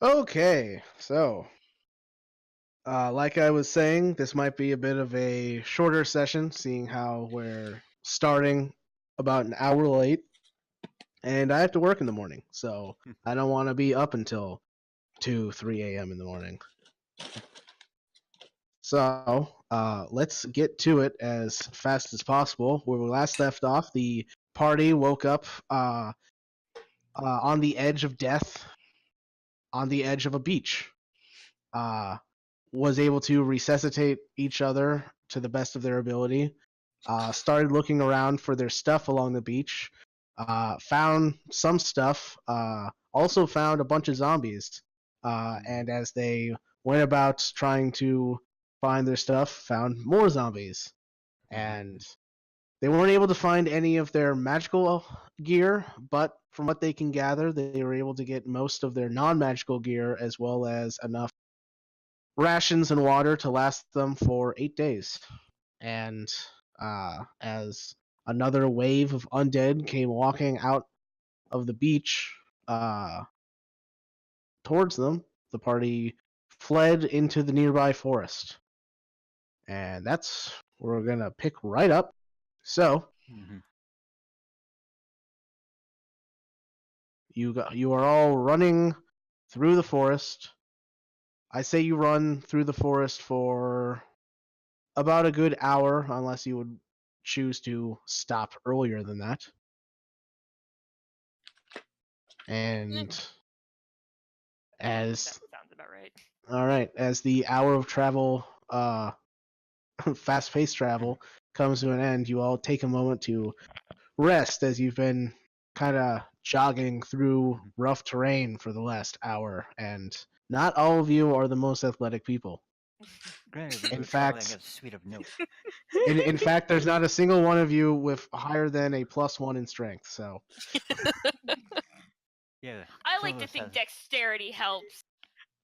Okay, so like I was saying, this might be a bit of a shorter session, seeing how we're starting about an hour late, and I have to work in the morning, so I don't want to be up until 2, 3 a.m. in the morning. So let's get to it as fast as possible. Where we last left off, the party woke up on the edge of death, on the edge of a beach. Was able to resuscitate each other to the best of their ability. Started looking around for their stuff along the beach. Found some stuff. Also found a bunch of zombies. And as they went about trying to find their stuff, found more zombies. And they weren't able to find any of their magical gear, but from what they can gather, they were able to get most of their non-magical gear as well as enough rations and water to last them for 8 days. And as another wave of undead came walking out of the beach towards them, the party fled into the nearby forest. And that's where we're going to pick right up. So, you are all running through the forest. I say you run through the forest for about a good hour, unless you would choose to stop earlier than that. And as That sounds about right. all right, as the hour of travel, fast-paced travel, comes to an end, you all take a moment to rest as you've been kind of jogging through rough terrain for the last hour, and not all of you are the most athletic people. In fact, in fact, there's not a single one of you with higher than a +1 in strength. So, Yeah, I like to think dexterity helps.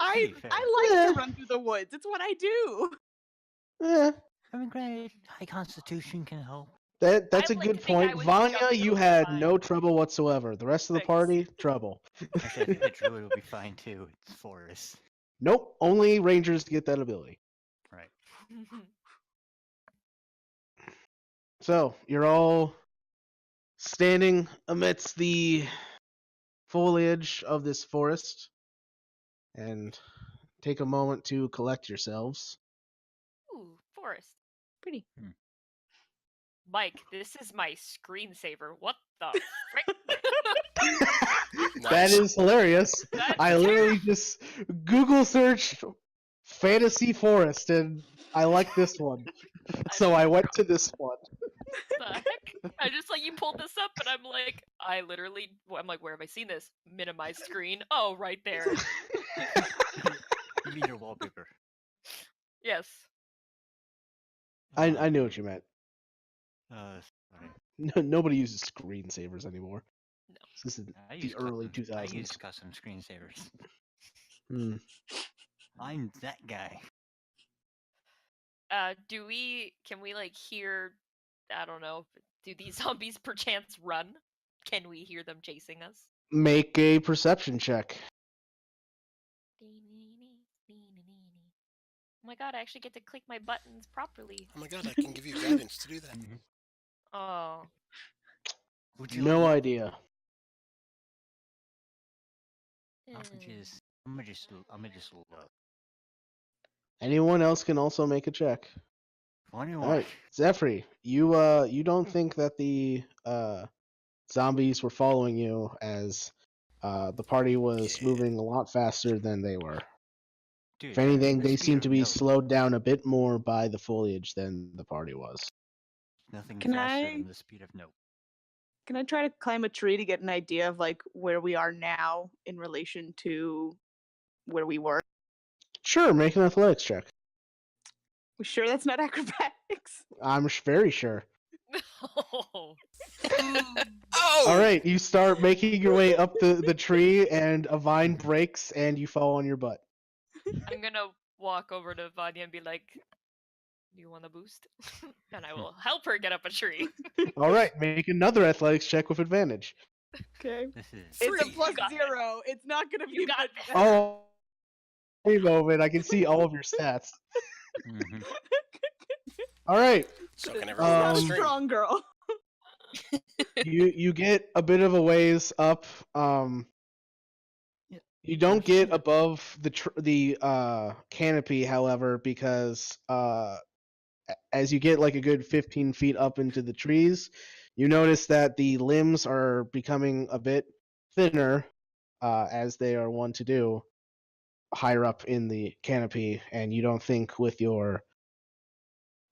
I like to run through the woods. It's what I do. yeah, I mean, granted, high constitution can help. that's a I'd like good to think I point. was Vanya, jumping you over had mine. no trouble whatsoever. The rest of the Thanks. party, trouble. Actually, I think the druid will be fine too. It's forest. Nope, only rangers get that ability. Right. So, you're all standing amidst the foliage of this forest and take a moment to collect yourselves. Ooh, forest. Pretty. Mike, this is my screensaver. What the frick? That is hilarious. That's I literally just Google searched fantasy forest and I like this one. So I went to this one. The heck? I just you pulled this up, and I'm like, I'm like, where have I seen this? Minimize screen. Oh, right there. You mean your wallpaper? Yes. I knew what you meant. Sorry. Nobody uses screensavers anymore. No. This is I the use early custom, 2000s. I use custom screensavers. I'm that guy. Can we hear, I don't know, do these zombies perchance run? Can we hear them chasing us? Make a perception check. Oh my god, I actually get to click my buttons properly. Oh my god, I can give you guidance to do that. Oh. No idea. I'm gonna just look. Anyone else can also make a check. All right, Zephyr, you don't think that the zombies were following you, as the party was moving a lot faster than they were. Dude, if anything, they seem to be slowed down a bit more by the foliage than the party was. Nothing faster than the speed of note. Can I try to climb a tree to get an idea of where we are now in relation to where we were? Sure, make an athletics check. We sure that's not acrobatics? I'm very sure. Oh. All right, you start making your way up the tree, and a vine breaks, and you fall on your butt. I'm gonna walk over to Vanya and be like, "Do you want a boost?" And I will help her get up a tree. All right, make another athletics check with advantage. Okay. This is It's a +0. It's not gonna be You got much this. better. Oh, Hey, moment. I can see all of your stats. Mhm. All right. So can She's everyone not a on the stream. strong girl. You get a bit of a ways up. Yeah. You don't I've seen get above the canopy, however, because as you get like a good 15 feet up into the trees, you notice that the limbs are becoming a bit thinner, as they are wont to do higher up in the canopy, and you don't think with your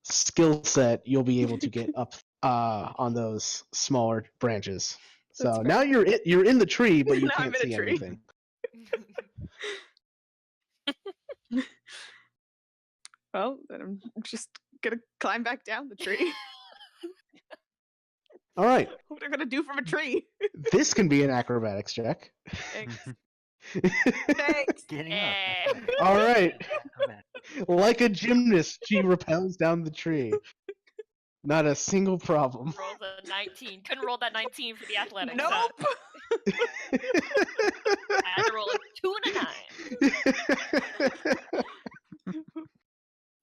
skill set you'll be able to get up on those smaller branches. That's So fair. now you're in the tree, but you Now I'm can't in a see tree. anything. Well, then I'm just gonna climb back down the tree. All right, What am I gonna do from a tree? this can be an acrobatics check. Thanks. Mhm. Thanks. Getting up. Eh. that's right. All right, Acrobat. like a gymnast, she rappels down the tree. Not a single problem. Rolls a 19. Couldn't roll that 19 for the athletics. Nope. I had to roll a 2 and a 9.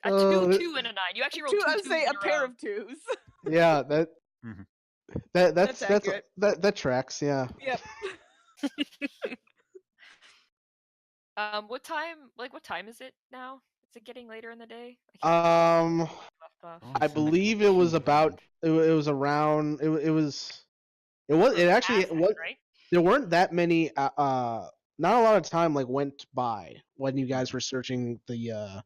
A 2, Oh, 2, and a 9. You actually rolled Two, two I would twos say in a pair row. of twos. yeah, Mhm. that's accurate. that tracks. Yeah. Yep. What time is it now? Is it getting later in the day? Um, Left off. Oh, I it's in the believe it was 14 about range. it was around it actually Passing, was right? there weren't that many not a lot of time like went by when you guys were searching the I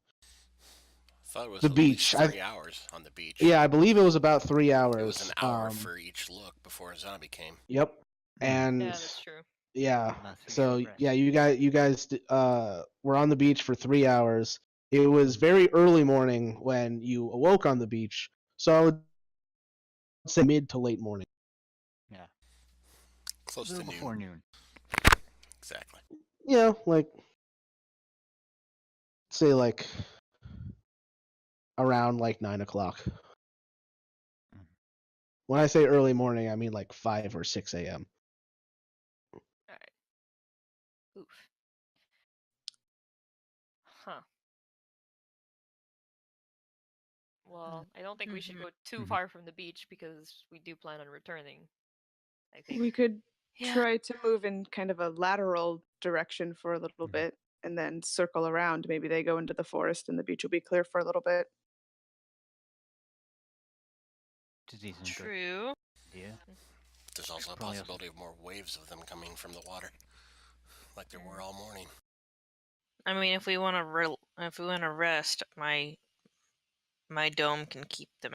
thought it was the at beach. least 3 hours on the beach. Yeah, I believe it was about 3 hours. It was an hour for each look before a zombie came. Yep. Mhm. And Yeah, that's true. yeah. About 3 So hours rest. yeah, you guys were on the beach for 3 hours. It was very early morning when you awoke on the beach. So I would say mid to late morning. Yeah. Close A to little noon. before noon. Exactly. Yeah, like say like around like 9 o'clock. Mhm. When I say early morning, I mean like 5 or 6 a.m. Alright. Oof. Huh. Well, I don't think we should go too Mhm. far from the beach because we do plan on returning. I think. We could Yeah. try to move in kind of a lateral direction for a little Mhm. bit and then circle around. Maybe they go into the forest and the beach will be clear for a little bit. Disease and good True. idea. There's also a Probably also- possibility of more waves of them coming from the water, like there were all morning. I mean, if we want to rest, my dome can keep them.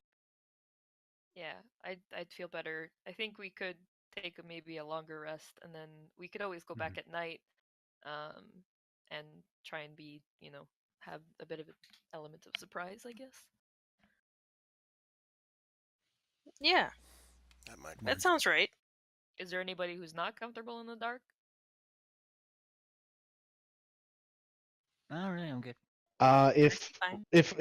Yeah, I'd feel better. I think we could take maybe a longer rest, and then we could always go back at night, and try and be, have a bit of an element of surprise, I guess. Yeah, That might work. that sounds right. Is there anybody who's not comfortable in the dark? All right, I'm good. If Fine. if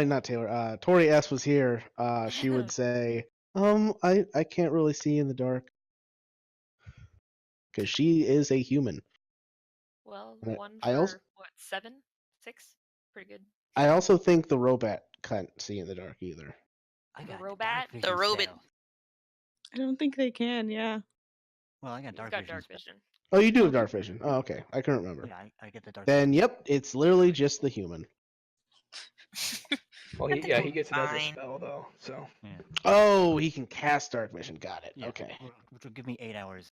not Taylor, Tori S was here, she would say, I can't really see in the dark because she is a human. Well, And one I for also what, 7, 6? Pretty good. I also think the robot can't see in the dark either. I The got robot? dark The vision robot. spell. I don't think they can, yeah. Well, I got He's dark got vision. dark spell. vision. Oh, you do have Okay. dark vision. Oh, okay. I couldn't remember. Yeah, I get the dark Then, vision. yep, it's literally just the human. Well, he gets it as a Fine. spell though. So Yeah. Oh, he can cast dark vision. Got it. Yeah. Okay. Which will give me 8 hours.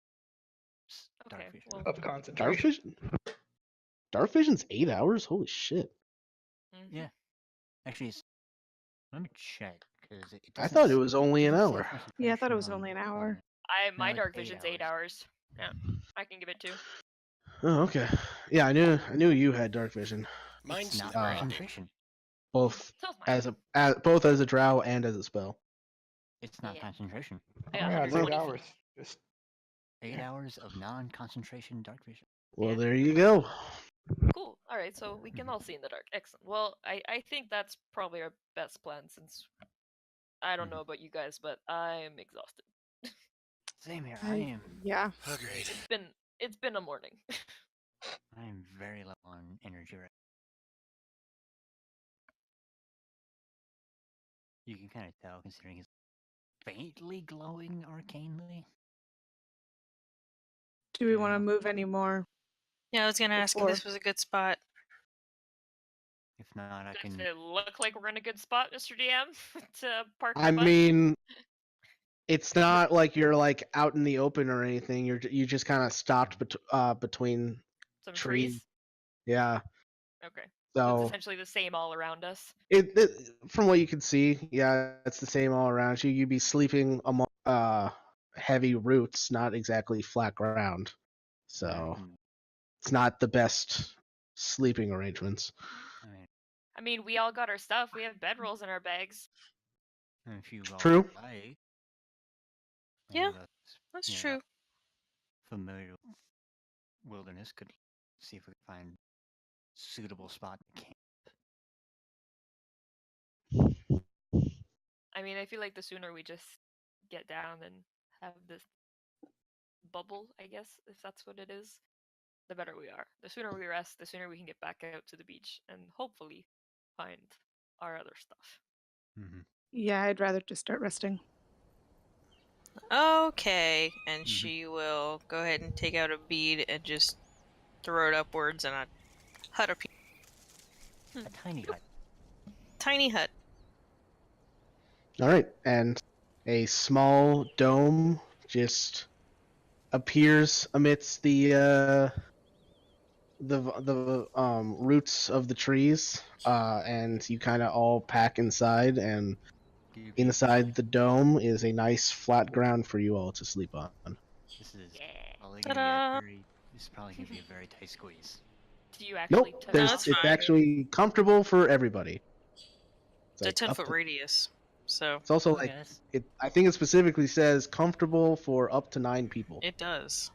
Dark Okay, vision. well, of Dark concentration. vision. Dark vision's 8 hours. Holy shit! mhm. Yeah. Actually, let me check because it I doesn't. thought it was only an doesn't say hour. Yeah, I thought it concentration was on only an the hour. corner. My No, dark it's 8 vision's 8 hours. Yeah, I can give it 2. Oh, okay. Yeah, I knew you had dark vision, Mine's It's not never ending. concentration. both So is mine. both as a drow and as a spell. It's not Yeah. concentration. I Oh got yeah, it's 120 8 feet. hours. Just 8 hours of non-concentration dark vision. Well, Yeah. there you go. Cool. All right, so we can all see in the dark. Excellent. Well, I think that's probably our best plan since I don't know about you guys, but I'm exhausted. Same here. I am. Yeah. Agreed. It's been a morning. I'm very low on energy right. You can kind of tell considering he's faintly glowing arcanely. Do we Fair want to enough. move any more? Yeah, I was gonna ask if Before. this was a good spot. If not, I Does can. it look like we're in a good spot, Mr. DM, to park the I bus? mean, it's not like you're like out in the open or anything. You just kind of stopped between Some trees. trees? Yeah. Okay. So So it's essentially the same all around us. it from what you can see, yeah, it's the same all around you. You'd be sleeping among heavy roots, not exactly flat ground. So it's not the best sleeping arrangements. I mean, we all got our stuff. We have bedrolls in our bags. If you all True. like, Yeah, that's That's true. familiar wilderness. Could see if we can find suitable spot to camp. I mean, I feel like the sooner we just get down and have this bubble, I guess, if that's what it is, the better we are. The sooner we rest, the sooner we can get back out to the beach and hopefully find our other stuff. Mm-hmm. Yeah, I'd rather just start resting. Okay, and Mhm. she will go ahead and take out a bead and just throw it upwards in a hut of A tiny hut. tiny hut. All right, and a small dome just appears amidst the roots of the trees, and you kind of all pack inside, and inside the dome is a nice flat ground for you all to sleep on. This is Yeah. probably gonna be Ta-da! a very. This is probably gonna be a very tight squeeze. Do you actually Nope, touch No, there's it's it's fine. actually comfortable for everybody. It's a like up 10-foot to- radius, so It's also Okay, like that's- I think it specifically says comfortable for up to 9 people. it does.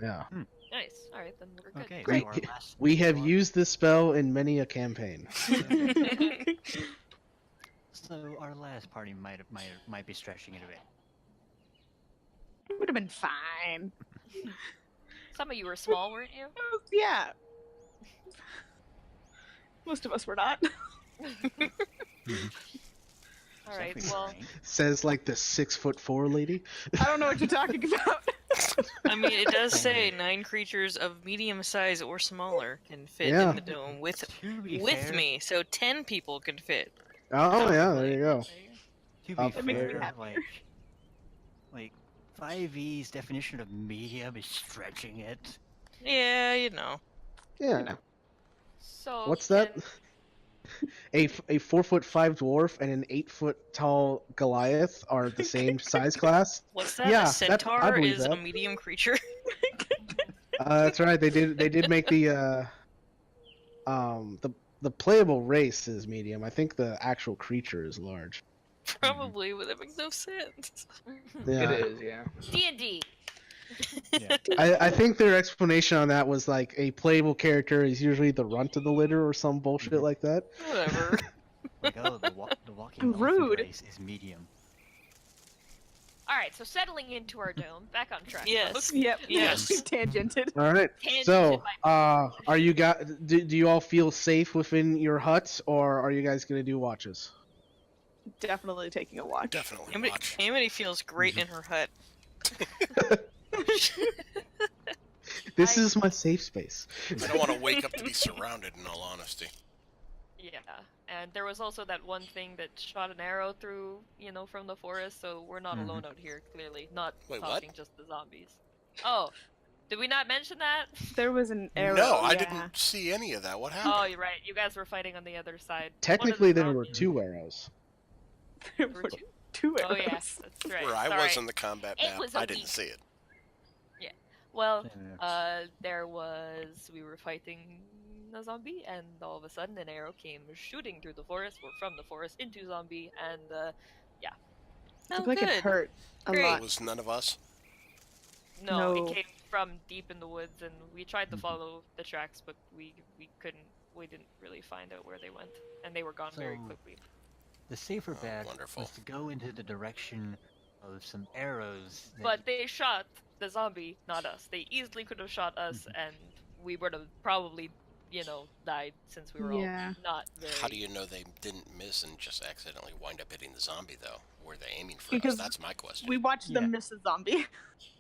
Yeah. Nice. All right, then we're good. Okay, We, so our last. we have so our- used this spell in many a campaign. So our last party might be stretching it a bit. It would have been fine. Some of you were small, weren't you? Yeah. Most of us were not. All right. Definitely Well, fine. Says like the 6'4" lady. I don't know what you're talking about. I mean, it does say 9 creatures of medium size or smaller can fit Yeah. in the dome with To be fair, me, so 10 people can fit. Oh yeah, there you go. To be Up That makes me fair, happy. like 5e's definition of medium is stretching it. Yeah, you know. Yeah. so What's that? can- A 4'5" dwarf and an 8 tall Goliath are the same size class. What's that? Yeah, A I centaur believe is a that. medium creature. That's right. They did make the playable race is medium. I think the actual creature is large. Probably, but that makes no sense. Yeah. It is, yeah. D&D. Yeah. I think their explanation on that was like a playable character is usually the runt of the litter or some bullshit like that. Whatever. Like, oh, the walking Rude. elephant race is medium. All right. So settling into our dome, back on track. Yes. folks. Yep. Yes. Tangented. All right. Tangent So, by- are you guys? Do you all feel safe within your huts, or are you guys gonna do watches? Definitely taking a watch. Definitely watch. Amity feels great in her hut. This is my safe space. I don't want to wake up to be surrounded, in all honesty. Yeah. And there was also that one thing that shot an arrow through, from the forest. So we're not alone out here. Clearly, not Wait, what? talking just the zombies. Oh, did we not mention that? There was an arrow. No, I yeah. didn't see any of that. What happened? Oh, you're right. You guys were fighting on the other side. Technically, One of there the were zombies- 2 arrows. There There were were two? two Oh arrows. yeah, that's right. Where I Sorry. was in the combat It map, was I a didn't week. see it. Well, Yeah. we were fighting a zombie, and all of a sudden an arrow came shooting through the forest, or from the forest into zombie, and Oh, Looked like good. it hurt a Great. It lot. was none of us. no, No. it came from deep in the woods, and we tried to Mhm. follow the tracks, but we couldn't. We didn't really find out where they went, and they were gone very So- quickly. The safer Oh, bet wonderful. was to go into the direction of some arrows. That But they shot the zombie, not us. They easily could have shot us, Mhm. and we would have probably, died since we were Yeah. all not very. How do you know they didn't miss and just accidentally wind up hitting the zombie, though? Were they aiming for Because us? That's my question. We watched them miss a zombie.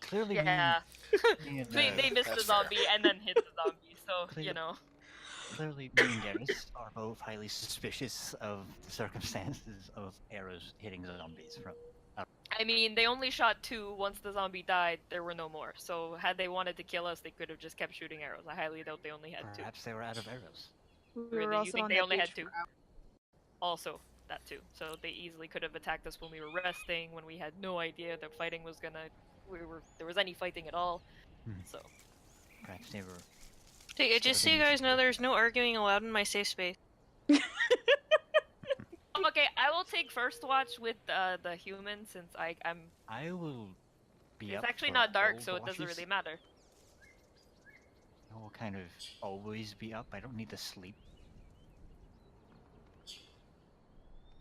Clearly, Yeah. me and, They missed the That's fair. zombie and then hit the zombie, so, Clear- you know. Clearly, me and Garrus are both highly suspicious of the circumstances of arrows hitting zombies from. I mean, they only shot 2. Once the zombie died, there were no more. So had they wanted to kill us, they could have just kept shooting arrows. I highly doubt they only had 2. Perhaps they were out of arrows. We Really? were You also think on they that only had beach 2? for hours. Also, that too. So they easily could have attacked us when we were resting, when we had no idea that fighting was gonna... there was any fighting at all. So... Perhaps they were. Hey, just so you guys know, there's no arguing allowed in my safe space. Okay, I will take first watch with the human since I'm. I will be It's up actually for not dark, all so it doesn't watches. really matter. I will kind of always be up. I don't need to sleep.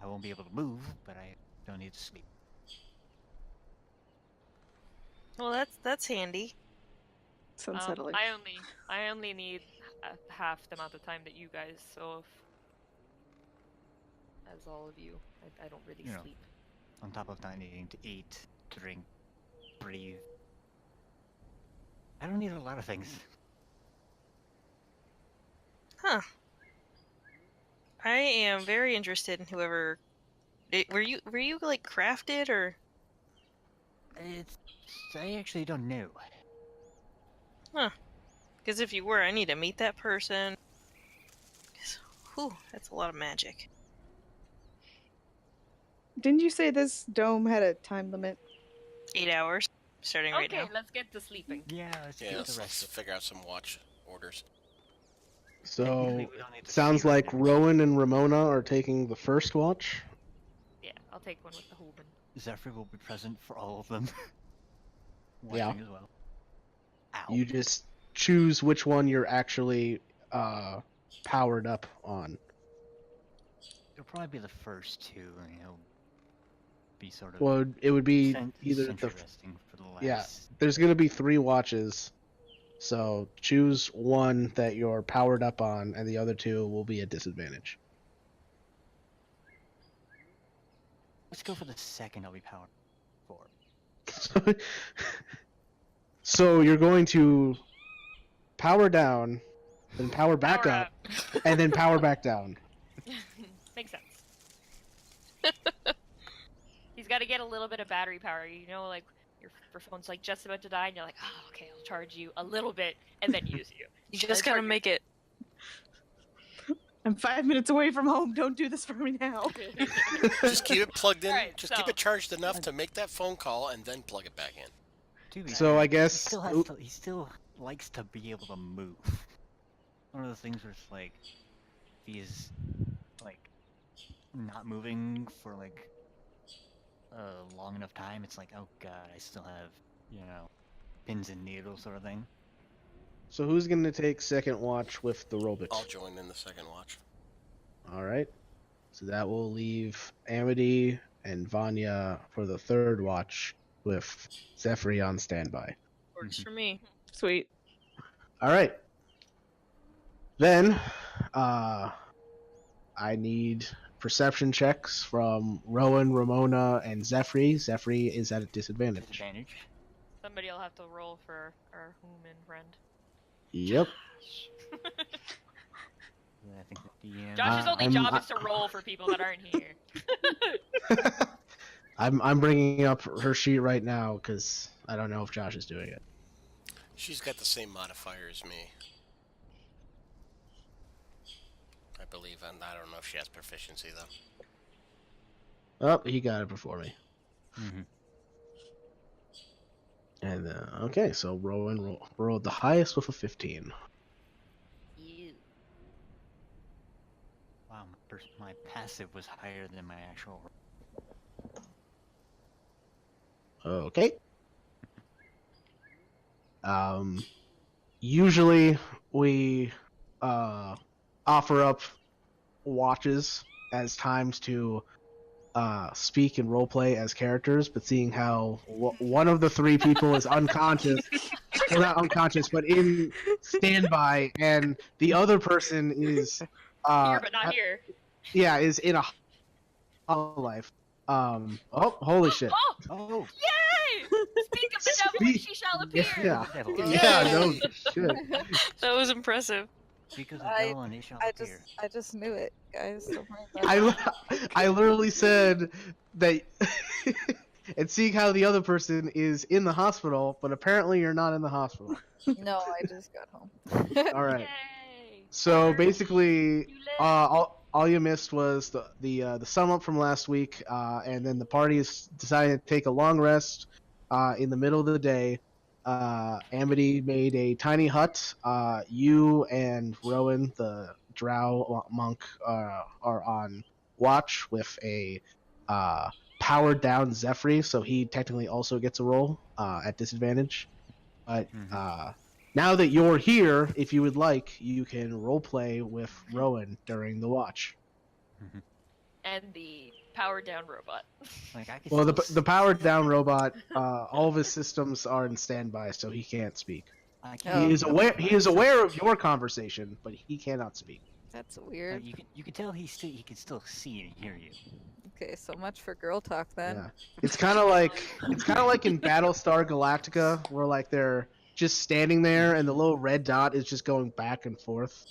I won't be able to move, but I don't need to sleep. Well, that's handy. It's unsettling. I only need half the amount of time that you guys. So as all of you, I don't really Yeah. sleep. On top of not needing to eat, drink, breathe. I don't need a lot of things. Huh. I am very interested in whoever. Were you like crafted or? I actually don't know. Huh. Because if you were, I need to meet that person. 'Cause, whew, that's a lot of magic. Didn't you say this dome had a time limit? 8 hours, starting right Okay, now. let's get to sleeping. Yeah, let's Yeah, get let's, the let's rest. figure out some watch orders. So, Technically, we don't need to sounds sleep like either. Rowan and Ramona are taking the first watch. Yeah, I'll take one with the human. Zephyr will be present for all of them. Yeah. Watching as well. Ow. You just choose which one you're actually powered up on. It'll probably be the first two, and he'll be sort of Well, it would be either sentry the resting for the last. yeah. There's gonna be 3 watches, so choose one that you're powered up on, and the other 2 will be at disadvantage. Let's go for the second I'll be powered for. So you're going to power down, then power back Power up, and then power back down. Makes sense. He's got to get a little bit of battery power. You know, like your phone's like just about to die, and you're like, oh, okay, I'll charge you a little bit, and then use you. You just gotta make it. I'm 5 minutes away from home. Don't do this for me now. Just keep it plugged in. Alright, just keep so- it charged enough to make that phone call and then plug it back in. To be So fair, I guess he still likes to be able to move. One of those things where it's like he's like not moving for like a long enough time. It's like, oh god, I still have, pins and needles sort of thing. So who's gonna take second watch with the robot? I'll join in the second watch. All right. So that will leave Amity and Vanya for the third watch with Zephyr on standby. Works for me. Sweet. All right. Then, I need perception checks from Rowan, Ramona, and Zephyr. Zephyr is at a disadvantage. Disadvantage. Somebody will have to roll for our human friend. Yep. I think the DM. Josh's only I'm- job is to roll for people that aren't here. I'm bringing up her sheet right now because I don't know if Josh is doing it. She's got the same modifier as me. I believe, and I don't know if she has proficiency though. Oh, he got it before me. Mm-hmm. And okay, so Rowan rolled the highest with a 15. You. Wow, my passive was higher than my actual. Okay. Usually we offer up watches as times to speak and roleplay as characters, but seeing how one of the 3 people is unconscious well, not unconscious, but in standby, and the other person is Here, but not here. yeah, is in a hollow life. Oh, holy shit. Oh, Oh, yay! Speak of the devil, and she shall appear. Yeah, devil. yeah, no shit. That was impressive. Because of I- devil and it shall I appear. just knew it, guys. Don't worry about it. I literally said that, and seeing how the other person is in the hospital, but apparently you're not in the hospital. No, I just got home. All right. Yay! So Bird, basically, you live. all you missed was the sum up from last week, and then the parties decided to take a long rest in the middle of the day. Amity made a tiny hut. You and Rowan, the drow monk, are on watch with a powered down Zephyr, so he technically also gets a roll at disadvantage. But now that you're here, if you would like, you can roleplay with Rowan during the watch. And the powered down robot. Like I could Well, still the powered down robot, all of his systems are in standby, so he can't speak. I Oh. He can't is aware of your conversation, but he cannot speak. That's Like, weird. you can tell he can still see and hear you. Okay, so much for girl talk then. Yeah, it's kind of like in Battlestar Galactica, where like they're just standing there and the little red dot is just going back and forth.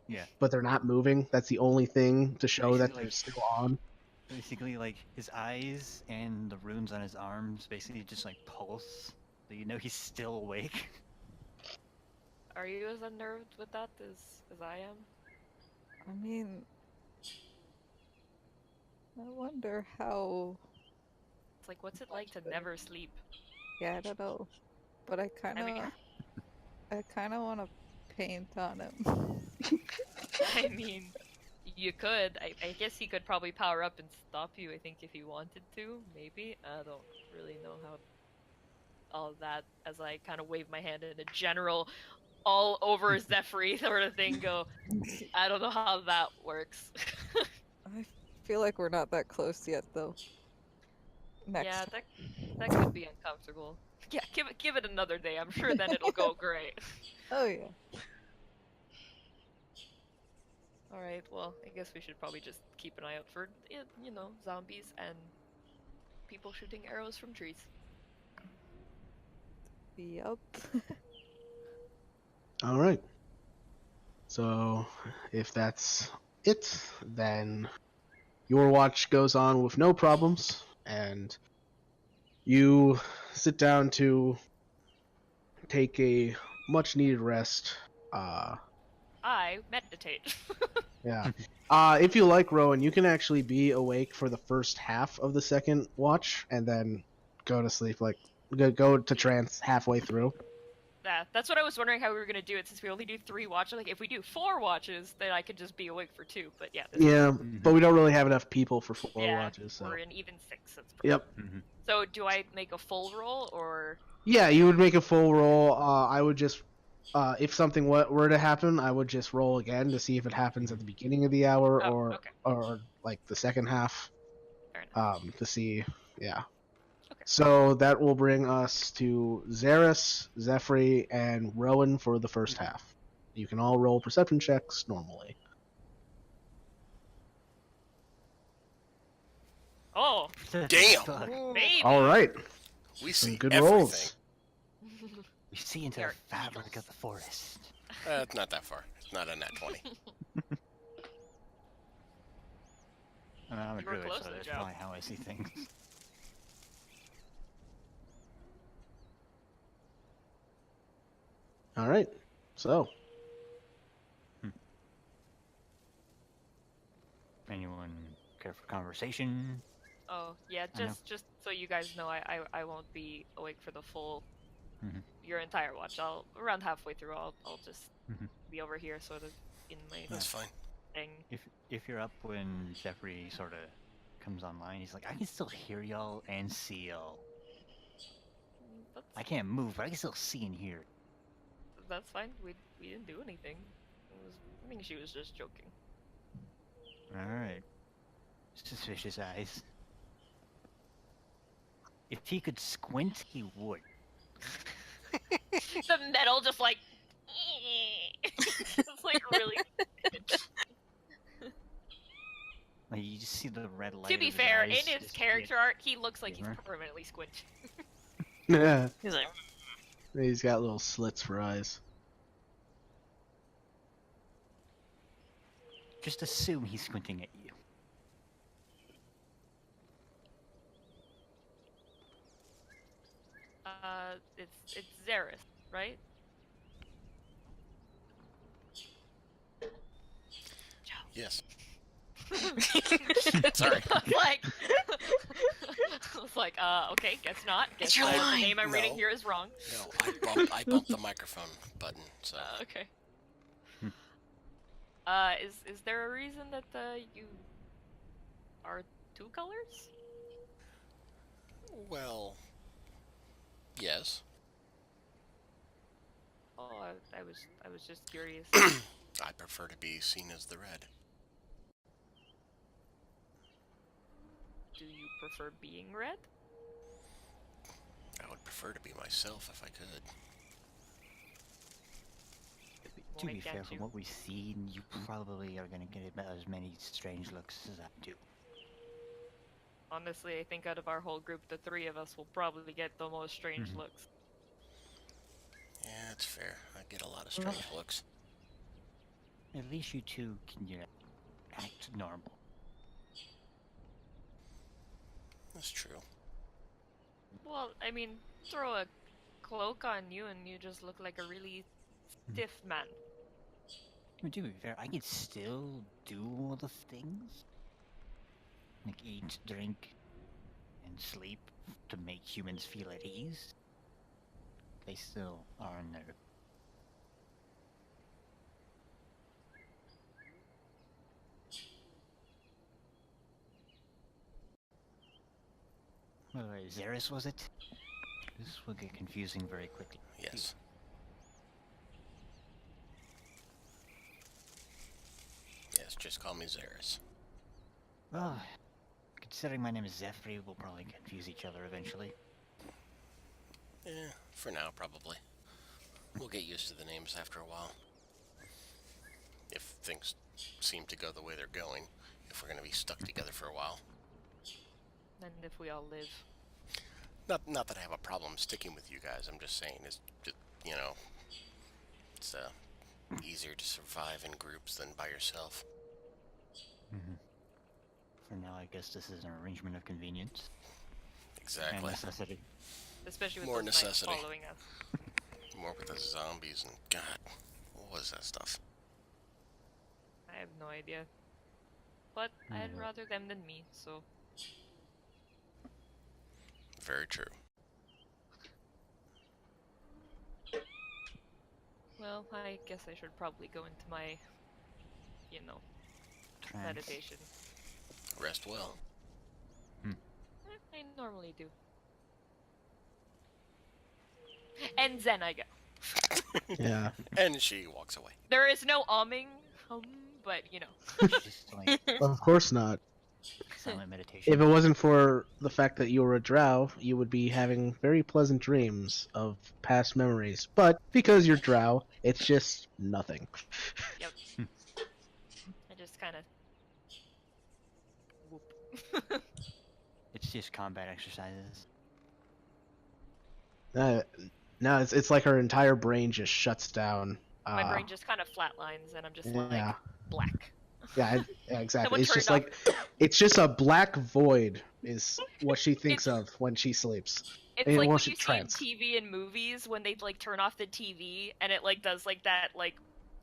Yeah. But they're not moving. That's the only thing to show that Basically, they're still on. Basically, like his eyes and the runes on his arms basically just like pulse, so you know he's still awake. Are you as unnerved with that as I am? I mean, I wonder how. It's like, what's it like to never sleep? Yeah, I don't know, but I kind I mean, of want to paint on him. I mean, you could. I guess he could probably power up and stop you. I think if he wanted to, maybe. I don't really know how all of that. As I kind of wave my hand in a general, all over Zephyr sort of thing. Go. I don't know how that works. I feel like we're not that close yet, though. Next. Yeah, that could be uncomfortable. Yeah, give it another day. I'm sure then it'll go great. Oh yeah. All right. Well, I guess we should probably just keep an eye out for zombies and people shooting arrows from trees. Yup. All right. So, if that's it, then your watch goes on with no problems, and you sit down to take a much-needed rest. I meditate. Yeah. If you like, Rowan, you can actually be awake for the first half of the second watch, and then go to sleep, like go to trance halfway through. Yeah, that's what I was wondering how we were gonna do it since we only do 3 watches. Like, if we do 4 watches, then I could just be awake for 2. But yeah, this Yeah, but we don't really have enough people for 4 yeah, watches. So. we're in even 6. That's perfect. Yep. So do I make a full roll or? Yeah, you would make a full roll. I would just, if something were to happen, I would just roll again to see if it happens at the beginning of the hour Oh, okay. or like the second half. Fair enough. To see, yeah. Okay. So that will bring us to Xeris, Zephyr, and Rowan for the first half. You can all roll perception checks normally. Oh, Damn! maybe. All right, We some see good everything. rolls. We see into They're the fabric eagles. of the forest. It's not that far. It's not a nat 20. I mean, I'm a You were druid, close so though, that's Joe. probably how I see things. All right, so Anyone care for conversation? Oh yeah, I know. just so you guys know, I won't be awake for the full Mhm. your entire watch. I'll around halfway through. I'll just Mhm. be over here, sort of in my That's fine. thing. If you're up when Jeffrey sort of comes online, he's like, I can still hear y'all and see y'all. I can't move, but I can still see and hear. That's fine. We didn't do anything. I think she was just joking. Alright. Suspicious eyes. If he could squint, he would. The metal just like it's like really. Like, you just see the red light. To be of his fair, eyes in his just character art, he looks like he's dimmer. permanently squinted. Yeah, He's like, he's got little slits for eyes. Just assume he's squinting at you. It's Xeris, right? Yes. Sorry. I was like, okay, guess not. Guess It's your the line. name I'm reading No. here is wrong. No, I bumped the microphone button, so... Okay. Hmm. Is there a reason that you are two colors? Well... Yes. Oh, I was just curious. I prefer to be seen as the red. Do you prefer being red? I would prefer to be myself if I could. To Why be fair, can't from you? what we've seen, you probably are gonna get about as many strange looks as I do. Honestly, I think out of our whole group, the three of us will probably get the most strange Mhm. looks. Yeah, that's fair. I get a lot of strange looks. At least you two can, act normal. That's true. Well, I mean, throw a cloak on you and you just look like a really stiff man. But to be fair, I could still do all the things. Like eat, drink, and sleep to make humans feel at ease. They still are on there. By the way, Xeris, was it? This will get confusing very quickly. Yes. Yes, just call me Xeris. Well, considering my name is Zephyr, we'll probably confuse each other eventually. Yeah, for now, probably. We'll get used to the names after a while. If things seem to go the way they're going. If we're going to be stuck together for a while. And if we all live. Not that I have a problem sticking with you guys. I'm just saying, it's just, it's easier to survive in groups than by yourself. Mm-hmm. For now, I guess this is an arrangement of convenience and Exactly. necessity. Especially with More those knights necessity. following us. More with the zombies and God, what was that stuff? I have no idea. But I'd Yeah. rather them than me, so... Very true. Well, I guess I should probably go into my, Trance. meditation. Rest well. I normally do. And Zen I go. Yeah. And she walks away. There is no umming, but Just like Of course not. silent meditation. If it wasn't for the fact that you were a drow, you would be having very pleasant dreams of past memories. But because you're drow, it's just nothing. Yep. I just kind of whoop. It's just combat exercises. No, it's like her entire brain just shuts down. My brain just kind of flatlines, and I'm just Yeah. like black. Yeah, exactly. Someone It's just turned like it's just a black void is what she thinks It's- of when she sleeps. It's It like when was you a trance. see in TV and movies when they like turn off the TV and it like does like that like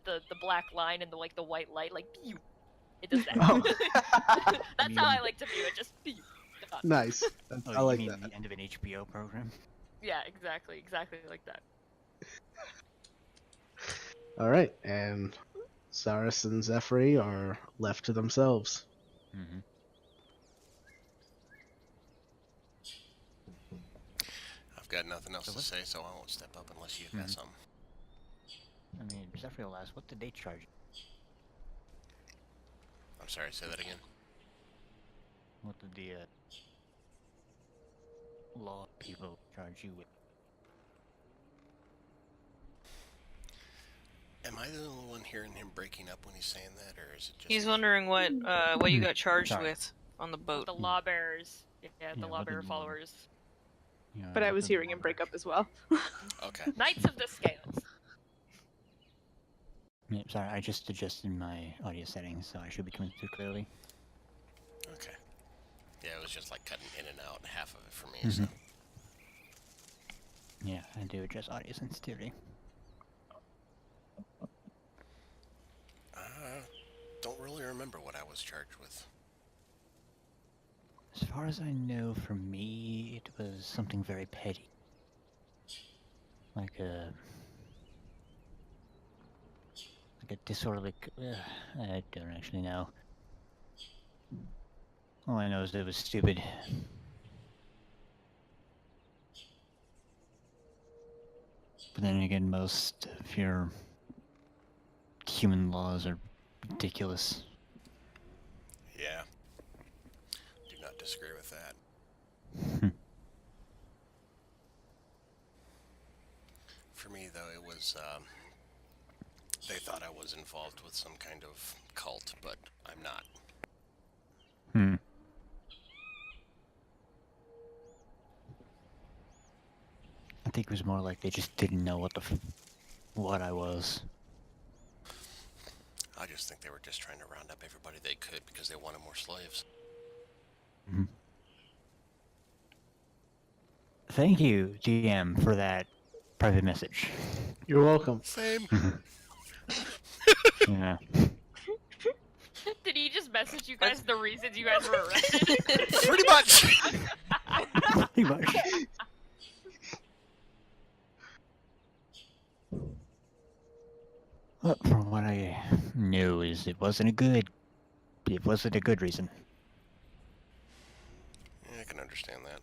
the black line and the white light like pew. It does that. Oh. That's how I like to view it. Just pew. Done. Nice. Oh, I you like mean that. the end of an HBO program? Yeah, exactly like that. All right, and Saris and Zephyr are left to themselves. Mm-hmm. I've got nothing else So to what- say, so I won't step up unless you've got Mhm. something. I mean, Zephyr will ask, what did they charge you? I'm sorry, say that again. What did the law people charge you with? Am I the only one hearing him breaking up when he's saying that, or is it just He's me? wondering what you got charged Sorry. with on the boat. The law bearers. Yeah, the Yeah, law what bearer did the law- followers. Yeah, But I what was did the hearing him law- break up as well. Okay. Knights of the Scales. Yeah, sorry, I just adjusted my audio settings, so I should be coming through clearly. Okay. Yeah, it was just like cutting in and out, half of it for me, Mhm. so. Yeah, I do adjust audio sensitivity. Don't really remember what I was charged with. As far as I know, for me, it was something very petty. Like a disorderly... I don't actually know. All I know is that it was stupid. But then again, most of your human laws are ridiculous. Yeah. Do not disagree with that. For me, though, it was, they thought I was involved with some kind of cult, but I'm not. I think it was more like they just didn't know what I was. I just think they were just trying to round up everybody they could because they wanted more slaves. Thank you, GM, for that private message. You're welcome. Same. Yeah. Did he just message you guys the reasons you guys were arrested? Pretty much. Pretty much. Well, from what I knew, is it wasn't a good reason. Yeah, I can understand that.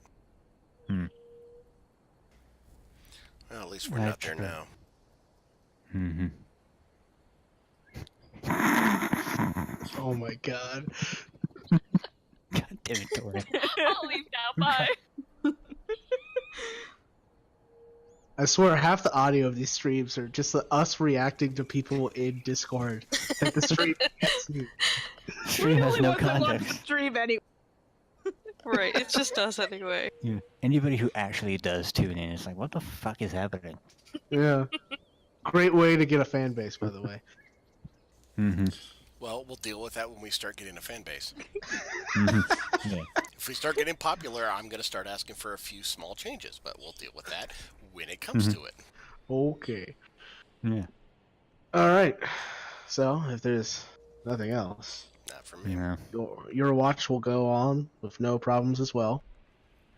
Hmm. Well, at least we're not there now. Mm-hmm. Oh my god. God damn it, Tori. I'll leave now, bye. I swear half the audio of these streams are just us reacting to people in Discord that the stream can't see. Stream has no context. Stream anyway. Right, it's just us anyway. Yeah. Anybody who actually does tune in is like, what the fuck is happening? Yeah. Great way to get a fan base, by the way. Mm-hmm. Well, we'll deal with that when we start getting a fan base. Yeah. If we start getting popular, I'm going to start asking for a few small changes, but we'll deal with that when it comes to it. Okay. Yeah. Alright. So, if there's nothing else, Not for me. Yeah. your watch will go on with no problems as well,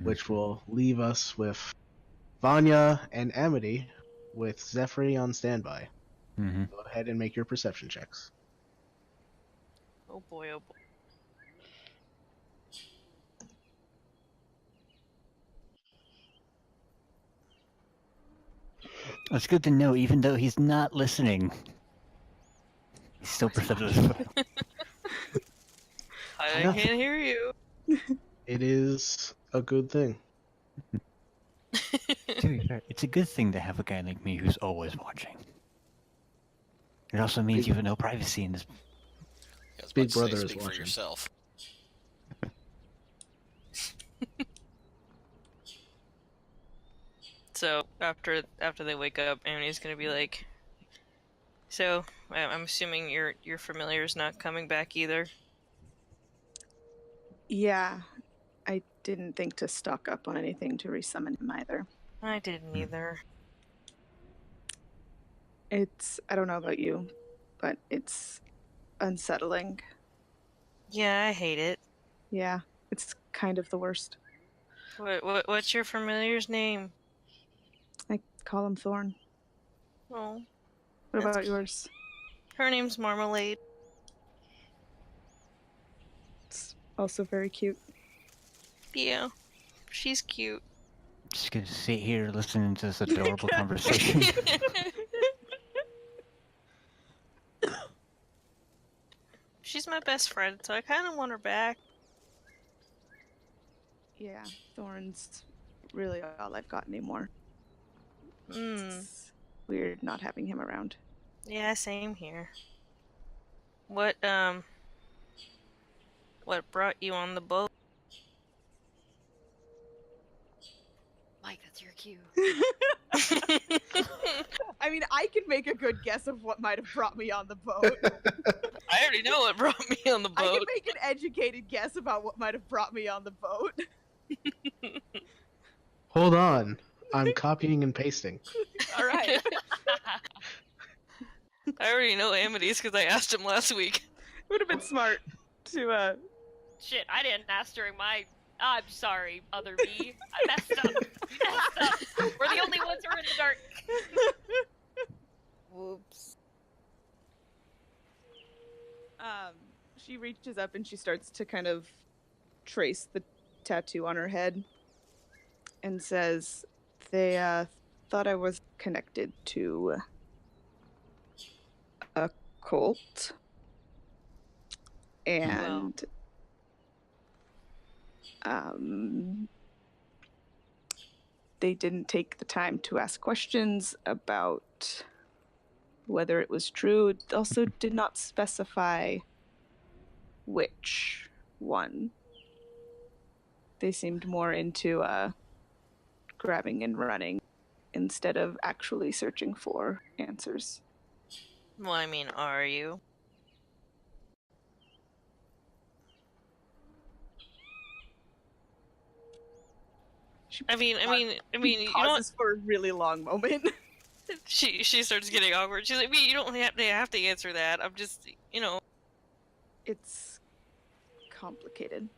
which will leave us with Vanya and Amity with Zephyr on standby. Mm-hmm. Go ahead and make your perception checks. Oh boy, oh boy. It's good to know, even though he's not listening, he's still perceptive. I Yeah. can't hear you. It is a good thing. To be fair, it's a good thing to have a guy like me who's always watching. It also means you have no privacy in this. Yeah, I was Big about to say, Brother is speak for watching. yourself. So after they wake up, Amy's gonna be like, "So I'm assuming your familiar's not coming back either." Yeah, I didn't think to stock up on anything to resummon him either. I didn't either. I don't know about you, but it's unsettling. Yeah, I hate it. Yeah, it's kind of the worst. What's your familiar's name? I call him Thorn. Oh, What That's about yours? her name's Marmalade. It's also very cute. Yeah, she's cute. Just gonna sit here listening to this adorable conversation. She's my best friend, so I kind of want her back. Yeah, Thorn's really all I've got anymore. Hmm. It's weird not having him around. Yeah, same here. What brought you on the boat? Mike, that's your cue. I mean, I can make a good guess of what might have brought me on the boat. I already know what brought me on the I can boat. make an educated guess about what might have brought me on the boat. Hold on. I'm copying and pasting. All right. I already know Amity's because I asked him last week. Would have been smart to Shit, I didn't ask during my. I'm sorry, other me. I messed up. We're the only ones who are in the dark. Whoops. She reaches up and she starts to kind of trace the tattoo on her head and says, they thought I was connected to a cult. And they didn't take the time to ask questions about whether it was true. It also did not specify which one. They seemed more into grabbing and running instead of actually searching for answers. Well, I mean, are you? I mean, you Pauses for a really long moment. She starts getting awkward. She's like, you don't have to answer that. I'm just, It's complicated.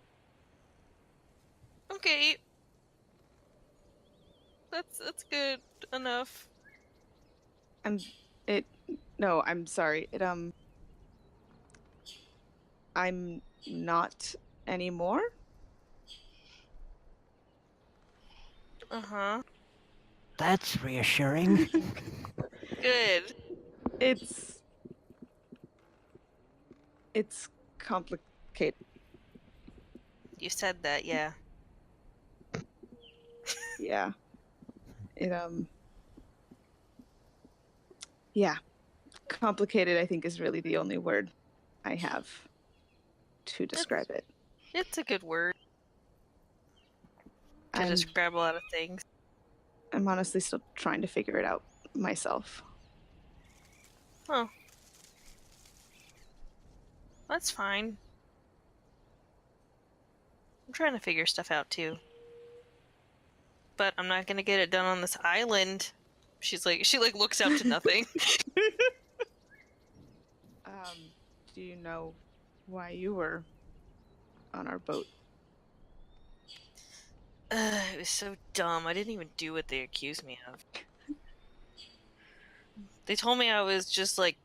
Okay. That's good enough. I'm sorry. I'm not anymore. Uh-huh. That's reassuring. Good. It's complicated. You said that, yeah. Yeah. Yeah. Complicated, I think, is really the only word I have to describe it. It's a good word to describe a lot of things. I'm honestly still trying to figure it out myself. Oh. That's fine. I'm trying to figure stuff out too. But I'm not gonna get it done on this island. She looks up to nothing. Do you know why you were on our boat? It was so dumb. I didn't even do what they accused me of. They told me I was just like...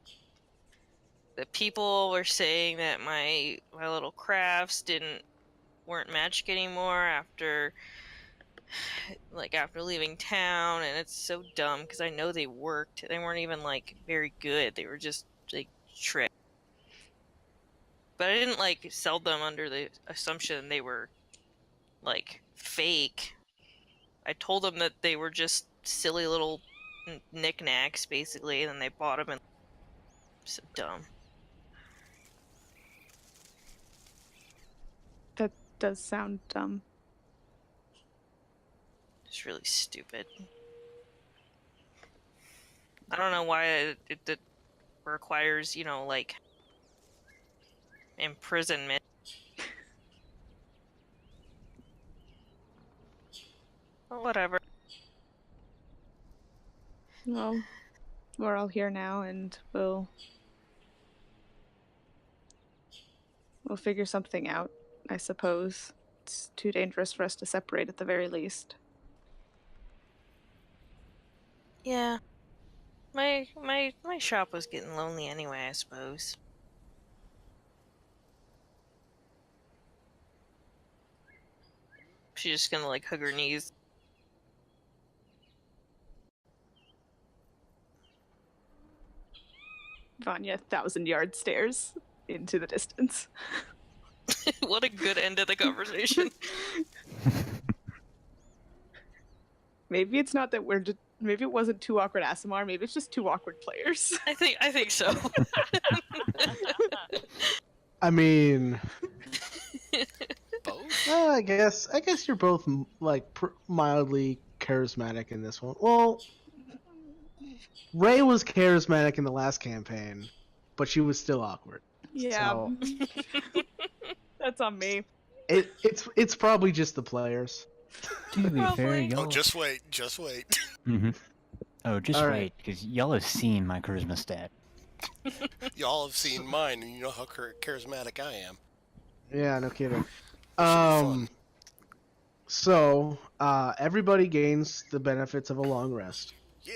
The people were saying that my little crafts weren't magic anymore after leaving town, and it's so dumb because I know they worked. They weren't even very good. They were just tricked. But I didn't sell them under the assumption they were fake. I told them that they were just silly little knickknacks basically, and then they bought them, and so dumb. That does sound dumb. It's really stupid. I don't know why it requires, imprisonment. Well, whatever. Well, we're all here now, and we'll figure something out, I suppose. It's too dangerous for us to separate at the very least. Yeah. My shop was getting lonely anyway, I suppose. She's just gonna hug her knees. Vanya 1,000-yard stares into the distance. What a good end of the conversation. Maybe it's not that we're Maybe it wasn't too awkward ASMR. Maybe it's just two awkward players. I think so. I mean, Both? I guess you're both like mildly charismatic in this one. Well, Ray was charismatic in the last campaign, but she was still awkward. Yeah. So, That's on me. it's probably just the players. To be fair, Probably. y'all. Oh, just wait. Mm-hmm. Oh, just All wait, right. because y'all have seen my charisma stat. Y'all have seen mine, and you know how charismatic I am. Yeah, no kidding. fun. So, everybody gains the benefits of a long rest. Yeah.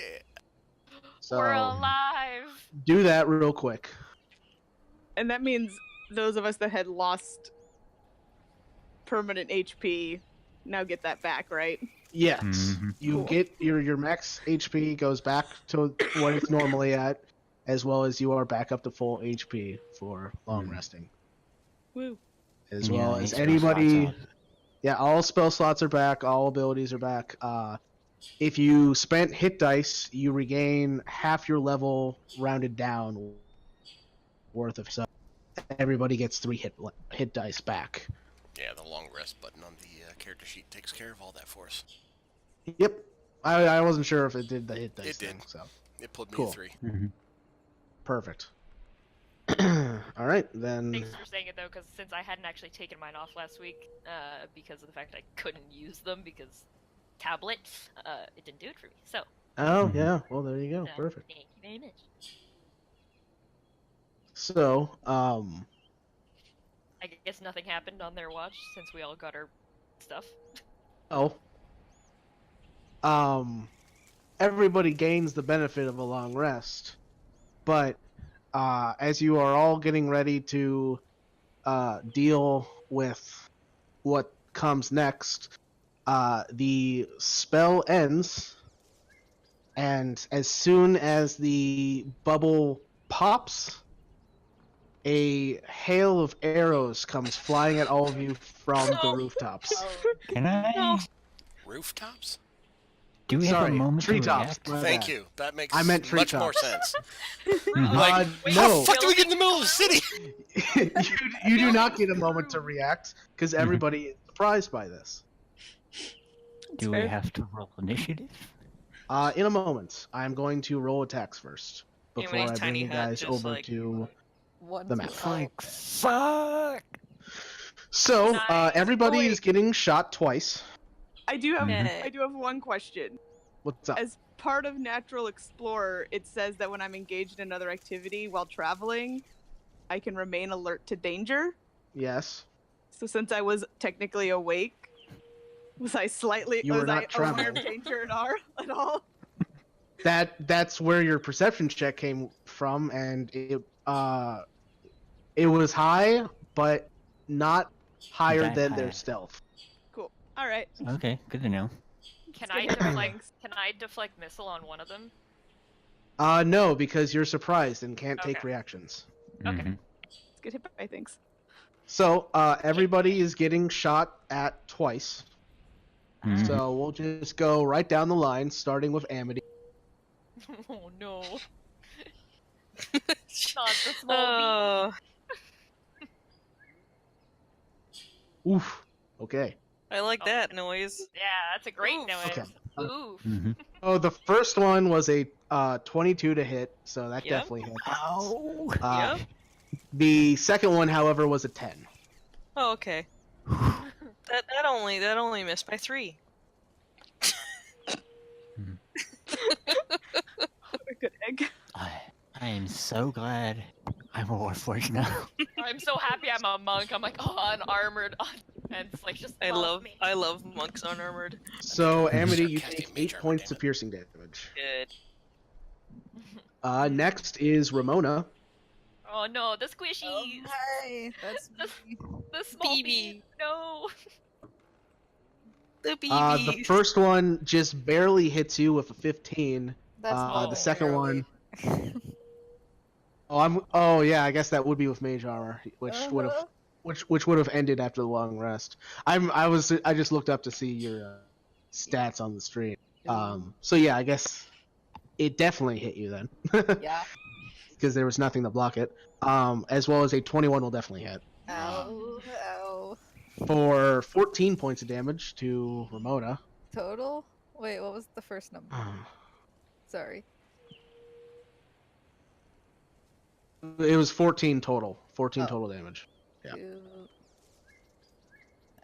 So, We're alive. do that real quick. And that means those of us that had lost permanent HP now get that back, right? Yes. Mhm. You Cool. get your max HP goes back to what it's normally at, as well as you are back up to full HP for long resting. Woo. As Yeah, well the as spell anybody. slots Yeah, all spell slots are back, all abilities are back. If you spent hit dice, you regain half your level rounded down worth of. So everybody gets 3 hit dice back. Yeah, the long rest button on the character sheet takes care of all that for us. Yep. I wasn't sure if it did the hit dice It did. thing, so It put me Cool. at 3. Mhm. perfect. All right, then. Thanks for saying it though, because since I hadn't actually taken mine off last week, because of the fact I couldn't use them because tablet, it didn't do it for me. So. Oh yeah, well there you go, perfect. Thank you very much. So, I guess nothing happened on their watch since we all got our stuff. everybody gains the benefit of a long rest, but as you are all getting ready to deal with what comes next, the spell ends, and as soon as the bubble pops, a hail of arrows comes flying at all of you from the rooftops. Can I? Rooftops? Do we have Sorry, a moment to treetops. react? My Thank bad. you. That makes I meant much more treetops. sense. Mhm. Like, how no. the fuck do we get in the middle of the city? you do not get a moment to react because everybody is surprised by this. Do we have to roll initiative? In a moment, I'm going to roll attacks first before Anyways, I bring Tiny you Hut guys just, over like- to One the to map. five. Fuck! So Nice. everybody Oh, is wait. getting shot twice. I do have Mhm. I do have one question. What's up? As part of Natural Explorer, it says that when I'm engaged in another activity while traveling, I can remain alert to danger. Yes, So since I was technically awake, was I slightly You were was not I aware traveling. of danger at all? that's where your perception check came from, and it was high, but not higher That than high. their stealth. Cool. All right. Okay, good to know. Can Let's I get hit by deflect? things. Can I deflect missile on one of them? No, because you're surprised and can't take Okay. reactions. Okay. Mhm. Let's get hit by things. So everybody is getting shot at twice. Mhm. So we'll just go right down the line, starting with Amity. Oh no. Not the small Oh, Oof. Okay. I like Oh. that noise. Yeah, that's a great Oof. noise. Okay. Oof. Mhm. Oh, the first one was a 22 to hit, so that Yep. definitely hit. Ow! Uh, Yep. The second one, however, was a 10. Oh, okay. That only missed by 3. A good egg. I am so glad I'm a warforged now. I'm so happy I'm a monk. I'm like, oh, unarmored, and it's like just. I me. love monks unarmored. So, Amity, you Sarcastic take mage 8 armor, points damn of it. piercing damage. Good. Next is Ramona. Oh no, the squishy, Hi, that's me. the small BB. bee. No. The The BBs. first one just barely hits you with a 15. That's The me, second barely. one. Oh yeah, I guess that would be with mage armor, which would have Uh-huh. which would have ended after the long rest. I just looked up to see your stats on the stream. So yeah, I guess it definitely hit you then. Yeah. Because there was nothing to block it. As well as a 21 will definitely hit. Ow. Ow. For 14 points of damage to Ramona. Total? Wait, what was the first number? Sorry. It was 14 total. 14 Oh. total damage. Yeah.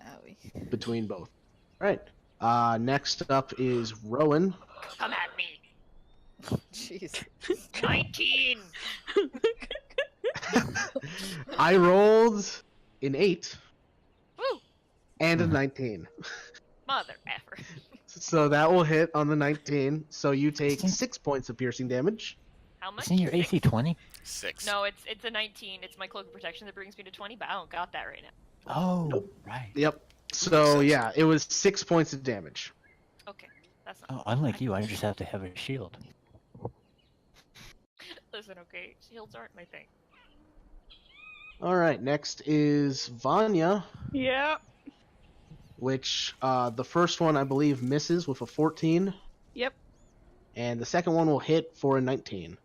Owie. Between both. Alright. Next up is Rowan. Come at me. Jeez. 19. I rolled an 8 Woo! and a 19. Mother effer. So that will hit on the 19. So you take 6 points of piercing damage. How much? Isn't your AC 20? 6. No, it's a 19. It's my cloak of protection that brings me to 20, but I don't got that right now. Oh, Nope. right. Yep. So yeah, it was 6 points of damage. Okay, that's not. Oh, unlike you, I just have to have a shield. Listen, okay, shields aren't my thing. Alright, next is Vanya, Yeah. which the first one I believe misses with a 14, Yep. and the second one will hit for a 19.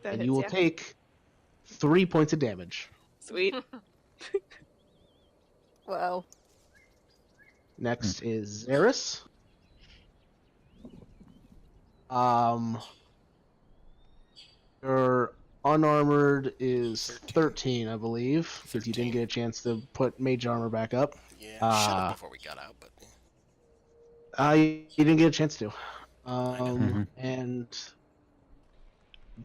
That And hits, you will yeah. take 3 points of damage. Sweet. Wow. Next is Zeris. Your unarmored is 13, I believe, because you didn't 13. get a chance to put mage armor back up. Yeah, should have before we got out, but You didn't get a chance to. Mhm. And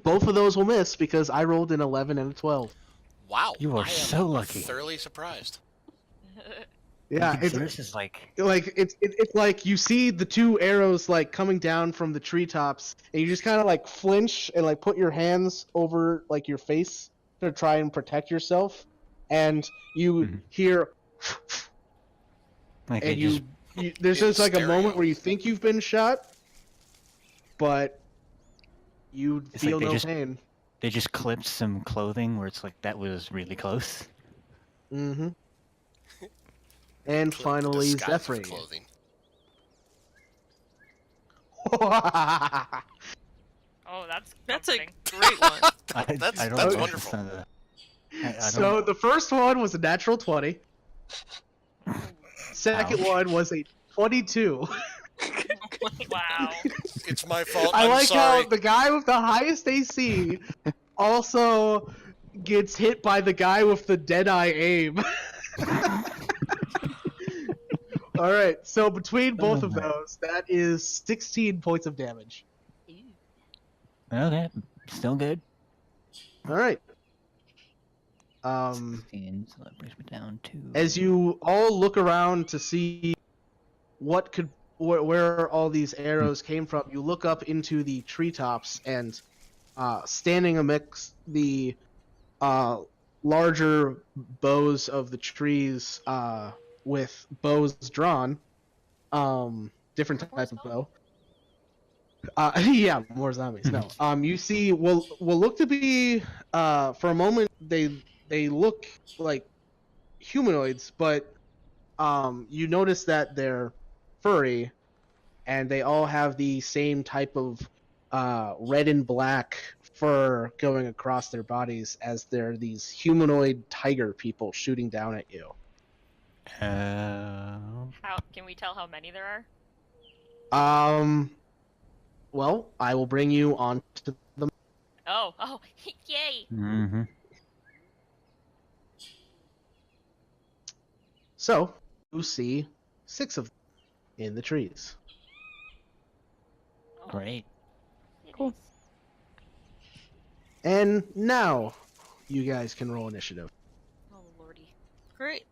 both of those will miss because I rolled an 11 and a 12. wow, You are I am so lucky. Thoroughly surprised. Yeah, it's This is like it's like you see the two arrows like coming down from the treetops, and you just kind of like flinch and like put your hands over like your face to try and protect yourself, and you hear, like and they just there's In just like a stereo. moment where you think you've been shot, but you It's feel like no pain. they just clipped some clothing where it's like that was really close. Mm-hmm. And Clip the finally, disguise of Zephyr. clothing. Oh, that's That's a comforting. great one. That's I don't that's know wonderful. some of the- I don't So the first one was a natural 20. Second Ouch. one was a 22. Wow. It's my fault. I I'm like sorry. how the guy with the highest AC also gets hit by the guy with the deadeye aim. Alright, so between both of those, that is 16 points of damage. Okay, still good. Alright. 16, so that brings me down to. As you all look around to see where all these arrows came from, you look up into the treetops, and standing amidst the larger bows of the trees with bows drawn, different type of bow. Yeah, more zombies. No. You see, will look to be for a moment they look like humanoids, but you notice that they're furry, and they all have the same type of red and black fur going across their bodies as they're these humanoid tiger people shooting down at you. How can we tell how many there are? Well, I will bring you on to the. Oh, yay! Mm-hmm. So you see 6 of them in the trees. Great. Cool. And now you guys can roll initiative. Oh lordy. Great.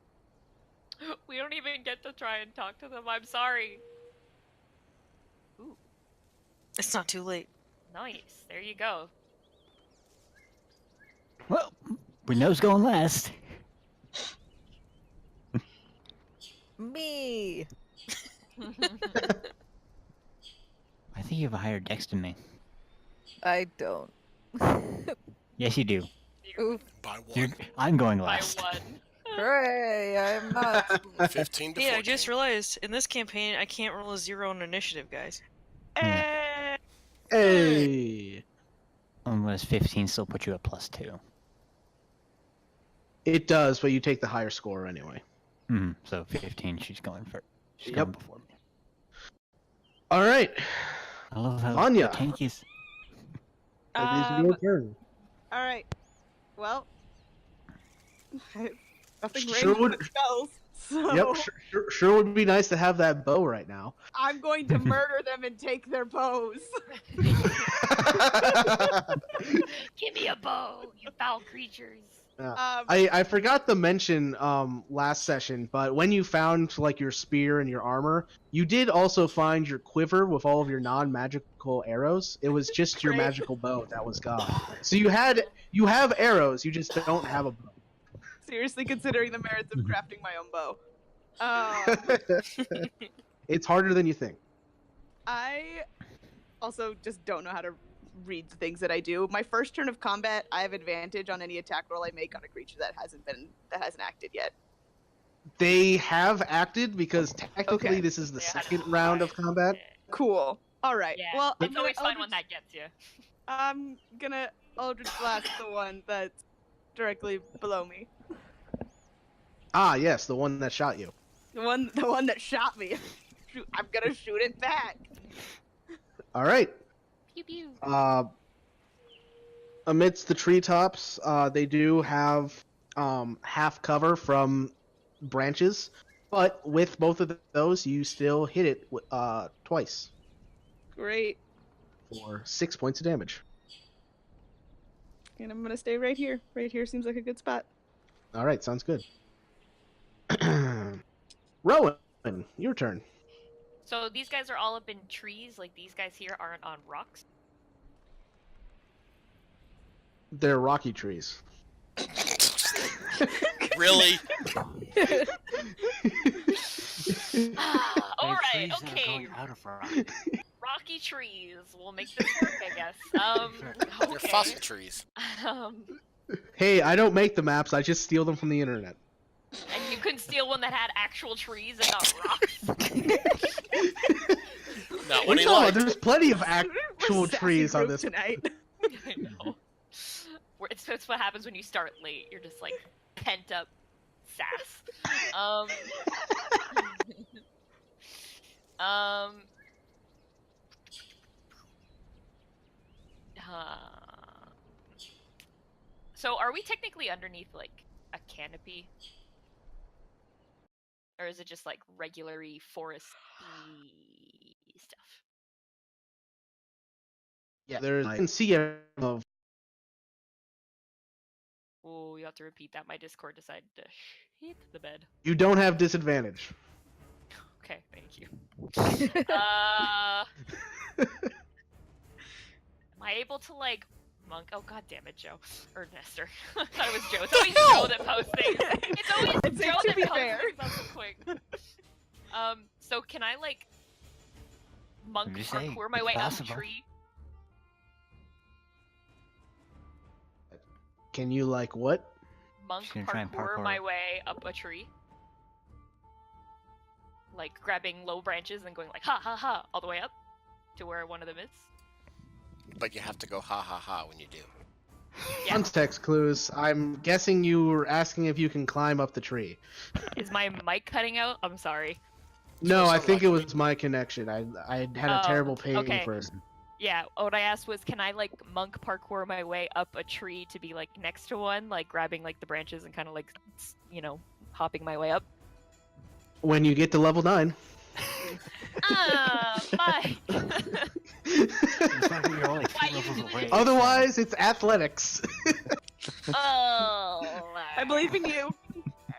We don't even get to try and talk to them. I'm sorry. Ooh, It's not too late. nice. There you go. Well, we know who's going last. Me. I think you have a higher dex than me. I don't. Yes, you do. Oof. By one. I'm going By last. one. Hooray! I am not. 15 to Yeah, 14. I just realized in this campaign I can't roll a 0 on initiative, guys. Yeah. Hey, Unless 15 still put you at +2. it does, but you take the higher score anyway. So 15, she's going for. She's Yep. going before me. All right, I love how Anya. the tank is. it is your turn. All right. Well, nothing Sure ranged would- but spells. So Yep, sure would be nice to have that bow right now. I'm going to murder them and take their bows. Give me a bow, you foul creatures. I forgot to mention last session, but when you found like your spear and your armor, you did also find your quiver with all of your non-magical arrows. It was just your Great. magical bow that was gone. So you have arrows, you just don't have a bow. Seriously considering the merits of crafting my own bow. It's harder than you think. I also just don't know how to read the things that I do. My first turn of combat, I have advantage on any attack roll I make on a creature that hasn't acted yet. They have acted because technically Okay. this is the They had second it round of fine. combat. Cool. All right. Yeah. Well, It's always fun when that gets you. I'm gonna Eldritch Blast the one that's directly below me. Ah, yes, the one that shot you. The one that shot me. I'm gonna shoot it back. All right. Pew pew. Amidst the treetops, they do have half cover from branches, but with both of those, you still hit it twice Great. for 6 points of damage. And I'm gonna stay right here. Right here seems like a good spot. All right, sounds good. Rowan, your turn. So these guys are all up in trees, like these guys here aren't on rocks. They're rocky trees. Really? All right, Trees that are okay. going out of rock. Rocky trees. We'll make this work, I guess. They're Okay. fossil trees. Um, Hey, I don't make the maps. I just steal them from the internet. and you couldn't steal one that had actual trees and not rocks. Not What what are he you talking about? liked. There's plenty of We're actual sassy trees on group this. tonight. I know. It's what happens when you start late. You're just like pent up sass. So are we technically underneath like a canopy? Or is it just like regular-y foresty stuff? Yeah, there's. I can see of. Oh, you have to repeat that. My Discord decided to hit the bed. You don't have disadvantage. Okay, thank you. Am I able to like monk? Oh god damn it, Joe or Nestor. I thought it was Joe. It's always Joe that posts things. It's always I'd say, Joe to that be posts fair. things up so quick. So can I like monk What'd you say? parkour my It's way up a possible. tree? Can you like what? Monk She's gonna try and parkour parkour my up. way up a tree? Like grabbing low branches and going like ha ha ha all the way up to where one of them is? But you have to go ha ha ha when you do. Yeah. Context clues. I'm guessing you were asking if you can climb up the tree. Is my mic cutting out? I'm sorry. No, I sound think like it me. was my connection. I had a Oh, terrible ping okay. first. Yeah, what I asked was, can I like monk parkour my way up a tree to be like next to one, like grabbing like the branches and kind of like, hopping my way up? When you get to level 9. Bye. The fact that you're only Why 2 you levels do away. this? Otherwise, it's athletics. Oh, I believe in you.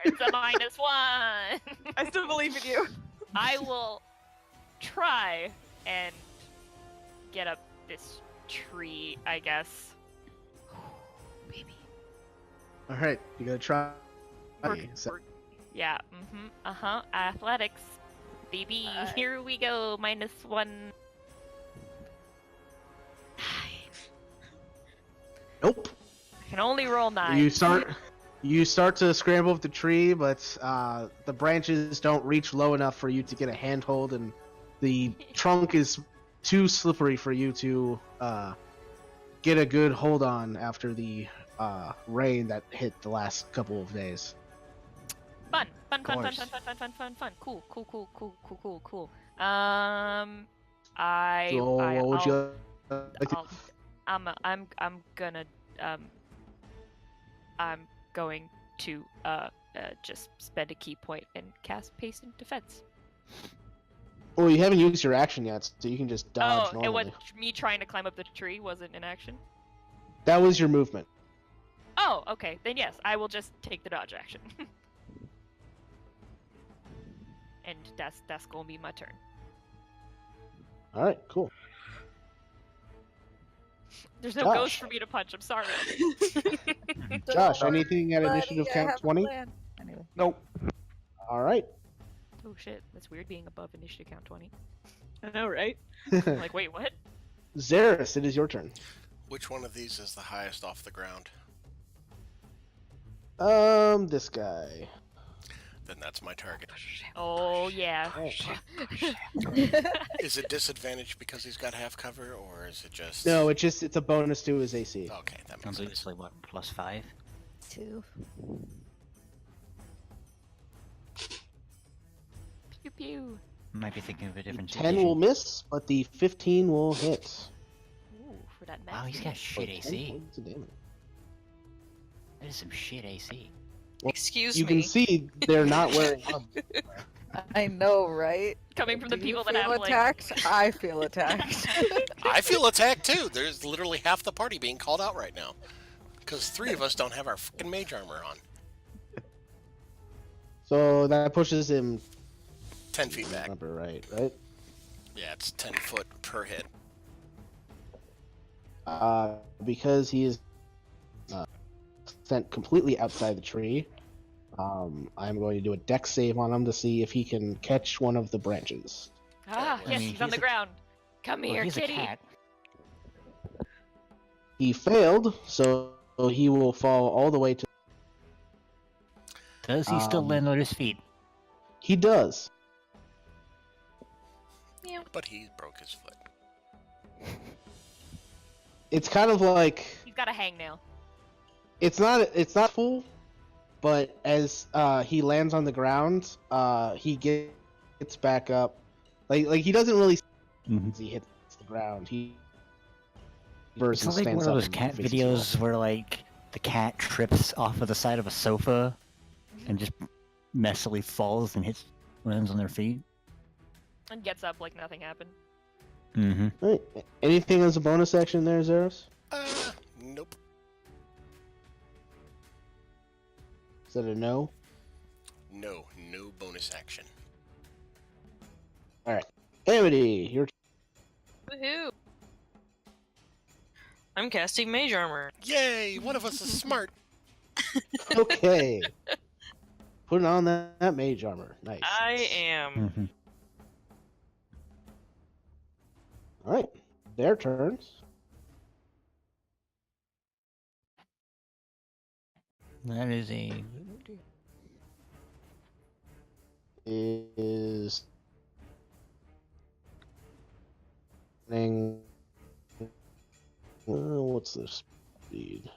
It's a -1. I still believe in you. I will try and get up this tree, I guess. Baby. All right, you gotta try. Yeah, athletics. Baby, here we go, -1. Nope. I can only roll 9. You start. You start to scramble up the tree, but the branches don't reach low enough for you to get a handhold, and the trunk is too slippery for you to get a good hold on after the rain that hit the last couple of days. Fun. course. Cool. So what would you like to... I'm going to just spend a key point and cast Patient Defense. Well, you haven't used your action yet, so you can just dodge normally. It was me trying to climb up the tree wasn't an action? That was your movement. Oh, okay. Then yes, I will just take the dodge action. And that's gonna be my turn. All right, cool. There's no Josh. ghost for me to punch. I'm sorry. Josh, anything at Buddy, initiative I count have a 20? plan. Anyway. Nope. All right. Oh shit, that's weird being above initiative count 20. I know, right? I'm like, wait, what? Xeris, it is your turn. Which one of these is the highest off the ground? This guy. Then that's my target. Oh yeah. Is it disadvantaged because he's got half cover, or is it just... No, it's a bonus to his AC. Okay, that makes Sounds like sense. it's like what, +5? 2. Pew pew. Might be thinking of a different 10 will miss, but the 15 will hit. Ooh, for that Wow, he's got shit For 10 AC. points of damage. That is some shit AC. Excuse You me. can see they're not wearing armor. I know, right? Coming from the Do you people that feel have like attacked? I feel attacked. I feel attacked too. There's literally half the party being called out right now. Because 3 of us don't have our fucking mage armor on. So that pushes him 10 feet back. number right? Yeah, it's 10 foot per hit. Because he is sent completely outside the tree, I'm going to do a dex save on him to see if he can catch one of the branches. yes, I mean, he's on he's the a- ground. Come Well, here, he's kitty. a cat. He failed, so he will fall all the way to... Does he still Um, land on his feet? He does. But he broke his foot. It's kind of like... He's got a hangnail. It's not full, but as he lands on the ground, he gets back up. Like he doesn't really... As he hits the ground, he... It's not like one of those cat videos where like the cat trips off of the side of a sofa and just messily falls and lands on their feet. And gets up like nothing happened. Mm-hmm. Right. Anything as a bonus action there, Zeros? Nope. Is that a no? No bonus action. Alright. Amity, your Woohoo! I'm casting mage armor. Yay! One of us is smart. okay. Putting on that mage armor. Nice. I am. Mm-hmm. Alright. Their turns. That is a... Is... What's the speed?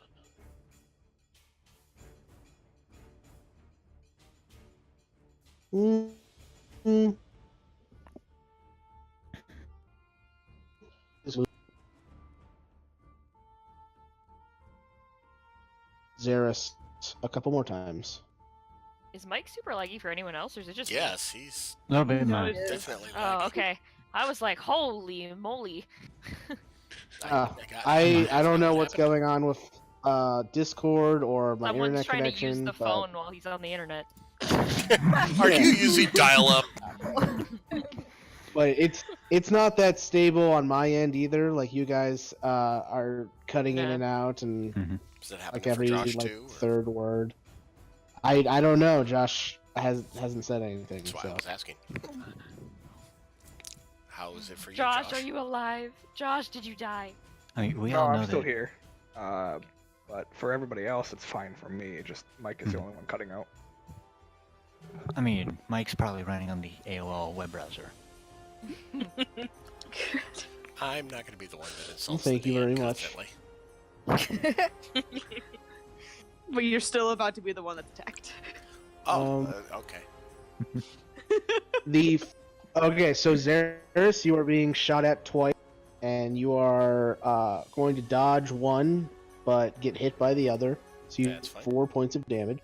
Xeris a couple more times. Is Mike super laggy for anyone else, or is it just me? Yes, he's A little bit No, more. it is. definitely Oh, laggy. okay. I was like, holy moly. I don't know what's going on with Discord or my Someone's internet trying connection. to use the but... phone while he's on the internet. Are you using dial-up? But it's not that stable on my end either. Like you guys are cutting in Yeah. and out, and Does that happen like for every Josh like too? or- third word. I don't know. Josh hasn't said anything. That's why So. I was asking. How is it for you, Josh, are you alive? Josh, did you die? I mean, we No, all know I'm still that. here. But for everybody else, it's fine for me. Just Mike is the only one cutting out. I mean, Mike's probably running on the AOL web browser. I'm not going to be the one that insults Thank the you very DM much. constantly. But you're still about to be the one that's attacked. Oh, okay. Okay, so Xeris, you are being shot at twice, and you are going to dodge one, but get hit by the other. So you That's have fine. 4 points of damage.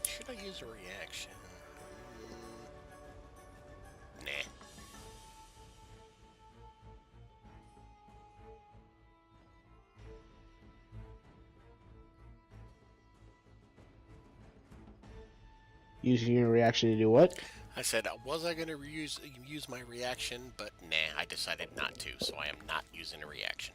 Should I use a reaction? Nah. Using your reaction to do what? I said, was I going to use my reaction? But nah, I decided not to, so I am not using a reaction.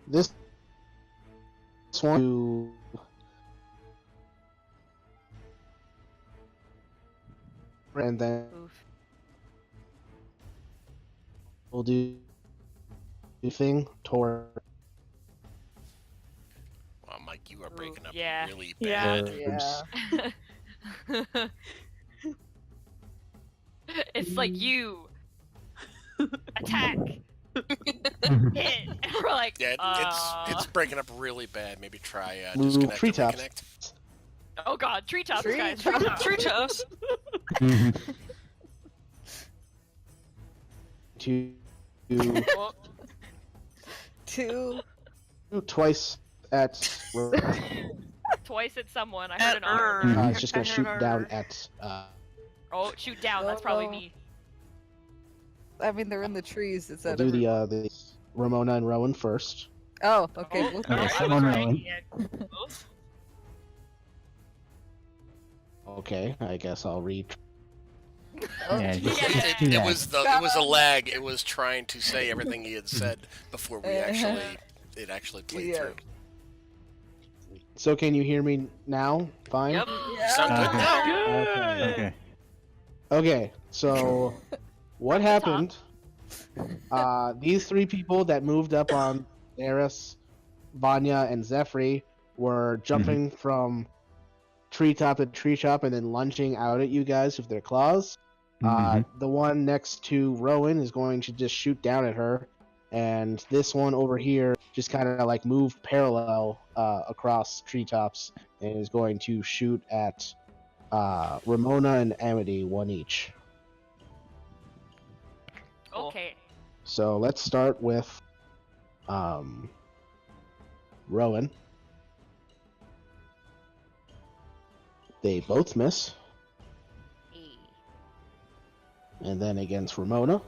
This one and then Oof. we'll do thing toward Wow, Mike, you are breaking up yeah. really Yeah. bad. Yeah. It's like you attack, hit, and we're like, Yeah, it's breaking up really bad. Maybe try Move disconnect and treetops. reconnect. oh god, treetops, guys, Treetops. treetops. to Oh, Two. twice at twice at someone. I At heard an R. it's just gonna I heard shoot down our- at Oh, shoot down. That's probably Oh. me. I mean, they're in the trees. Is we'll that do the Ramona and Rowan first. Oh, okay. Oh, We'll Okay, I was someone right. rolling. Yeah, both. Okay, I guess I'll read. Oh, Yeah, just, Yeah. just do It that. was a lag. It was trying to say everything he had said before it actually played Yeah. through. So can you hear me now? Fine. Yep. Sound good Okay. now? Okay. Okay. Okay. So what happened? These 3 people that moved up on Eris, Vanya, and Zephyr were jumping from treetop to treetop and then lunging out at you guys with their claws. The one next to Rowan is going to just shoot down at her, and this one over here just kind of like moved parallel across treetops and is going to shoot at Ramona and Amity, one each. Okay. So let's start with Rowan. They both miss. E. And then against Ramona.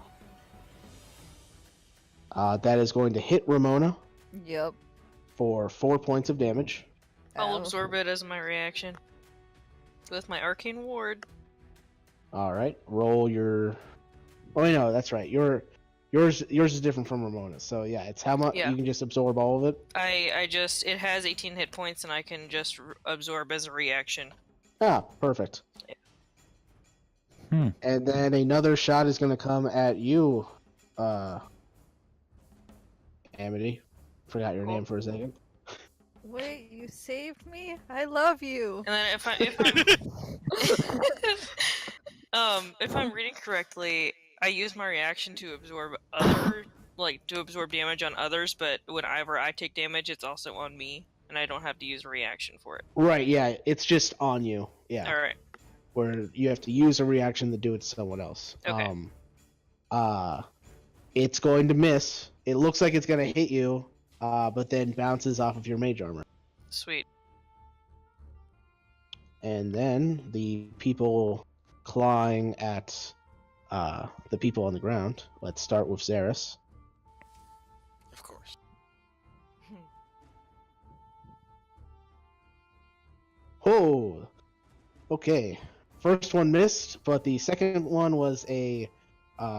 That is going to hit Ramona Yep. for 4 points of damage. I'll Ow. absorb it as my reaction. With my arcane ward. Alright, roll your... Oh, no, that's right. Yours is different from Ramona's. So yeah, it's how much Yeah. you can just absorb all of it. It has 18 hit points and I can just absorb as a reaction. Ah, perfect. Hmm. And then another shot is going to come at you, Amity. Forgot your name for a second. Wait, you saved me? I love you. And then if I'm reading correctly, I use my reaction to absorb damage on others, but whenever I take damage, it's also on me, and I don't have to use a reaction for it. Right, yeah, it's just on you. Yeah. All right. Where you have to use a reaction to do it to someone else. Okay. It's going to miss. It looks like it's going to hit you, but then bounces off of your mage armor. Sweet. And then the people clawing at the people on the ground. Let's start with Xeris. Of course. Oh, okay. First one missed, but the second one was a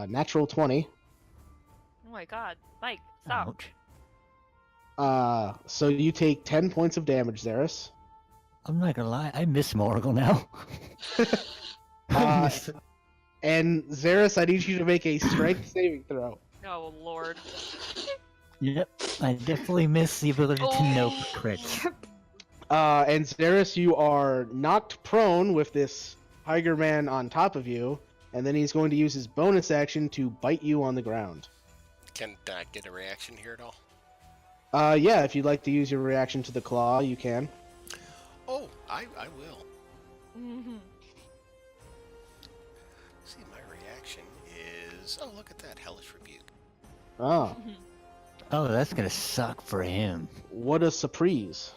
natural 20. Oh my god. Mike, stop. Ouch. So you take 10 points of damage, Zeris. I'm not gonna lie, I miss Morgul now. I miss- And Zeris, I need you to make a strength saving throw. Oh lord. Yep, I definitely miss the ability to nope Oh. crits. And Zeris, you are knocked prone with this Tiger Man on top of you, and then he's going to use his bonus action to bite you on the ground. Can I get a reaction here at all? Yeah, if you'd like to use your reaction to the claw, you can. Oh, I will. Mhm. See, my reaction is... Oh, look at that. Hellish Rebuke. Oh, Oh, that's gonna suck for him. what a surprise.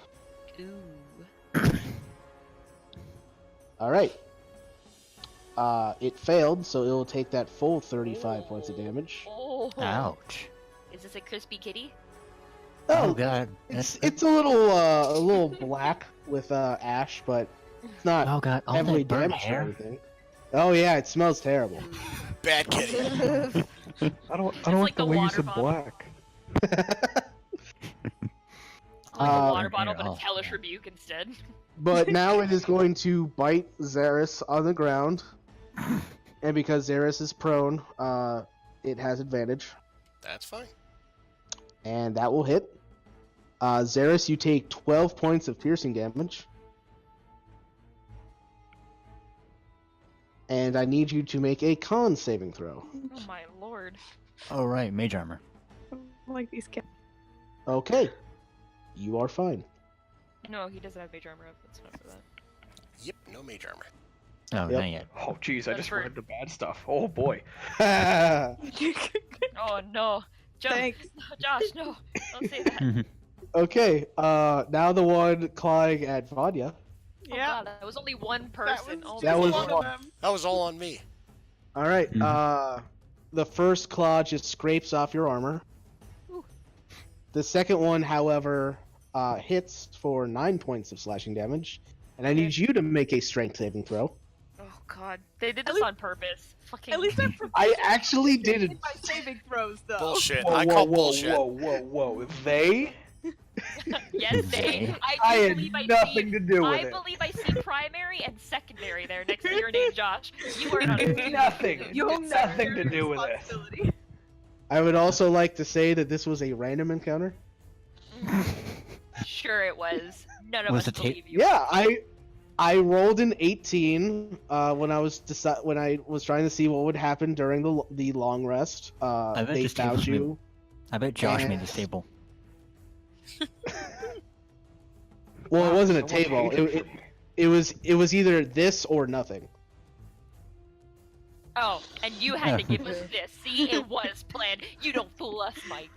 Ooh. Alright. It failed, so it'll take that full 35 points of damage. Oh. Ouch. Is this a crispy kitty? Oh god. It's a little black with ash, but it's not Oh god, all heavily that burnt damaged or hair. anything. Oh yeah, it smells terrible. Bad kitty. I don't like like the the way you water said bottle. black. Like a water Burnt bottle, hair, but it's oh, hellish yeah. rebuke instead. But now it is going to bite Zeris on the ground, and because Zeris is prone, it has advantage, That's fine. and that will hit. Zeris, you take 12 points of piercing damage. And I need you to make a con saving throw. Oh my lord. Oh right, mage armor. I like these cats. Okay. You are fine. No, he doesn't have mage armor up. That's enough for that. Yep, no mage armor. Oh, Yep. not yet. Oh, jeez, I That's just for- read the bad stuff. Oh boy. Oh no. Thanks. Josh, no. Don't say that. Okay, now the one clawing at Vanya. Oh god, that was only one person. Oh That my was god. one. That was all on me. Alright, Mhm. the first claw just scrapes off your armor. Ooh. The second one, however, hits for 9 points of slashing damage. And I need you to make a strength saving throw. Oh god. They did At this least- on purpose. Fucking. At least I'm I actually didn't. in my saving throws though. Bullshit. Whoa, I whoa, call whoa, bullshit. whoa. They? Yes, they. I I do had believe I nothing see. to do with I it. believe I see primary and secondary there next to your name, Josh. You are not. Nothing. You Nothing to do with this. responsibility. I would also like to say that this was a random encounter. Sure, it was. None of Was us the believe you. Yeah, I rolled an 18 when I was trying to see what would happen during the long rest. bet They this found table's new. you. I bet Josh made And- this table. Well, it wasn't a Someone table. hated for me. It was either this or nothing. Oh, and you had to give us this. See, it was planned. You don't fool us, Mike.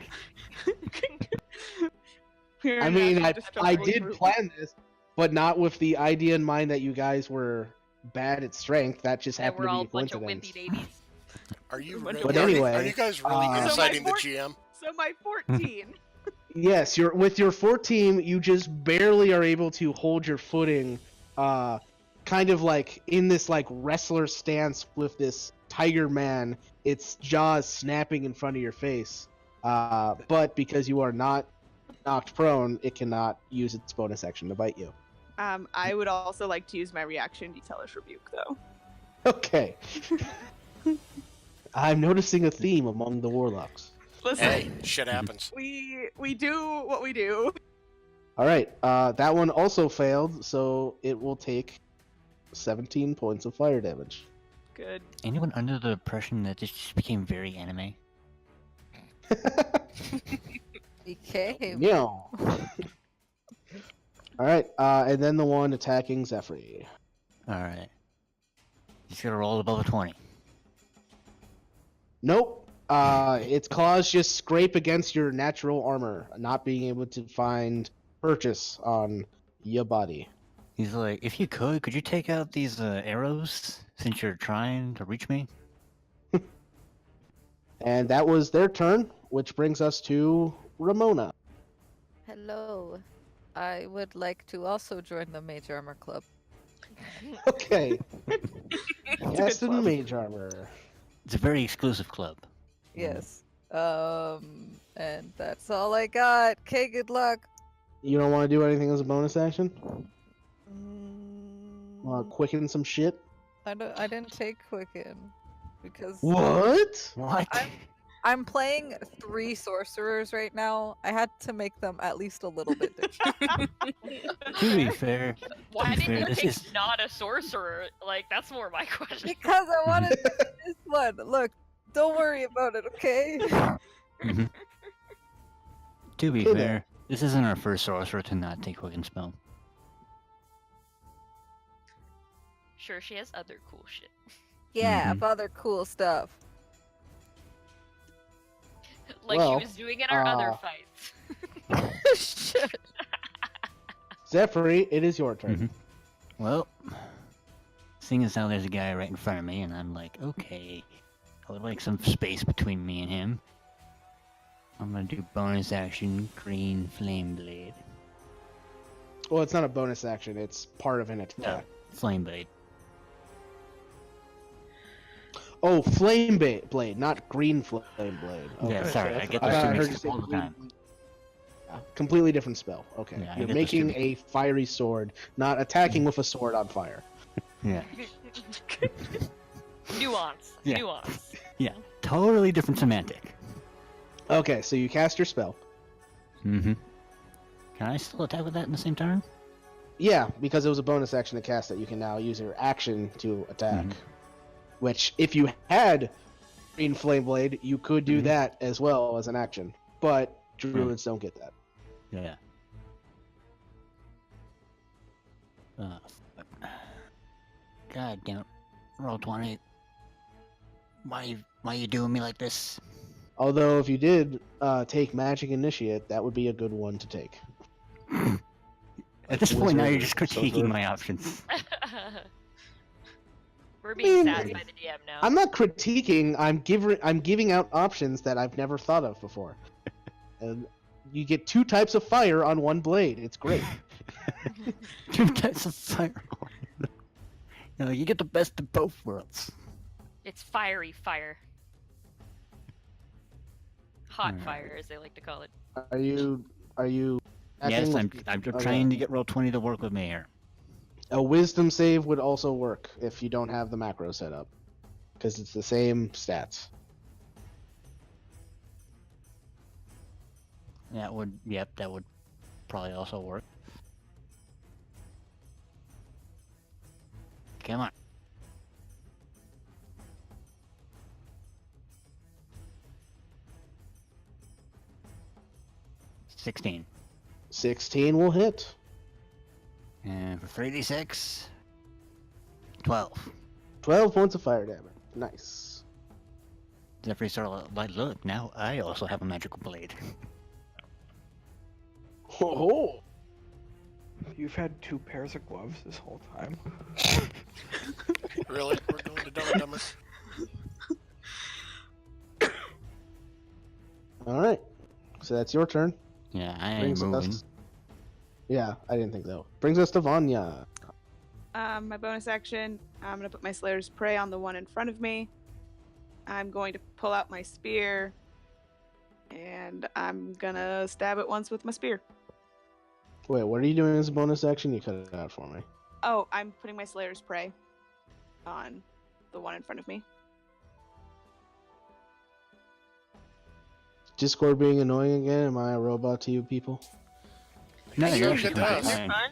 We're I a mean, natural I destructive did group. plan this, but not with the idea in mind that you guys were bad at strength. That just That happened we're to all be a a bunch of coincidence. wimpy babies. Are you But really, anyway, are you guys really So inciting the my GM? So my 14. Yes, with your 14, you just barely are able to hold your footing, kind of like in this like wrestler stance with this tiger man. Its jaws snapping in front of your face, but because you are not knocked prone, it cannot use its bonus action to bite you. I would also like to use my reaction to Hellish Rebuke though. Okay. I'm noticing a theme among the warlocks. Listen, Hey, shit happens. we do what we do. All right, that one also failed, so it will take 17 points of fire damage. Good. Anyone under the impression that this just became very anime? Became. Meow. All right, and then the one attacking Zephyr. Alright. He's gonna roll above a 20. Nope. Its claws just scrape against your natural armor, not being able to find purchase on your body. He's like, if you could you take out these arrows since you're trying to reach me? And that was their turn, which brings us to Ramona. Hello. I would like to also join the Mage Armor Club. Okay. It's a good Cast in club. mage armor. It's a very exclusive club. Yes. And that's all I got. Okay, good luck. You don't want to do anything as a bonus action? Mm, Quicken some shit? I didn't take Quicken because What? What? I'm playing 3 sorcerers right now. I had to make them at least a little bit different. To be fair, Why didn't you this take is- not a sorcerer? Like, that's more my question. Because I wanted to do this one. Look, don't worry about it, okay? Mhm. To be Okay, fair, this isn't our first sorcerer to not take Quicken Spell. Sure, she has other cool shit. Yeah, Mhm. other cool stuff. Like Well, she was doing in our other fights. Shit. Zephyr, it is your turn. Mhm. Well, seeing as how there's a guy right in front of me, and I'm like, okay, I would like some space between me and him. I'm gonna do bonus action, green flame blade. Well, it's not a bonus action, it's part of an No, attack. flame blade. Oh, flame blade, not green flame blade. Yeah, Okay. sorry, I get I those thought two I heard mixed you up say all the green time. blade. Yeah, completely different spell. Okay. Yeah, I You're get those two making a fiery sword, not attacking with a sword on fire. Yeah, Nuance. Yeah. Nuance. yeah, totally different semantic. Okay, so you cast your spell. Mm-hmm. Can I still attack with that in the same turn? Yeah, because it was a bonus action to cast it, you can now use your action to attack. Mhm. Which, if you had green flame blade, you could do Mhm. that as well as an action. But druids don't get that. Yeah. Fuck. God damn it. Roll 20. Why you doing me like this? Although, if you did take magic initiate, that would be a good one to take. At this point now you're wizard, just critiquing sorcerer. my options. We're being mean, sassed by the DM now. I'm not critiquing. I'm giving out options that I've never thought of before. And you get 2 types of fire on 1 blade. It's great. 2 types of fire. You get the best of both worlds. It's fiery fire. Hot Alright. fire, as they like to call it. Are you? Yes, acting I'm with- okay. trying to get roll 20 to work with me here. A wisdom save would also work if you don't have the macro set up, because it's the same stats. That would probably also work. Come on. $16. 16 will hit. And for 3d6, 12. 12 points of fire damage. Nice. Zephyr sort of like, look, now I also have a magical blade. Oh, You've had 2 pairs of gloves this whole time. Really? We're going to Dumb and Dumber? all right. So that's your turn. Yeah, I ain't Brings moving. us. Yeah, I didn't think so. Brings us to Vanya. My bonus action, I'm going to put my Slayer's Prey on the one in front of me. I'm going to pull out my spear. And I'm going to stab it once with my spear. Wait, what are you doing as a bonus action? You cut it out for me. Oh, I'm putting my Slayer's Prey on the one in front of me. Discord being annoying again? Am I a robot to you people? No, Hey, you're you actually get that. completely fine. Fun?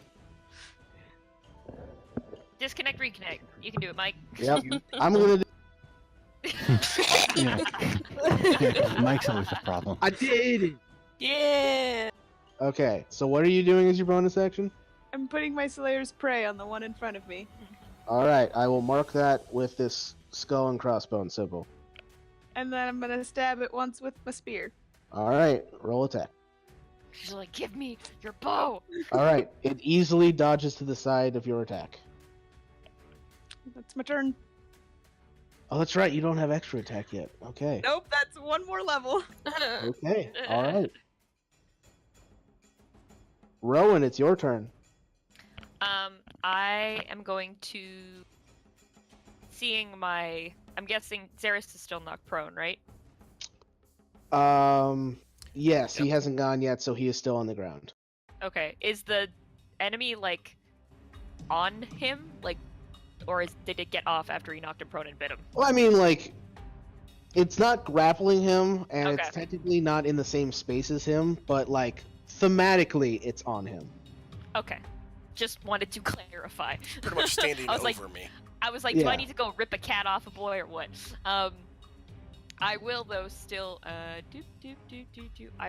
Disconnect, reconnect. You can do it, Mike. Yep. I'm gonna do. Yeah. Mike's always the problem. I did it! Yeah. Okay, so what are you doing as your bonus action? I'm putting my Slayer's Prey on the one in front of me. Alright, I will mark that with this skull and crossbone symbol. And then I'm going to stab it once with my spear. Alright, roll attack. She's like, give me your bow. Alright, it easily dodges to the side of your attack. That's my turn. Oh, that's right, you don't have extra attack yet. Okay. Nope, that's one more level. Okay, alright. Rowan, it's your turn. I am going to, seeing my, I'm guessing Xeris is still knocked prone, right? Yes, he Yep. hasn't gone yet, so he is still on the ground. Okay. Is the enemy like on him, like, or did it get off after he knocked him prone and bit him? Well, I mean, like, it's not grappling him, and Okay. it's technically not in the same space as him, but like thematically, it's on him. Okay. Just wanted to clarify. Pretty much standing I was over like, me. I was like, do I Yeah. need to go rip a cat off a boy or what? I will though still I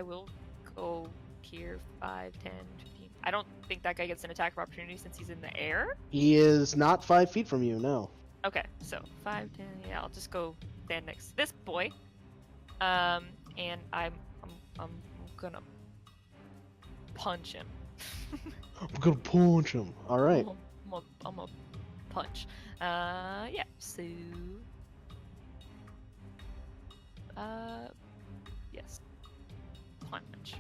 will go here 5, 10, 15. I don't think that guy gets an attack of opportunity since he's in the air. He is not 5 feet from you, no. Okay, so 5, 10, yeah, I'll just go stand next to this boy. And I'm gonna punch him. I'm gonna punch him. All right. I'm a punch. Yeah. So, yes. Punch.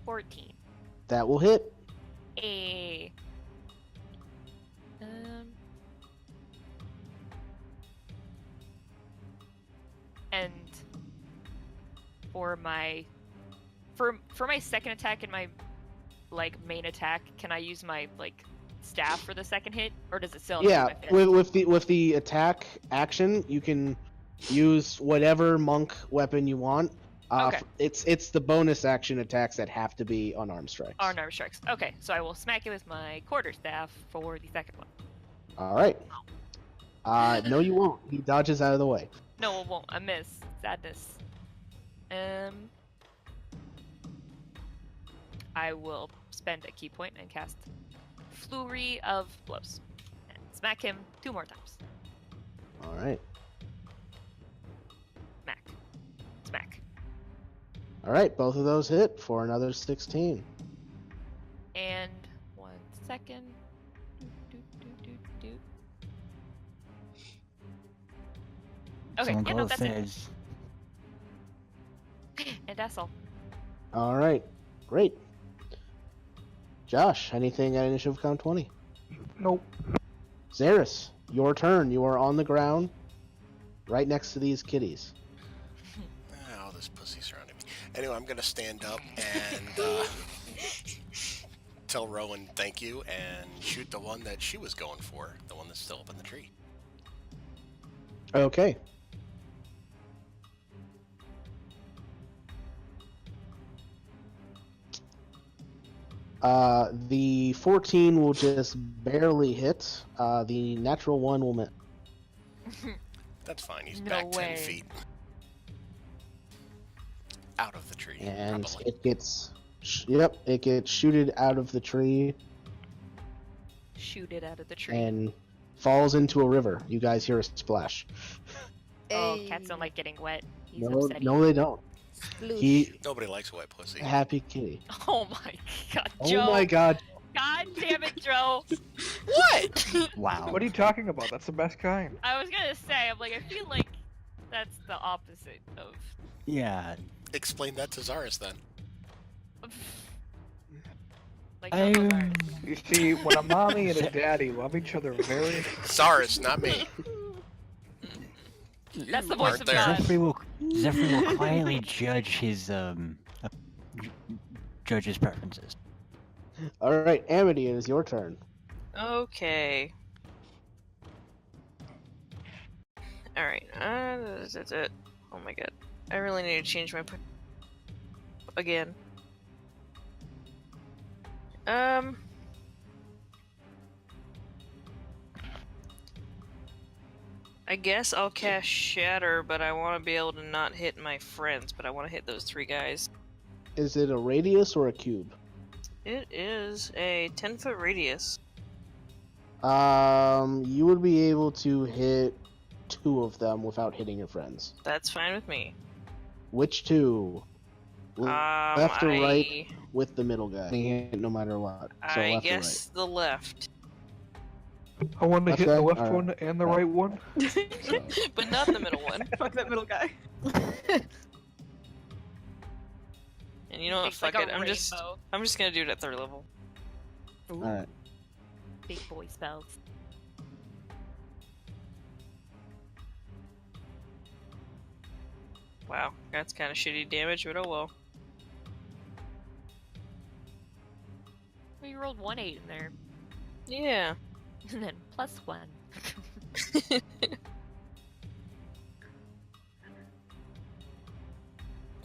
14. That will hit. A. And for my second attack and my like main attack, can I use my like staff for the second hit, or does it still? have to be Yeah, my fist? with the attack action, you can use whatever monk weapon you want. Okay. It's the bonus action attacks that have to be unarmed strikes. Unarmed strikes. Okay, so I will smack it with my quarterstaff for the second one. All right. No, you won't. He dodges out of the way. No, it won't. I miss. Sadness. I will spend a key point and cast Flurry of Blows. And smack him 2 more times. All right. Smack. Smack. All right. Both of those hit for another 16. And 1 second. Okay, Someone yeah, go no, that's it. upstairs. And that's all. All right. Great. Josh, anything at initiative count 20? Nope. Zaris, your turn. You are on the ground, right next to these kitties. Oh, this pussy surrounding me. Anyway, I'm gonna stand up and tell Rowan thank you and shoot the one that she was going for, the one that's still up in the tree. Okay. The 14 will just barely hit. The natural 1 will miss. That's fine. He's No back 10 way. feet. Out of the tree, And probably. it gets... Yep, it gets shooted out of the tree Shoot it out of the tree. and falls into a river. You guys hear a splash. Oh, cats don't like getting wet. He's No, upsetting. no, they don't. He... Nobody likes wet pussy. Happy kitty. Oh my god, Oh Joe. my god. God damn it, Joe. What? Wow. What are you talking about? That's the best kind. I was gonna say, I'm like, I feel like that's the opposite of. Yeah. Explain that to Zaris then. Like, I- not Lazarus. You see, when a mommy and a daddy love each other very... Zaris, not me. That's the You voice aren't of there. God. Zephyr will quietly judge his judge his preferences. All right, Amity, it is your turn. Okay. Alright. That's it. Oh my god. I really need to change my... Again. I guess I'll cast Shatter, but I want to be able to not hit my friends, but I want to hit those 3 guys. Is it a radius or a cube? It is a 10-foot radius. You would be able to hit 2 of them without hitting your friends. That's fine with me. Which 2? Left or right I with the middle guy. Hit no matter what. So I left guess the left. I want to Left hit the guy? left Alright. one and the right one. But not the middle one. Fuck that middle guy. And you know what? It's Fuck like it. a I'm just rainbow. gonna do it at 3rd level. Ooh, Alright. big boy spells. Wow, that's kind of shitty damage, but oh well. Well, you rolled 1/8 in there, Yeah. and then +1.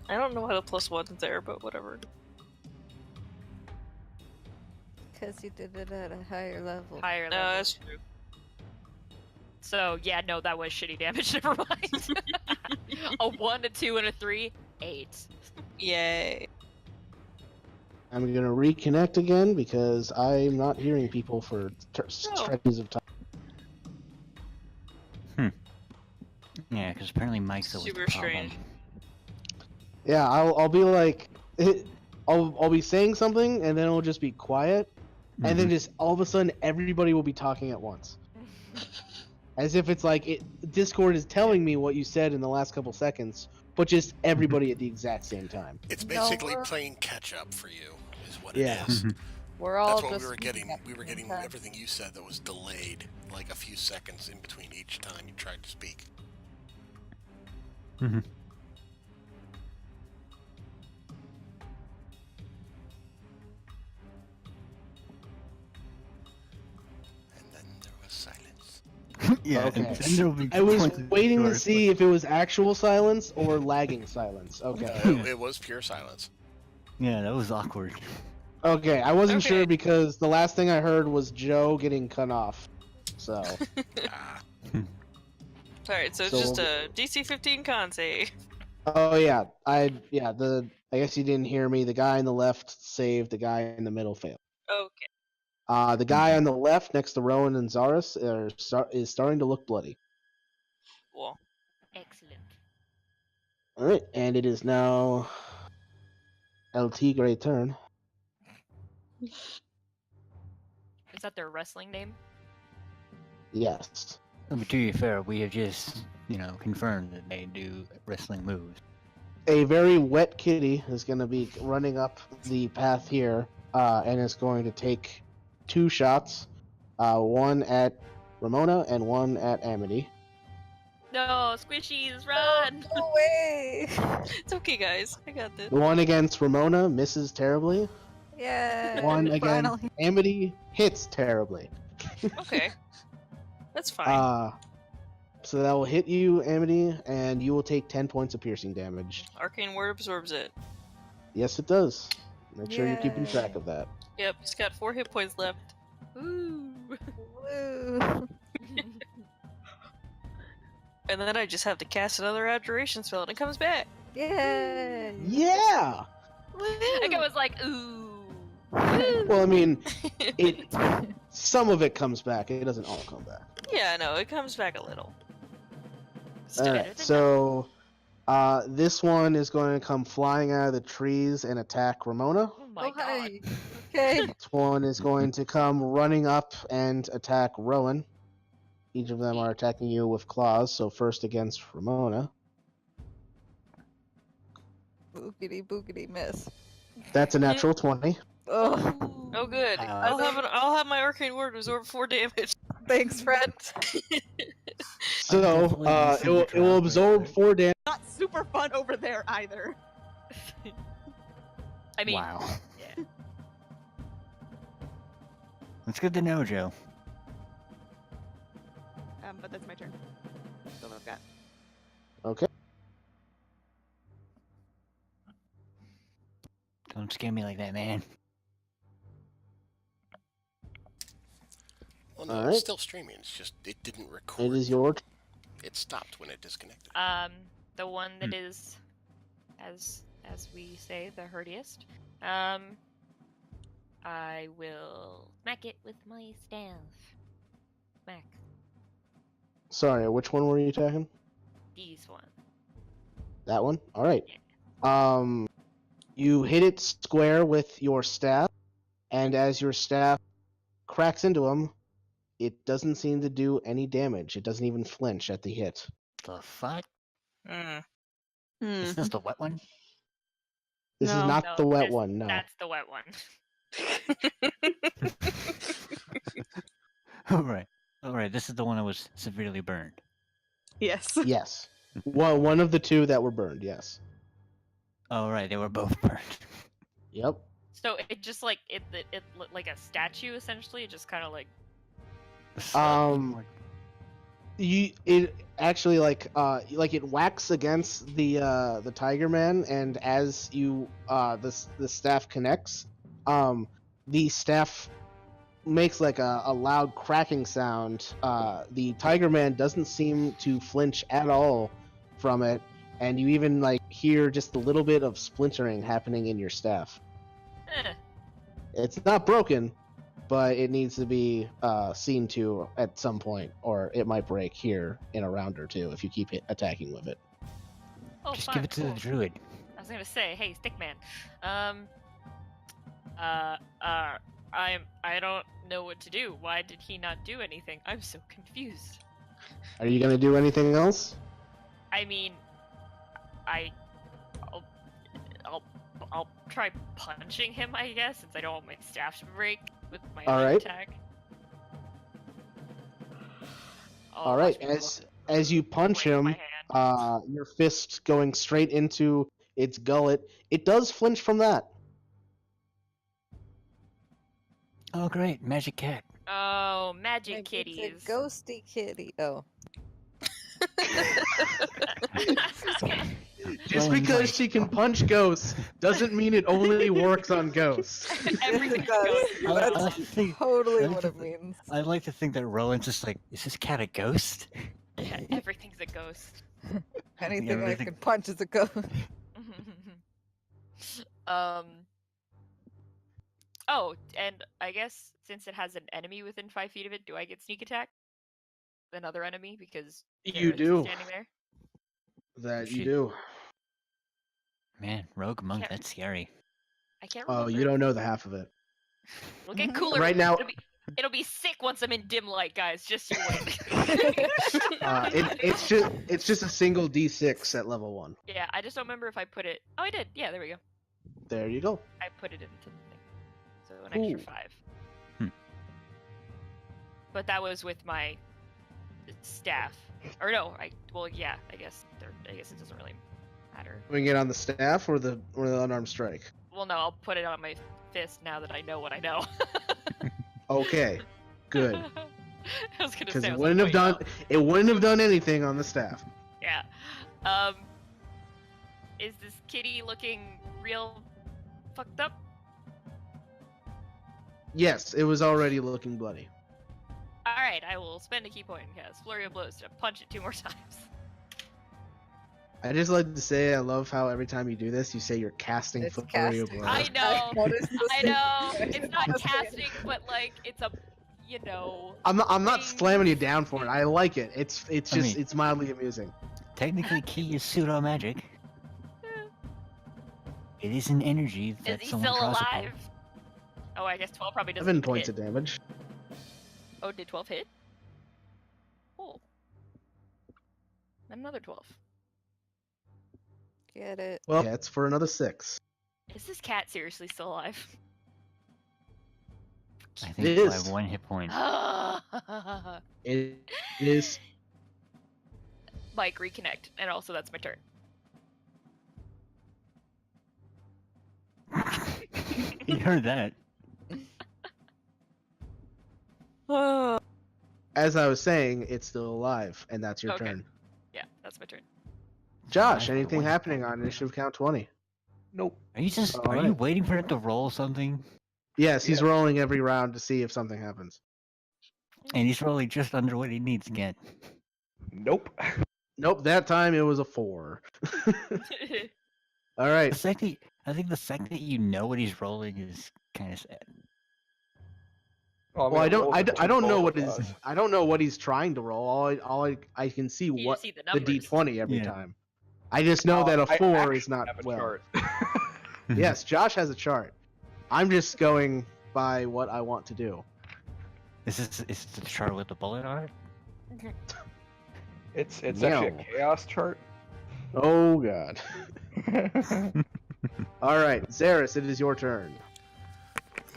I don't know how to +1 there, but whatever. Because you did it at a higher level. Higher No, level. that's true. So yeah, no, that was shitty damage. Never mind. A 1, a 2, and a 3, 8. Yay. I'm gonna reconnect again because I'm not hearing people for stretches of time. Yeah, because apparently Mike's always Super the problem. strange. Yeah, I'll be like, I'll be saying something and then it'll just be quiet, and then just all of a sudden everybody will be talking at once, as if it's like Discord is telling me what you said in the last couple seconds, but just everybody at the exact same time. It's basically playing catch up for you, is what Yeah. it is. We're all That's what just we were getting. speaking at We were the same getting time. everything you said that was delayed, like a few seconds in between each time you tried to speak. And then there was silence. Yeah, Okay. and then there'll be I was points of waiting to short- see if it was actual silence or lagging silence. Okay. It was pure silence. Yeah, that was awkward. Okay, I wasn't Okay. sure because the last thing I heard was Joe getting cut off. So, Ah, Alright, so it's So just we'll a DC 15 con save. oh yeah, I guess you didn't hear me. The guy on the left saved. The guy in the middle failed. Okay. The guy on the left next to Rowan and Zaris is starting to look bloody. Well, Excellent. All right, and it is now LT Great turn. Is that their wrestling name? Yes. To be fair, we have just, confirmed that they do wrestling moves. A very wet kitty is going to be running up the path here, and is going to take 2 shots, one at Ramona and one at Amity. No, squishies, run! No way! it's okay, guys. I got this. The one against Ramona misses terribly. Yeah. One against finally. Amity hits terribly. Okay. That's fine. So that will hit you, Amity, and you will take 10 points of piercing damage. Arcane Word absorbs it. Yes, it does. Make sure you're keeping Yay. track of that. Yep, it's got 4 hit points left. Ooh. Woo. And then I just have to cast another abjuration spell and it comes back. Yay! Yeah! Like I was like, ooh. Well, I mean, some of it comes back. It doesn't all come back. Yeah, no, it comes back a little. Still better Alright, than so this one is going to come flying out of the trees and attack Ramona. Oh my Oh, god. hi. Okay. This one is going to come running up and attack Rowan. Each of them are attacking you with claws, so first against Ramona. Boogity boogity miss. That's a natural 20. Oh, Oh, good. I'll have my Arcane Word absorb 4 damage. thanks, friend. So, definitely it will absorb 4 damage. Not super fun over there either. I mean, Wow. yeah. That's good to know, Joe. But that's my turn. That's all I've got. Okay. Don't scare me like that, man. well, no, Alright. it's still streaming. It's just it didn't record. It is your turn. It stopped when it disconnected. The one that is, as we say, the hurtiest. I will smack it with my staff. Smack. Sorry, which one were you attacking? These one. That one? Alright. You hit it square with your staff, and as your staff cracks into him, it doesn't seem to do any damage. It doesn't even flinch at the hit. The fuck? Mm. Is this the wet one? This No. is not No, the wet this- one, no. That's the wet one. Alright. Alright, this is the one that was severely burned. Yes. Yes. Well, one of the two that were burned. Yes. Oh right, they were both burned. Yep. So it just like it looked like a statue essentially. It just kind of like It actually like it whacks against the Tiger Man, and as you the staff connects, the staff makes like a loud cracking sound. The Tiger Man doesn't seem to flinch at all from it, and you even like hear just a little bit of splintering happening in your staff. It's not broken, but it needs to be seen to at some point, or it might break here in a round or two if you keep attacking with it. Oh, Just fun, give it to cool. the druid. I was gonna say, hey, Stickman. I don't know what to do. Why did he not do anything? I'm so confused. Are you gonna do anything else? I mean, I'll try punching him, I guess, since I don't want my staff to break with my All own right. attack. All right, as you punch him, your fist going straight into its gullet, it does flinch from that. Oh great, magic cat. Oh, magic Maybe kitties. It's a ghosty kitty. Oh. Just because she can punch ghosts doesn't mean it only works on ghosts. Everything Yes, it goes. does. I That's like to think- totally I like what to it means. I'd like to think that Rowan's just like, is this cat a ghost? Yeah, everything's a ghost. Anything I everything- can punch is a ghost. Oh, and I guess since it has an enemy within 5 feet of it, do I get sneak attack? Another enemy because You Garrus is do. standing there. That you Shit. do. Man, rogue monk, Can't- that's scary. I can't remember. Oh, you don't know the half of it. It'll get cooler. Right now- it'll be sick once I'm in dim light, guys. Just you wait. It's just a single D6 at level 1. Yeah, I just don't remember if I put it. Oh, I did. Yeah, there we go. There you go. I put it into the thing. So an extra Ooh. 5. Hmm. But that was with my staff. Or no, I guess it doesn't really matter. Doing it on the staff or the unarmed strike. Well, no, I'll put it on my fist now that I know what I know. Okay, good. I was gonna Because say I it was wouldn't like, have wait, done it wouldn't have done anything on the staff. no. Yeah. Is this kitty looking real fucked up? Yes, it was already looking bloody. All right, I will spend a key point and cast Flurry of Blows to punch it 2 more times. I just like to say I love how every time you do this, you say you're casting It's Flurry of casting. Blows. I know. noticed the I same know. thing. It's not casting, but like it's a, you know. I'm not thing. slamming you down for it. I like it. It's I just mean- it's mildly amusing. Technically, Key is pseudo magic. It is an energy Is that he someone still draws upon. alive? Oh, I guess 12 probably doesn't 7 even points hit. of damage. Oh, did 12 hit? Oh. Another 12. Get it. Well, yeah, it's for another 6. Is this cat seriously still alive? I think It by is. 1 hit point. It is. Mike, reconnect. And also, that's my turn. You heard that. As I was saying, it's still alive, and that's your Okay. turn. Yeah, that's my turn. Josh, Alive for anything 1 hit happening point. on initiative count 20? Nope. Are you just? Are Alright. you waiting for it to roll something? Yes, he's Yeah. rolling every round to see if something happens. And he's rolling just under what he needs to get. Nope. Nope, that time it was a 4. All right. I think the fact that you know what he's rolling is kind of sad. Well, Well, I don't know what is. is. I don't know what he's trying to roll. I can see You what just see the the numbers. D20 every Yeah. time. I just know that a 4 is not have a well. chart. Yes, Josh has a chart. I'm just going by what I want to do. Is the chart with the bullet on it? It's actually Yeah. a chaos chart. Oh god. All right, Zaris, it is your turn.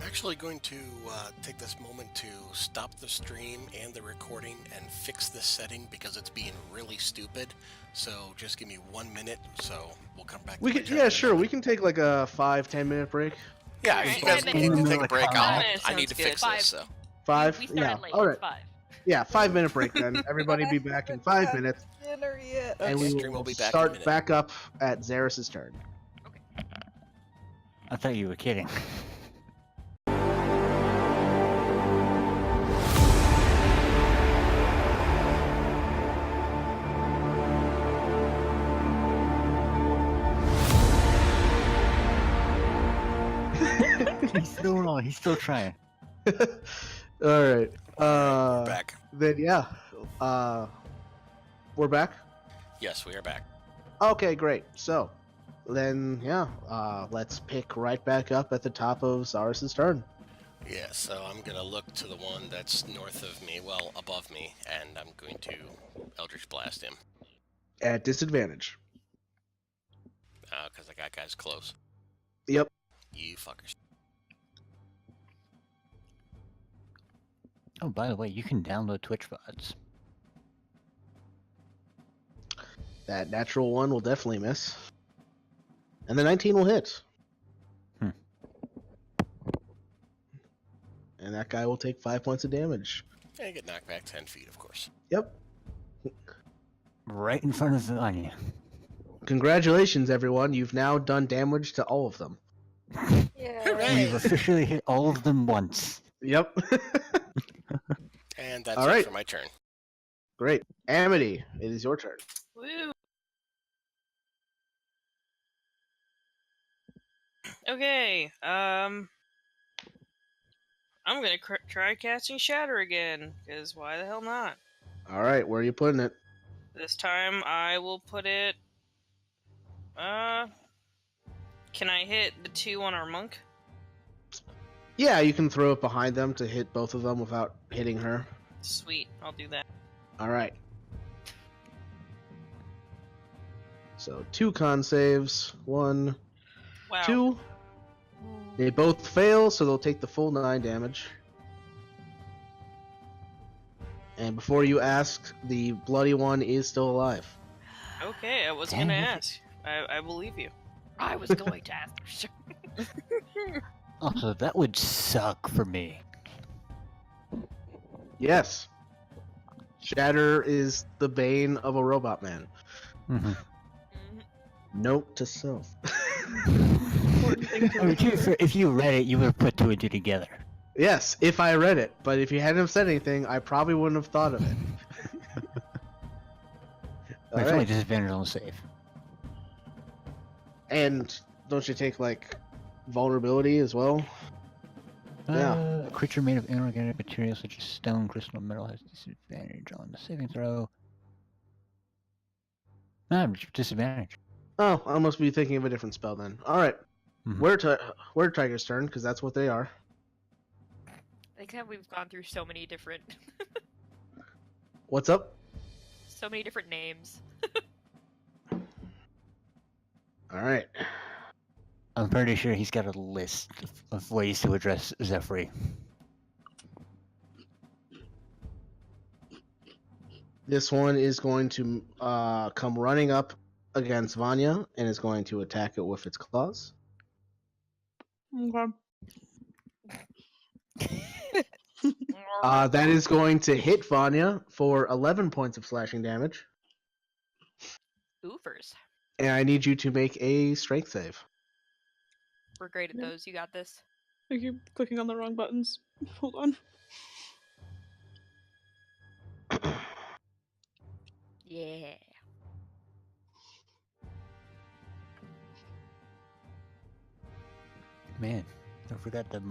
I'm actually going to take this moment to stop the stream and the recording and fix this setting because it's being really stupid. So just give me 1 minute, so we'll come back. We can, yeah, sure. We can take like a 5-10 minute break. Yeah, Alright, if you guys 5 need to minutes. take a break, 5 minutes I need to sounds fix good. this. So 5. We Yeah. started late. All right. It's 5. Yeah, 5-minute break then. Everybody be back in 5 minutes, Dinner yet? and Okay. we Stream will will be back in a start minute. back up at Xeris' turn. I thought you were kidding. He's still trying. All right. we're back. Then yeah, we're back. Yes, we are back. Okay, great. So, then yeah, let's pick right back up at the top of Zaris' turn. Yeah, so I'm gonna look to the one that's north of me, well, above me, and I'm going to Eldritch Blast him. At disadvantage. Because I got guys close. Yep. You fuckers. Oh, by the way, you can download Twitch VODs. That natural 1 will definitely miss. And the 19 will hit. And that guy will take 5 points of damage. And I get knocked back 10 feet, of course. Yep. Right in front of Anya. Congratulations, everyone. You've now done damage to all of them. Yeah. We've officially hit all of them once. Yep. And that's All it right. for my turn. Great. Amity, it is your turn. Woo. Okay, I'm gonna try casting Shatter again, because why the hell not? All right, where are you putting it? This time I will put it, can I hit the 2 on our monk? Yeah, you can throw it behind them to hit both of them without hitting her. Sweet, I'll do that. All right. So 2 con saves. 1, Wow. 2. They both fail, so they'll take the full 9 damage. And before you ask, the bloody one is still alive. Okay, I wasn't Damn gonna it. ask. I believe you. I was going to ask. Also, that would suck for me. Yes. Shatter is the bane of a robot man. Mm-hmm. Note to self. Important thing to I mean, to be fair, if you read it, you would have put 2 and 2 together. Yes, if I read it, but if you hadn't have said anything, I probably wouldn't have thought of it. It's only Alright. disadvantage on the save. And don't you take, like, vulnerability as well? Yeah. A creature made of inorganic materials such as stone, crystal, and metal has disadvantage on the saving throw. Disadvantage. Oh, I must be thinking of a different spell then. Alright. Mhm. Were Tiger's turn, because that's what they are. Like how we've gone through so many different, What's up? so many different names. Alright. I'm pretty sure he's got a list of ways to address Zephyr. This one is going to come running up against Vanya and is going to attack it with its claws. Okay. That is going to hit Vanya for 11 points of slashing damage. Oofers. And I need you to make a strength save. We're great at Yeah. those. You got this. I keep clicking on the wrong buttons. Hold on. Yeah. Man, I forgot the.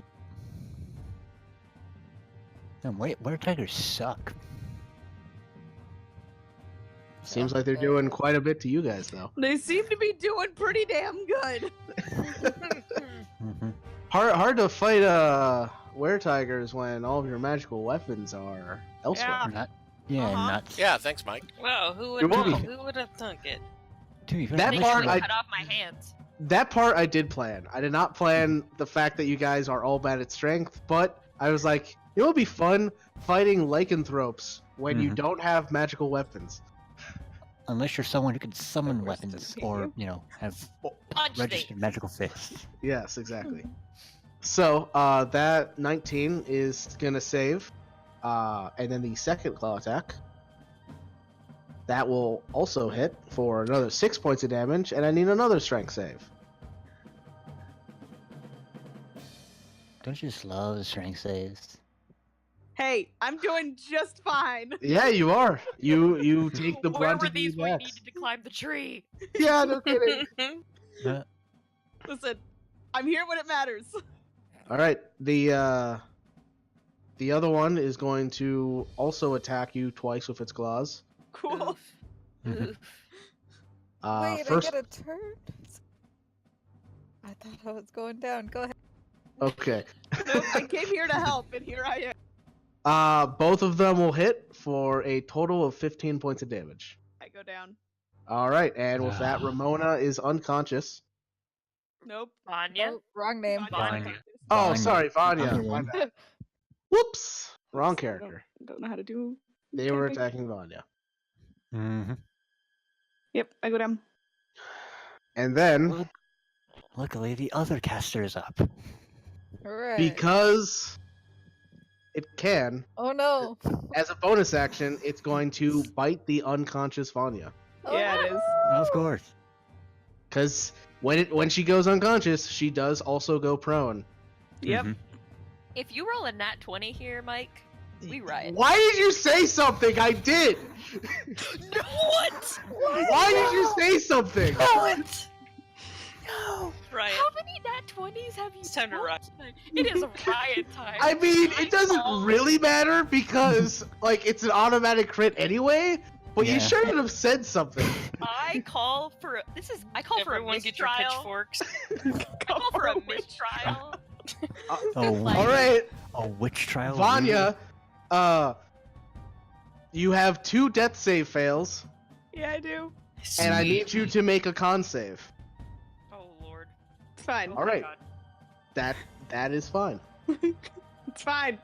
Damn, where tigers suck. Seems like they're doing quite a bit to you guys, though. They seem to be doing pretty damn good. Mm-hmm. Hard to fight were-tigers when all of your magical weapons are elsewhere. Yeah. Not. Yeah, thanks, Mike. Wow, who You're would welcome. who would have thunk it? To be fair, That They part should I- cut off my hands. that part I did plan. I did not plan the fact that you guys are all bad at strength, but I was like, it would be fun fighting lycanthropes when you Mhm. don't have magical weapons. Unless you're someone who can summon worst weapons doesn't hit or, you. you know, have Punch registered things. magical fists. Yes, exactly. So, that 19 is gonna save. And then the second claw attack. That will also hit for another 6 points of damage, and I need another strength save. Don't you just love strength saves? Hey, I'm doing just fine. Yeah, you are. You take the Where brunt were of these the we attacks. needed to climb the tree? Yeah, no kidding. Listen, I'm here when it matters. All right, the other one is going to also attack you twice with its claws. Cool. Mhm. Oof. Wait, First, I get a turn? I thought I was going down. Go ahead. okay. Nope, I came here to help, and here I am. Both of them will hit for a total of 15 points of damage. I go down. All right, and with that, Ramona is unconscious. Nope. Vanya? Oh, wrong name. Vanya. Oh, Vanya. sorry, Vanya. I'm the My one. bad. Whoops, wrong Oops, I character. Don't know how to do. They were typing. attacking Vanya. Mm-hmm. Yep, I go down. And then, Look, luckily, the other caster is up. Alright. because it can, Oh no. as a bonus action, it's going to bite the unconscious Vanya. Oh, Yeah, no. it is. Of course. Because when she goes unconscious, she does also go prone. Yep. Mhm. If you roll a nat 20 here, Mike, we riot. Why did you say something? I did. What? Why did you say something? What? No. Right. How many nat 20s have you It's time to rolled riot. tonight? It is riot time. I mean, it doesn't call- really matter because like it's an automatic crit anyway. But you Yeah. should have said something. I call for a, Everyone get your mistrial. pitchforks. I call for a mistrial. Oh, Like- All right, a witch trial. Vanya. You have 2 death save fails, Yeah, I do. and I need you to make a con save. Oh lord. It's fine. All right. God. That is fine. It's fine.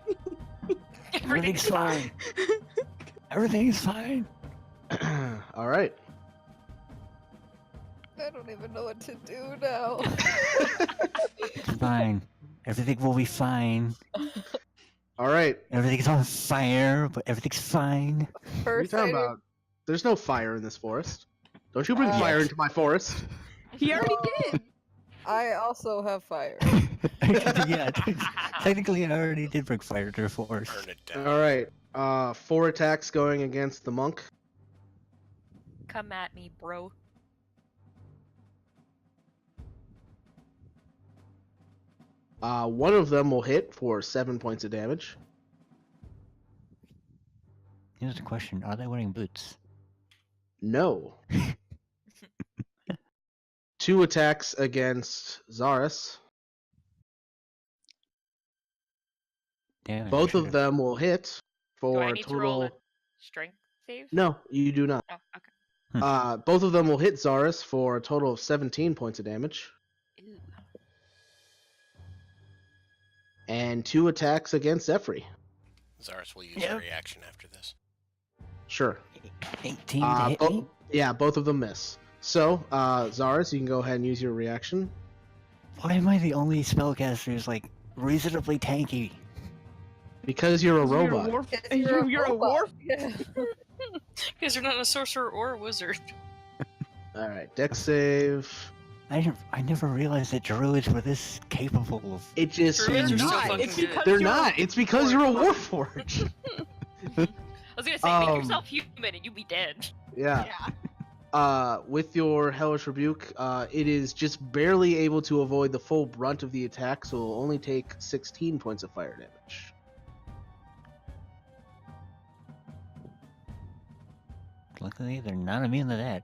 Everything's fine. Everything's fine. All right. I don't even know what to do now. It's fine. Everything will be fine. All right. Everything's on fire, but everything's fine. What are you First, talking about? There's no fire in this forest. Don't you bring fire into my forest? He already did. I also have fire. Yeah, technically I already did bring fire to the forest. Burn it down. All right. 4 attacks going against the monk. Come at me, bro. One of them will hit for 7 points of damage. Here's the question: are they wearing boots? No. 2 attacks against Zaris. Damn it, Both I of should've- them will hit Do for I a need to roll a total. strength save? No, you do not. Oh, okay. Both of them will hit Zaris for a total of 17 points of damage. Ooh. And 2 attacks against Zephyr. Zaris will use Yep. a reaction after this. Sure. 18 to hit me? Yeah, both of them miss. So, Zaris, you can go ahead and use your reaction. Why am I the only spellcaster who's like reasonably tanky? Because you're a robot. You're a robot. warf. Yeah. Because you're not a sorcerer or a wizard. Alright, dex save. I never realized that druids were this capable of. It just Druids seems are so not. fucking It's good. because They're you're not. It's because you're a warforged. I was gonna say, make Um, yourself human and you'll be dead. Yeah. Yeah. With your Hellish Rebuke, it is just barely able to avoid the full brunt of the attack, so it will only take 16 points of fire damage. Luckily, they're not immune to that.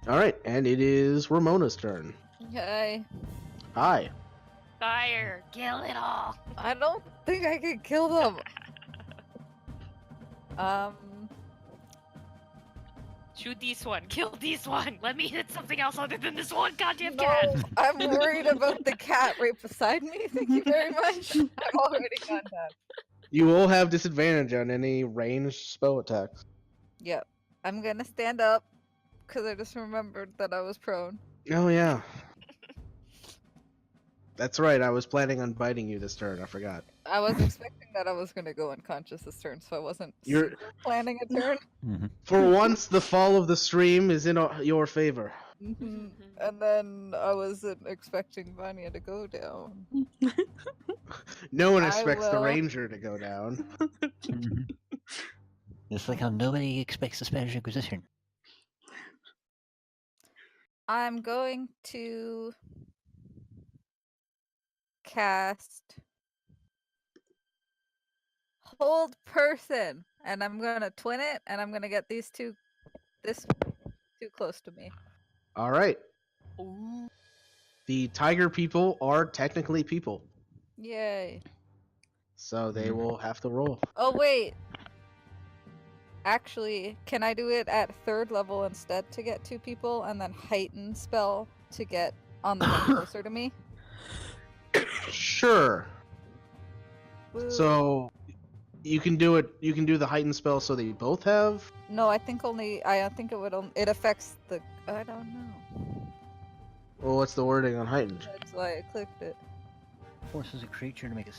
Alright, and it is Ramona's turn. Okay. Hi. Fire! Kill it all! I don't think I can kill them. Shoot this one. Kill this one. Let me hit something else other than this one goddamn No, cat. I'm worried about the cat right beside me. Thank you very much. I've already gone down. You will have disadvantage on any ranged spell attacks. Yep. I'm gonna stand up because I just remembered that I was prone. Oh yeah. That's right. I was planning on biting you this turn. I forgot. I was expecting that I was gonna go unconscious this turn, so I wasn't You're super planning a turn. for once the fall of the stream is in your favor. And then I wasn't expecting Vanya to go down. No one I expects the will. ranger to go down. Just like how nobody expects the Spanish Inquisition. I'm going to cast Hold Person, and I'm gonna twin it, and I'm gonna get this too close to me. All right. Ooh. The tiger people are technically people, Yay. so they will have to roll. Oh wait. Actually, can I do it at 3rd level instead to get 2 people, and then heighten spell to get on the one closer to me? Sure. Woo. So you can do it. You can do the heightened spell so they both have. No, I think it affects the. I don't know. Well, what's the wording on heightened? That's why I clicked it. Forces a creature to make a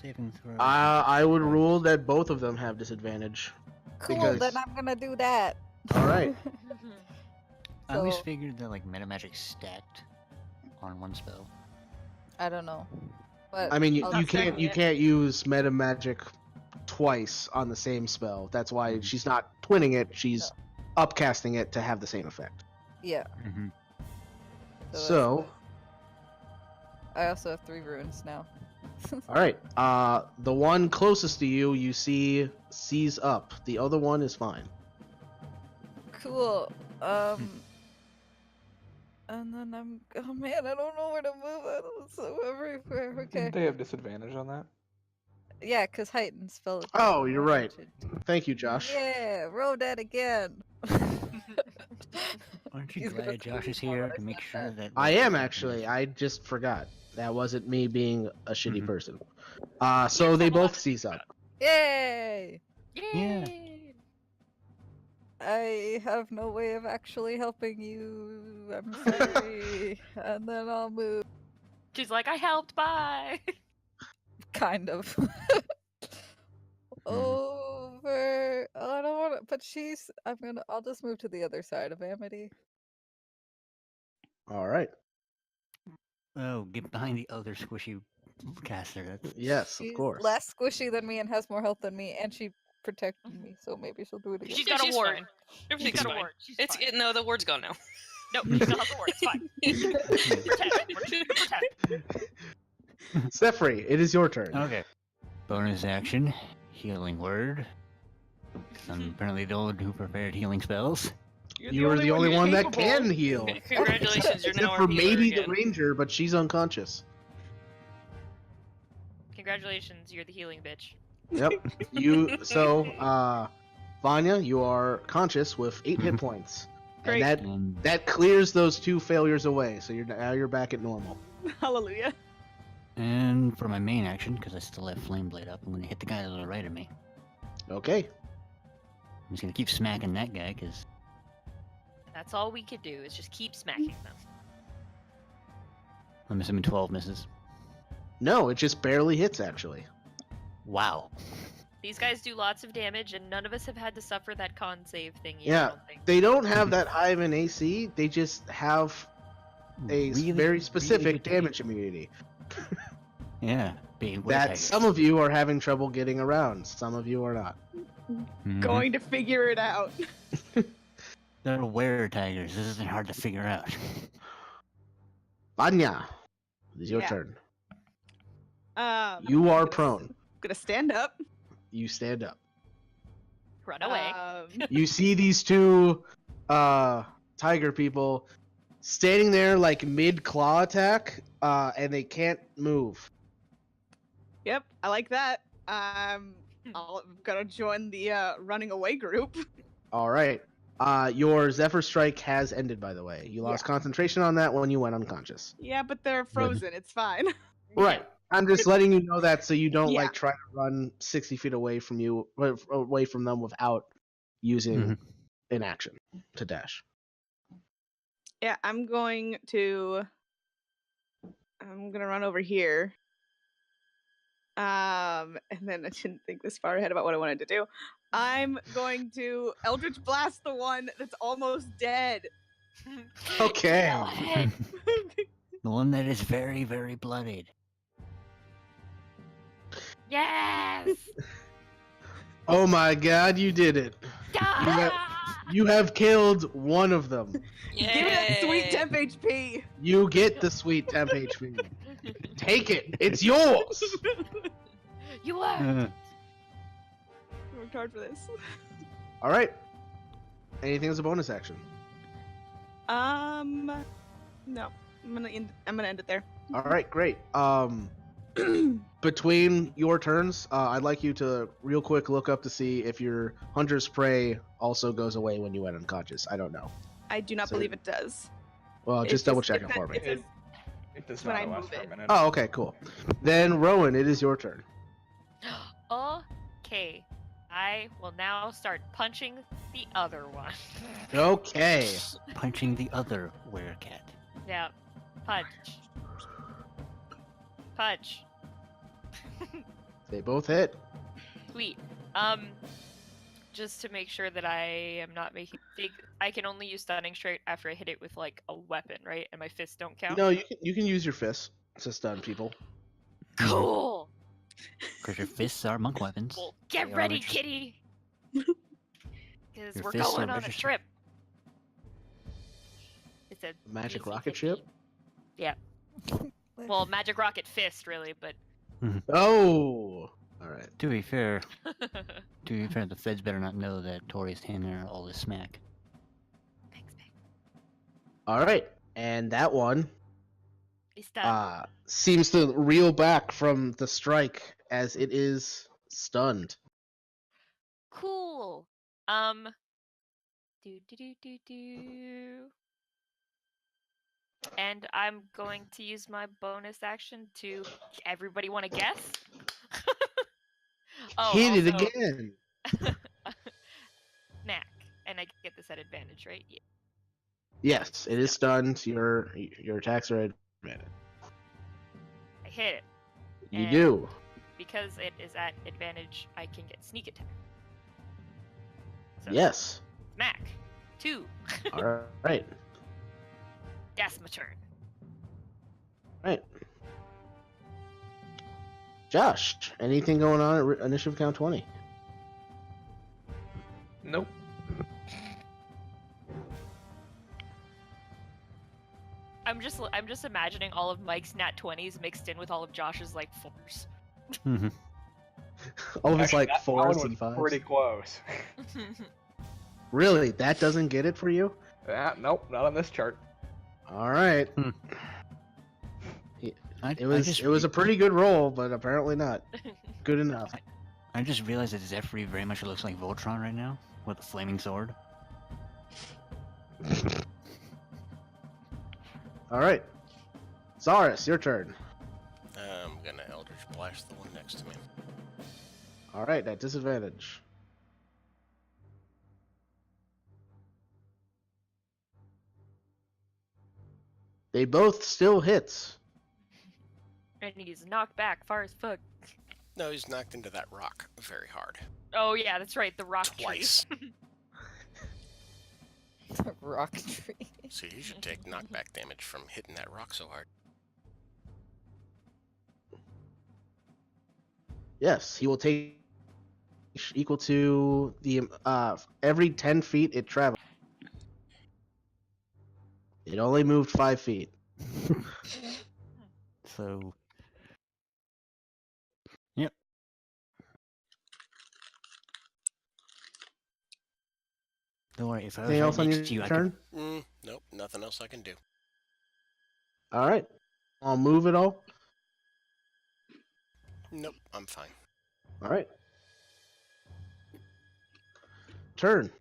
saving throw. I would rule that both of them have disadvantage. Cool, Because- then I'm gonna do that. All right. I always So- figured that like meta magic stacked on one spell. I don't know. But I mean, you I'll- can't use meta magic twice on the same spell. That's why she's not twinning it. She's upcasting it to have the same effect. Yeah. Mm-hmm. that's So, why. I also have 3 runes now. all right. The one closest to you see sees up. The other one is fine. Cool. And then oh man, I don't know where to move. I'm so everywhere. Okay. Didn't they have disadvantage on that? Yeah, because heightened spell. Oh, you're right. Thank you, Josh. Yeah, roll that again. Aren't you He's gonna glad Josh kill is me here when I to make said sure that. that? I am actually. I just forgot. That wasn't me being a shitty person. So they both seize up. Yay! Yay! I have no way of actually helping you. I'm sorry. And then I'll move. She's like, I helped. Bye. Kind of. Over. Oh, I don't want to. But I'll just move to the other side of Amity. All right. Oh, get behind the other squishy caster. That's... Yes, She's of course. less squishy than me and has more health than me, and she protected me, so maybe she'll do it again. She's got a ward. Fine. She's Everything's got a fine. ward. She's It's fine. no, the word's gone now. No, she still has a ward. It's fine. Protect. Sephri, it is your turn. Okay. Bonus action, healing word. I'm apparently the one who prepared healing spells. You are the only one that can heal. Congratulations, you're Except now for our healer maybe again. the ranger, but she's unconscious. Congratulations, you're the healing bitch. Yep. Vanya, you are conscious with 8 hit points. Great. And that clears those 2 failures away, so you're back at normal. Hallelujah. And for my main action, because I still have Flame Blade up, I'm going to hit the guy to the right of me. Okay. I'm just going to keep smacking that guy, because... That's all we could do is just keep smacking them. I'm assuming 12 misses. No, it just barely hits, actually. Wow. These guys do lots of damage, and none of us have had to suffer that con save thing yet. Yeah, I don't think. They don't have that high of an AC, they just have a very specific good damage immunity. Yeah, being That some of you are having trouble getting around, some of you are not. Going to figure it out. They're were tigers. This isn't hard to figure out. Vanya, it is your Yeah. turn. You are prone. Gonna stand up. You stand up. Run away. You see these 2 tiger people standing there like mid claw attack, and they can't move. Yep, I like that. I'm gonna join the running away group. All right. Your Zephyr Strike has ended, by the way. You lost concentration on that when you went unconscious. Yeah, but they're frozen. It's fine. Right. I'm just letting you know that so you don't Yeah. like try to run 60 feet away from them without using an action to dash. Yeah, I'm gonna run over here. And then I didn't think this far ahead about what I wanted to do. I'm going to Eldritch Blast the one that's almost dead. Okay. The one that is very, very bloodied. Yes. Oh my god, you did it. You have killed one of them. Give me that sweet temp HP. You get the sweet temp HP. Take it. It's yours. You are. I worked hard for this. All right. Anything as a bonus action? No. I'm gonna end it there. All right, great. Between your turns, I'd like you to real quick look up to see if your Hunter's Prey also goes away when you went unconscious. I don't know. I do not believe it does. Well, just double check it for me. It does when not I last move for a it. minute. Oh, okay, cool. Then Rowan, it is your turn. Okay. I will now start punching the other one. Okay. Punching the other werecat. Yeah. Punch. Punch. They both hit. Sweet. Just to make sure that I am not making I can only use stunning straight after I hit it with like a weapon, right? And my fists don't count. No, you can use your fists to stun people. Cool. Because your fists are monk weapons. Well, get They are ready, rich- kitty. Because Your we're fists going are on a registered. trip. It's a Magic easy rocket kitty. ship? Yeah. Well, magic rocket fist, really, but. Oh. All right. To be fair, the feds better not know that Tori's handing her all this smack. Thanks, babe. All right. And that one He's done. seems to reel back from the strike as it is stunned. Cool. Do. And I'm going to use my bonus action to. Everybody want to guess? Hit it also, again. Mac, and I get this at advantage, right? Yeah. Yes, it is stunned. Your attacks are advantage. I hit it. You And do. Because it is at advantage, I can get sneak attack. So, Yes. Mac, 2. All right. That's my turn. Right. Josh, anything going on at initiative count 20? Nope. I'm just imagining all of Mike's nat 20s mixed in with all of Josh's like 4s. All of it's Actually, like that 4s one and was 5s. pretty close. Really? That doesn't get it for you? Nope, not on this chart. All right. It was a pretty good roll, but apparently not good enough. I just realized that Zephyr very much looks like Voltron right now, with a flaming sword. All right. Zaris, your turn. I'm gonna Eldritch Blast the one next to me. All right, at disadvantage. They both still hits. And he's knocked back far as fuck. No, he's knocked into that rock very hard. Oh yeah, that's right, the rock Twice. The rock tree. See, he should take knockback damage from hitting that rock so hard. Yes, he will take equal to the every 10 feet it travels. It only moved 5 feet. So, yep. Don't worry, if I was Anything right else on next your to you, I turn? Nope, nothing else I can do. All right. I'll move it all. Nope, I'm fine. All right. Turn.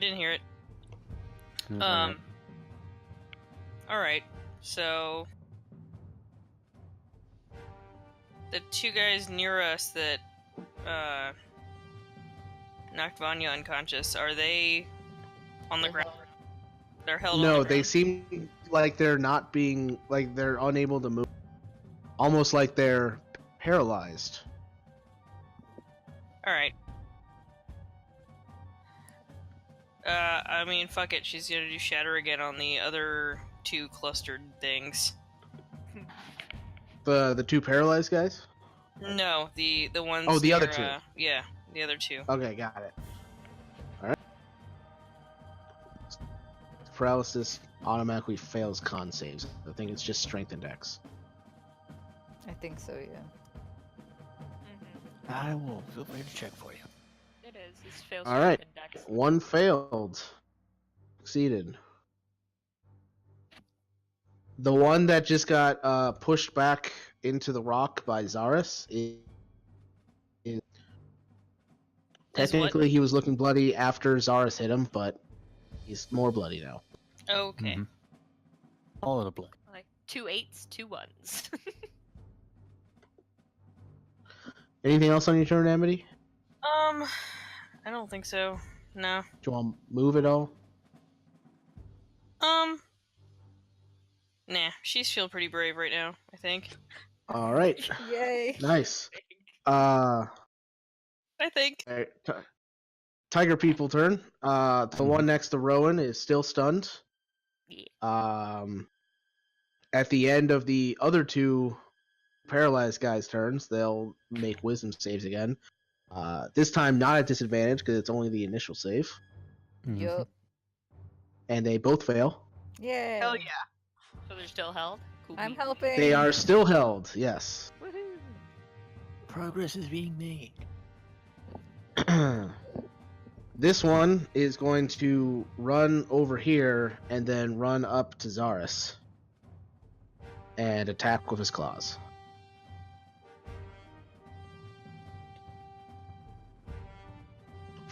didn't hear it. Alright. Alright, so... The two guys near us that, knocked Vanya unconscious, are they on the ground? They're held on No, the they ground? seem like they're not being like they're unable to move, almost like they're paralyzed. Alright. I mean, fuck it, she's gonna do Shatter again on the other two clustered things. The two paralyzed guys. No, the ones Oh, the other near, two. Yeah, the other two. Okay, got it. All right. Paralysis automatically fails con saves. I think it's just strength index. I think so, yeah. I will feel free to check for you. It is. It's failed All right. index. One failed. Succeeded. The one that just got pushed back into the rock by Zaris is technically he was looking bloody after Zaris hit him, but he's more bloody now. Okay. Mhm. All of the blood. Like 2 8s, 2 1s. Anything else on your turn, Amity? I don't think so. No. Do you want to move at all? Nah, she's feeling pretty brave right now, I think. All right. Yay. Nice. I think. Alright, Tiger People turn. The one next to Rowan is still stunned. Yeah. At the end of the other two paralyzed guys' turns, they'll make wisdom saves again. This time not at disadvantage because it's only the initial save, Yup. and they both fail. Yay. Hell yeah. So they're still held? Cool I'm beans. helping. They are still held. Yes. Woohoo! Progress is being made. This one is going to run over here and then run up to Zaris and attack with his claws.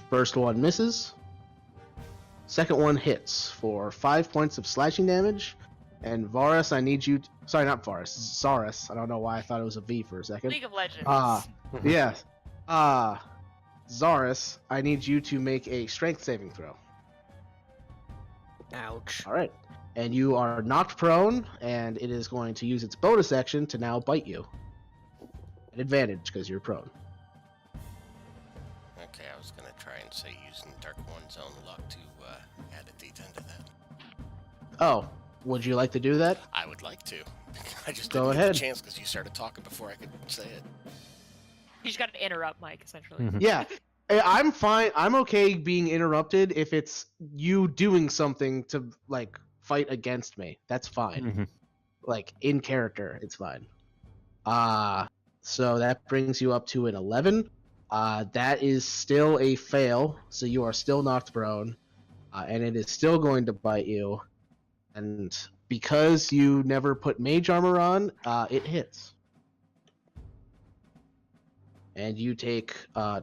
First one misses. Second one hits for 5 points of slashing damage. And Varus, I need you... Sorry, not Varus. Zaris. I don't know why I thought it was a V for a second. League of Legends. Yeah. Zaris, I need you to make a strength saving throw. Ouch. All right. And you are knocked prone, and it is going to use its bonus action to now bite you. An advantage, because you're prone. Okay, I was gonna try and say using Dark One's own luck to add a D10 to that. Oh, would you like to do that? I would like to. I just Go didn't ahead. get the chance because you started talking before I could say it. You just gotta interrupt Mike, essentially. Mhm. Yeah. I'm fine. I'm okay being interrupted if it's you doing something to, like, fight against me. That's fine. Mhm. Like, in character, it's fine. So that brings you up to an 11. That is still a fail, so you are still knocked prone, and it is still going to bite you. And because you never put mage armor on, it hits. And you take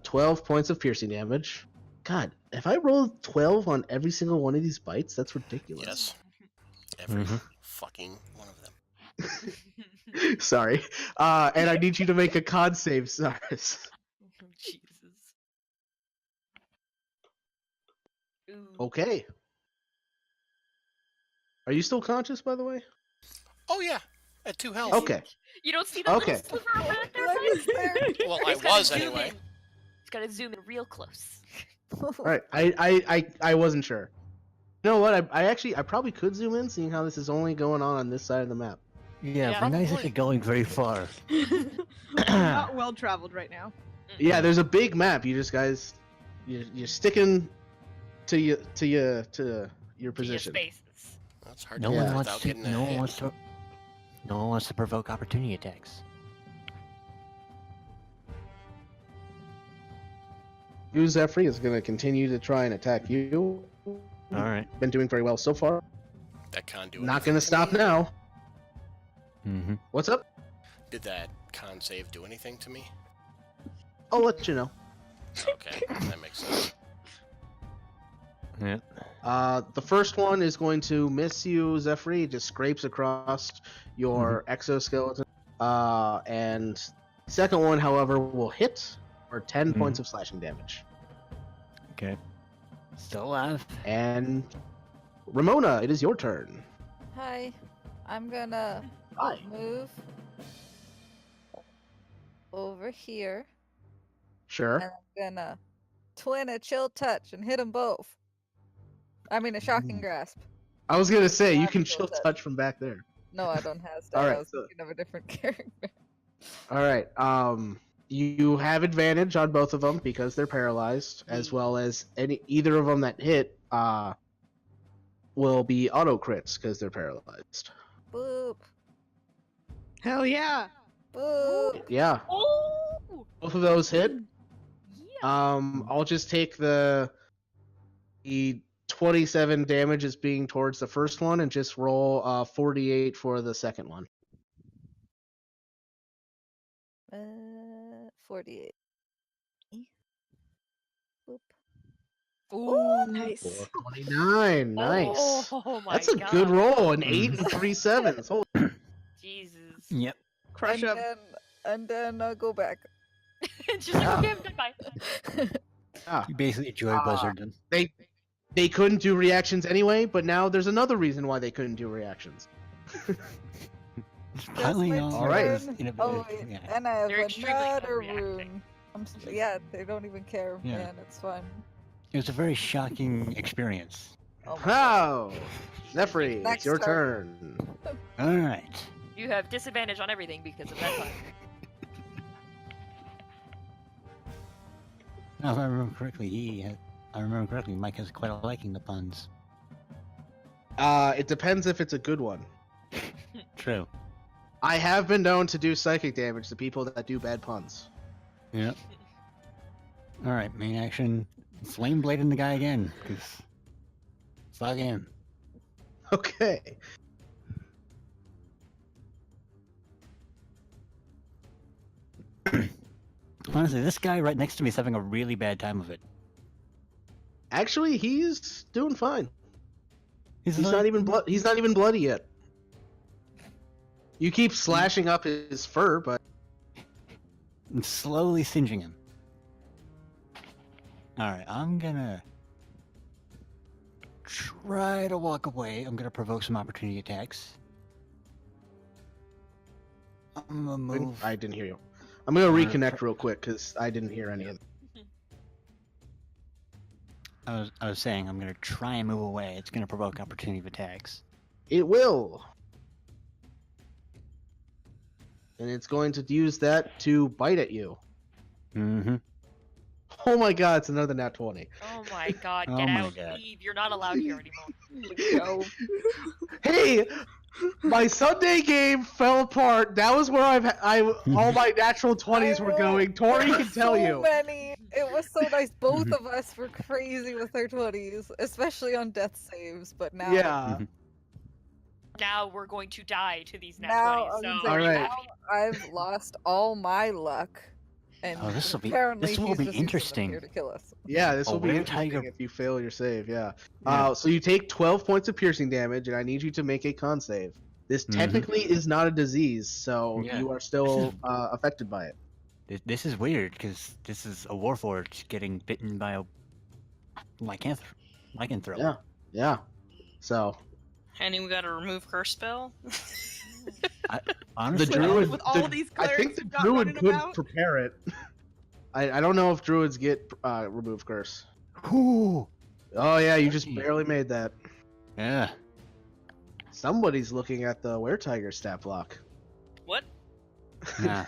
12 points of piercing damage. God, if I roll 12 on every single one of these bites, that's ridiculous. Yes. Every Mhm. fucking one of them. Sorry. And I need you to make a con save, Cyrus. Jesus. Ooh. Okay. Are you still conscious, by the way? Oh yeah, at 2 health. Okay. You don't see that Okay. little sliver of red there, Let me Mike? stare. Well, I He's gotta was zoom anyway. in. He's gotta zoom in real close. All right. I wasn't sure. You know what? I probably could zoom in, seeing how this is only going on this side of the map. Yeah, Yeah, but nice probably. isn't going very far. We're not well traveled right now. Yeah, there's a big map. You just guys, you're sticking to your To your position. spaces. That's hard No to one do wants without to. getting a No one hit. wants to. No one wants to provoke opportunity attacks. You, Zephyr, is going to continue to try and attack you. All right. Been doing very well so far. That con do Not anything going to to stop me? now. Mm-hmm. What's up? Did that con save do anything to me? I'll let you know. Okay, that makes sense. Yeah. The first one is going to miss you, Zephyr. It just scrapes across your exoskeleton. And second one, however, will hit for 10 points of slashing damage. Okay. Still alive. And Ramona, it is your turn. Hi. I'm gonna Hi. move over here, Sure. and I'm gonna twin a chill touch and hit them both. I mean, a shocking grasp. I was gonna say you Not can chill chill touch from back there. No, I don't have that. All right, I was thinking of a different character. All right. You have advantage on both of them because they're paralyzed, as well as either of them that hit will be auto crits because they're paralyzed. Boop. Hell yeah! Boop. Yeah. Oh! Both of those hit. Yeah. I'll just take the 27 damage as being towards the first one and just roll 48 for the second one. 48. Boop. Ooh, Nice. 429. Nice. Oh my That's a god. good roll. An 8 and 3 sevens. Holy Jesus. Yep. Crush up. And then I'll go back. And she's like, okay, I'm done, bye. yeah. You basically Joy Buzzard then. They couldn't do reactions anyway, but now there's another reason why they couldn't do reactions. Piling my on All right. turn. Oh, wait, Yeah. and I have They're extremely another unreacting. rune. Yeah, they don't even care, Yeah. man. It's fun. It was a very shocking experience. Oh my god. Oh, Zephyr, it's Next your turn. turn. All right. You have disadvantage on everything because of that fun. Now, if I remember correctly, Mike has quite a liking the puns. It depends if it's a good one. True. I have been known to do psychic damage to people that do bad puns. Yep. All right, main action. Flame blading the guy again, because fuck him. Okay. Honestly, this guy right next to me is having a really bad time of it. Actually, he's doing fine. He's He's like- not even he's not even bloody yet. You keep slashing up his fur, but I'm slowly singeing him. Alright, I'm gonna try to walk away. I'm gonna provoke some opportunity attacks. I'm gonna move. I didn't hear you. I'm gonna reconnect real quick because I didn't hear any of it. I was saying I'm gonna try and move away. It's gonna provoke opportunity of attacks. It will. And it's going to use that to bite at you. Mm-hmm. Oh my god, it's another nat 20. Oh my god, Oh get my out, God. leave. You're not allowed here anymore. Go. Hey, my Sunday game fell apart. That was where all my natural 20s were I know. going. Tori There can were tell so you. many. It was so nice. Both of us were crazy with our 20s, especially on death saves. But now, Yeah. Now we're going to die to these nat now, 20s. So All right. now I've lost all my luck. And Oh, this will be- apparently this will he's be just using them interesting. here to kill us. Yeah, this A will be weird interesting tiger- if you fail your save, yeah. Yeah. So you take 12 points of piercing damage, and I need you to make a con save. This Mhm. technically is not a disease, so Yeah. you are still This is- affected by it. This is weird because this is a Warforged getting bitten by a lycanthrope. Yeah, yeah. So And we gotta remove curse spell. Honestly, the druid, with all the- these I think clerics the we've got druid running could about? prepare it. I don't know if druids get remove curse. Ooh, Oh yeah, you just Hey. barely made that. yeah. Somebody's looking at the weretiger stat block What? Nah.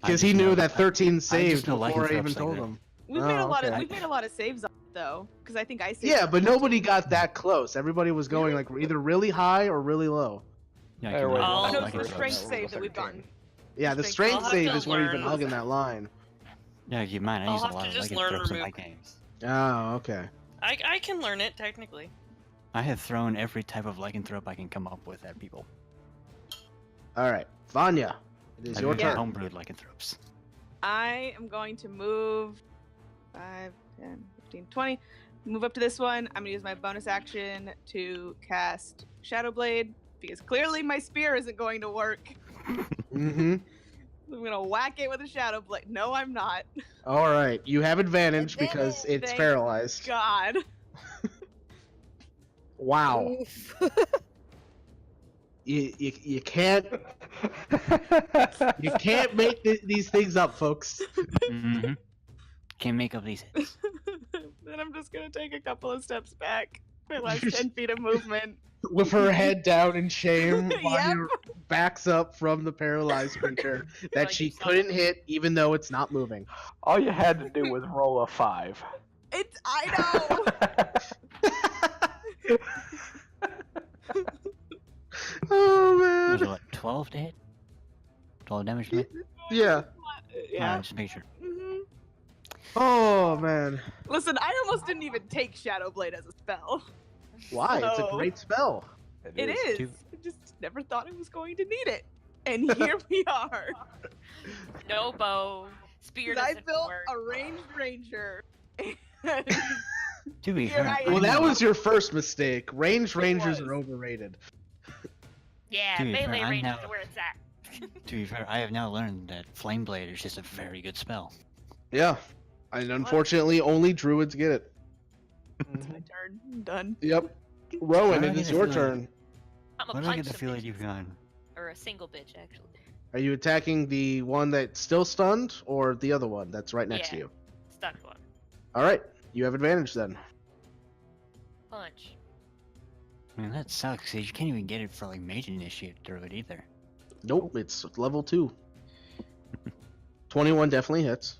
because I he just knew know- that 13 saved know before I lycanthropes even like told that. him. We've made a Oh, lot of okay. we've made a lot of saves on it though, because I think I saved. Yeah, but on it. nobody got that close. Everybody was going like either really high or really low. Yeah, I Hey, can wait, roll Oh, what no, about it's the lycanthropes? strength That save was that we've 13. gotten. Yeah, the Strength- strength I'll have save to is where you've been learn. hugging that line. Yeah, keep in mind, I I'll use a have lot to of just learn lycanthropes in remove- my games. Oh, okay. I can learn it technically. I have thrown every type of lycanthrope I can come up with at people. All right, Vanya, it is I've your used turn. homebrewed lycanthropes. I am going to move 5, 10, 15, 20. move up to this one. I'm gonna use my bonus action to cast Shadow Blade because clearly my spear isn't going to work. Mm-hmm. I'm gonna whack it with a Shadow Blade. No, I'm not. All right, you have advantage because it's Thank paralyzed. God. Wow. Oof. You can't make these things up, folks. Mm-hmm. Can't make up these hits. Then I'm just gonna take a couple of steps back. My last 10 feet of movement. With her head down in shame, Vanya Yep. backs up from the paralyzed creature that Like she you saw couldn't them. hit, even though it's not moving. All you had to do was roll a 5. I know. Oh Was it man. what, 12 to hit? 12 damage to me? Yeah. Yeah. Just make sure. Mhm. Oh man. Listen, I almost didn't even take Shadow Blade as a spell. Why? It's a So- great spell. It is. Too- I just never thought I was going to need it. And here we are. No bow. Spear 'Cause I doesn't built work. a ranged ranger. To be Here fair, I Well, am. that was your first mistake. Ranged rangers was. are overrated. Yeah, To be fair, melee I'm range now- is where it's at. to be fair, I have now learned that Flame Blade is just a very good spell. Yeah. And unfortunately, only druids get it. My turn. I'm done. Yep. Rowan, Why it do I is get a your feeling- turn. I'm a Why do I get punch the some feeling you've bitches. gone? Or a single bitch, actually. Are you attacking the one that's still stunned, or the other one that's right next to Yeah. you? Stunned one. All right. You have advantage then. Punch. Man, that sucks, 'cause you can't even get it for like Mage Initiate through it either. Nope, it's level 2. 21 definitely hits.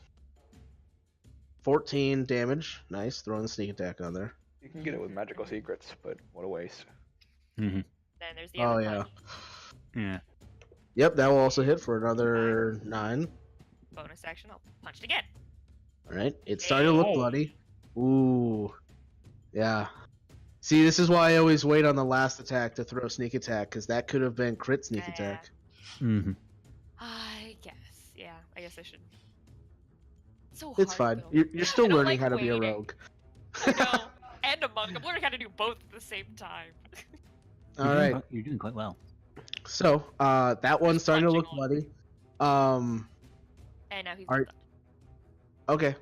14 damage. Nice. Throwing the sneak attack on there. You can get it with magical secrets, but what a waste. Mm-hmm. Then there's the Oh, other yeah. punch. Yeah. Yep, that will also hit for another 9. Bonus action, I'll punch it again. All right. It's starting to look Hey. bloody. Ooh. Yeah. See, this is why I always wait on the last attack to throw sneak attack, because that could have been crit sneak Yeah. attack. Mm-hmm. I guess. Yeah, I guess I should. So It's hard, fine. though. You're still I don't learning like how to be a waiting. rogue. I know. And a monk. I'm learning how to do both at the same time. All right. You're doing quite well. So, that one's Just starting to look punching bloody. And now he's Are- stunned. Okay.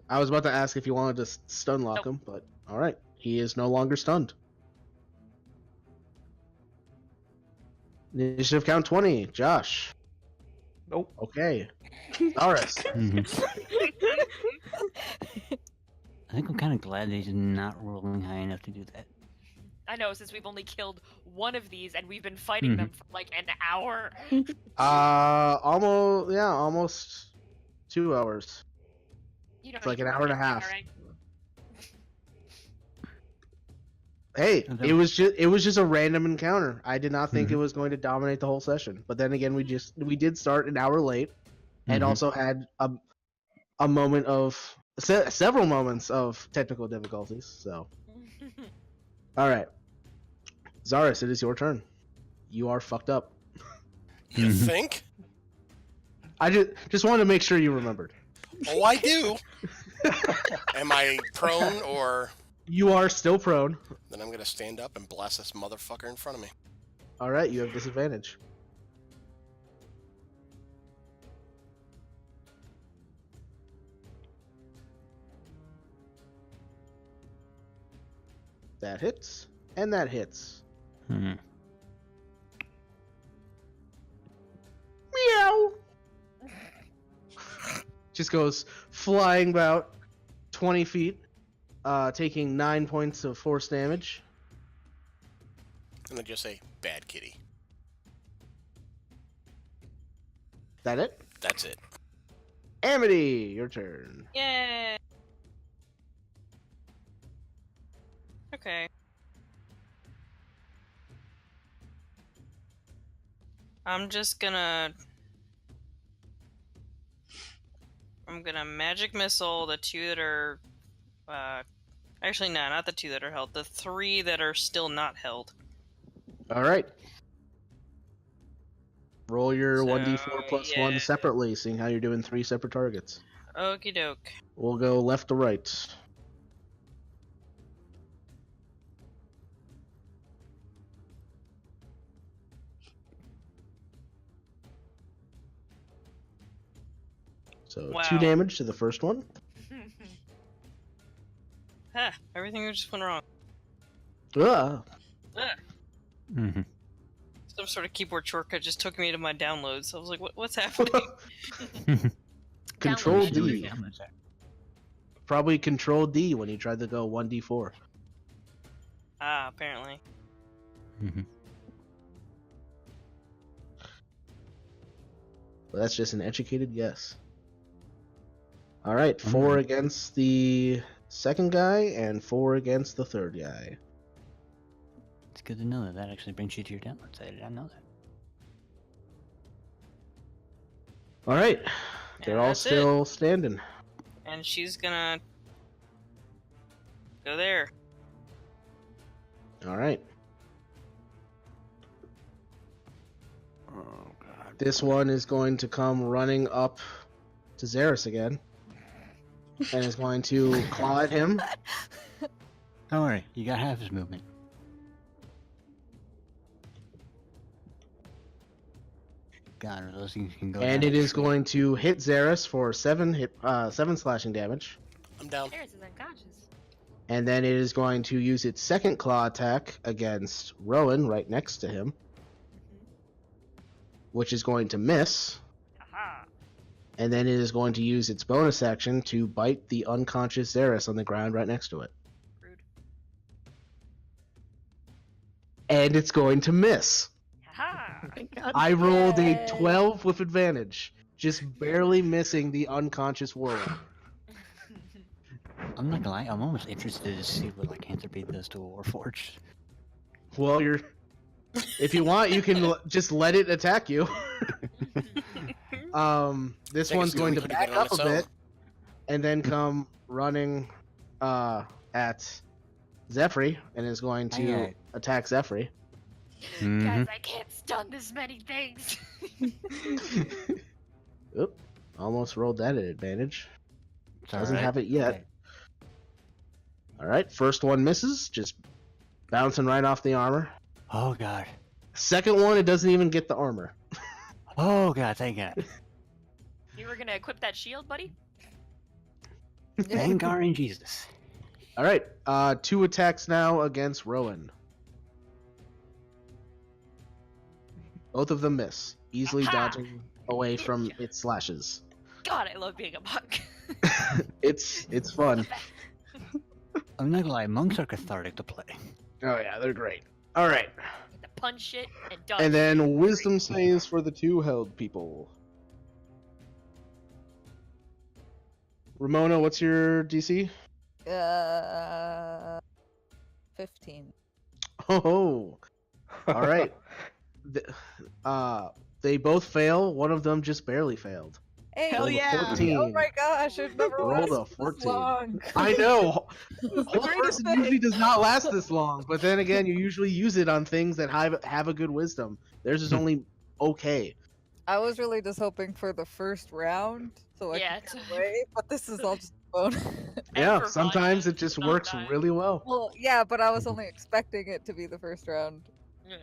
I was about to ask if you wanted to stun lock Nope. him, but all right. He is no longer stunned. Initiative count 20. Josh. Nope. Okay. Doris. Mm-hmm. I think I'm kind of glad that he's not rolling high enough to do that. I know, since we've only killed one of these and we've been fighting them for like an hour. Almost 2 hours. You don't It's like need an to hour and a roll anything, half. alright? Hey, And it was just a random encounter. I did not think Mhm. it was going to dominate the whole session. But then again, we did start an hour late, and Mhm. also had a moment of several moments of technical difficulties. So, all right, Zaris, it is your turn. You are fucked up. You Mhm. think? I just wanted to make sure you remembered. Oh, I do. Am I prone, or You are still prone. then I'm gonna stand up and blast this motherfucker in front of me? All right, you have disadvantage. That hits, and that hits. Hmm. Meow. Just goes flying about 20 feet, taking 9 points of force damage. And then just say, bad kitty. Is that it? That's it. Amity, your turn. Yay! Okay. I'm gonna magic missile the 2 that are actually no, not the 2 that are held, the 3 that are still not held. All right. Roll your So, 1d4 plus 1 yeah. separately, seeing how you're doing 3 separate targets. Okie doke. We'll go left to right. So Wow. 2 damage to the first one. Huh, everything just went wrong. Ugh. Mm-hmm. Some sort of keyboard shortcut just took me to my downloads. I was like, what's happening? Control Download D. Probably Control D when you tried to go 1d4. Ah, apparently. Mm-hmm. Well, that's just an educated guess. All right, 4 against the second guy and 4 against the third guy. It's good to know that that actually brings you to your downloads. I didn't know that. All right, they're And all that's still standing. And she's gonna go there. All right. Oh god. This one is going to come running up to Xeris again. And is going to claw at him. Don't worry, you got half his movement. God, those things can go. And down. it is going to hit Xeris for 7 slashing damage. I'm down. There's is unconscious. And then it is going to use its second claw attack against Rowan right next to him. Which is going to miss. Haha. And then it is going to use its bonus action to bite the unconscious Xeris on the ground right next to it. Rude. And it's going to miss. Haha. I rolled Yay. a 12 with advantage, just barely missing the unconscious warlock. I'm not gonna lie, I'm almost interested to see what lycanthropy does to a warforged. Well, if you want, you can just let it attack you. This Think one's it's going to pretty back good on up a its own. bit, and then come running at Zephyr, and is going to Aye, aye. attack Zephyr. Guys, I can't stun this many things. Oop, almost rolled that at advantage. It's Doesn't alright. have it yet. Alright, first one misses, just bouncing right off the armor. Oh god. Second one, it doesn't even get the armor. Oh god, thank god. You were gonna equip that shield, buddy? Thank God in Jesus. Alright, 2 attacks now against Rowan. Both of them miss, easily Aha! dodging away from its slashes. God, I love being a monk. It's fun. I'm not gonna lie, monks are cathartic to play. Oh yeah, they're great. Alright, Get to punch shit and dodge. and then shit. wisdom saves for the 2 held people. Ramona, what's your DC? 15. Oh, all right. They both fail. One of them just barely failed. Hey, Hell Rolled a yeah. 14. Oh my gosh, I've never Rolled a watched this 14. long. I know. Whole Greatest person thing. usually does not last this long, but then again, you usually use it on things that have a good wisdom. Theirs is only okay. I was really just hoping for the first round, so I Yeah, could get away, but this is all just bonus. Yeah, for sometimes fun, it just not works die. really well. Well, yeah, but I was only expecting it to be the first round. Yeah.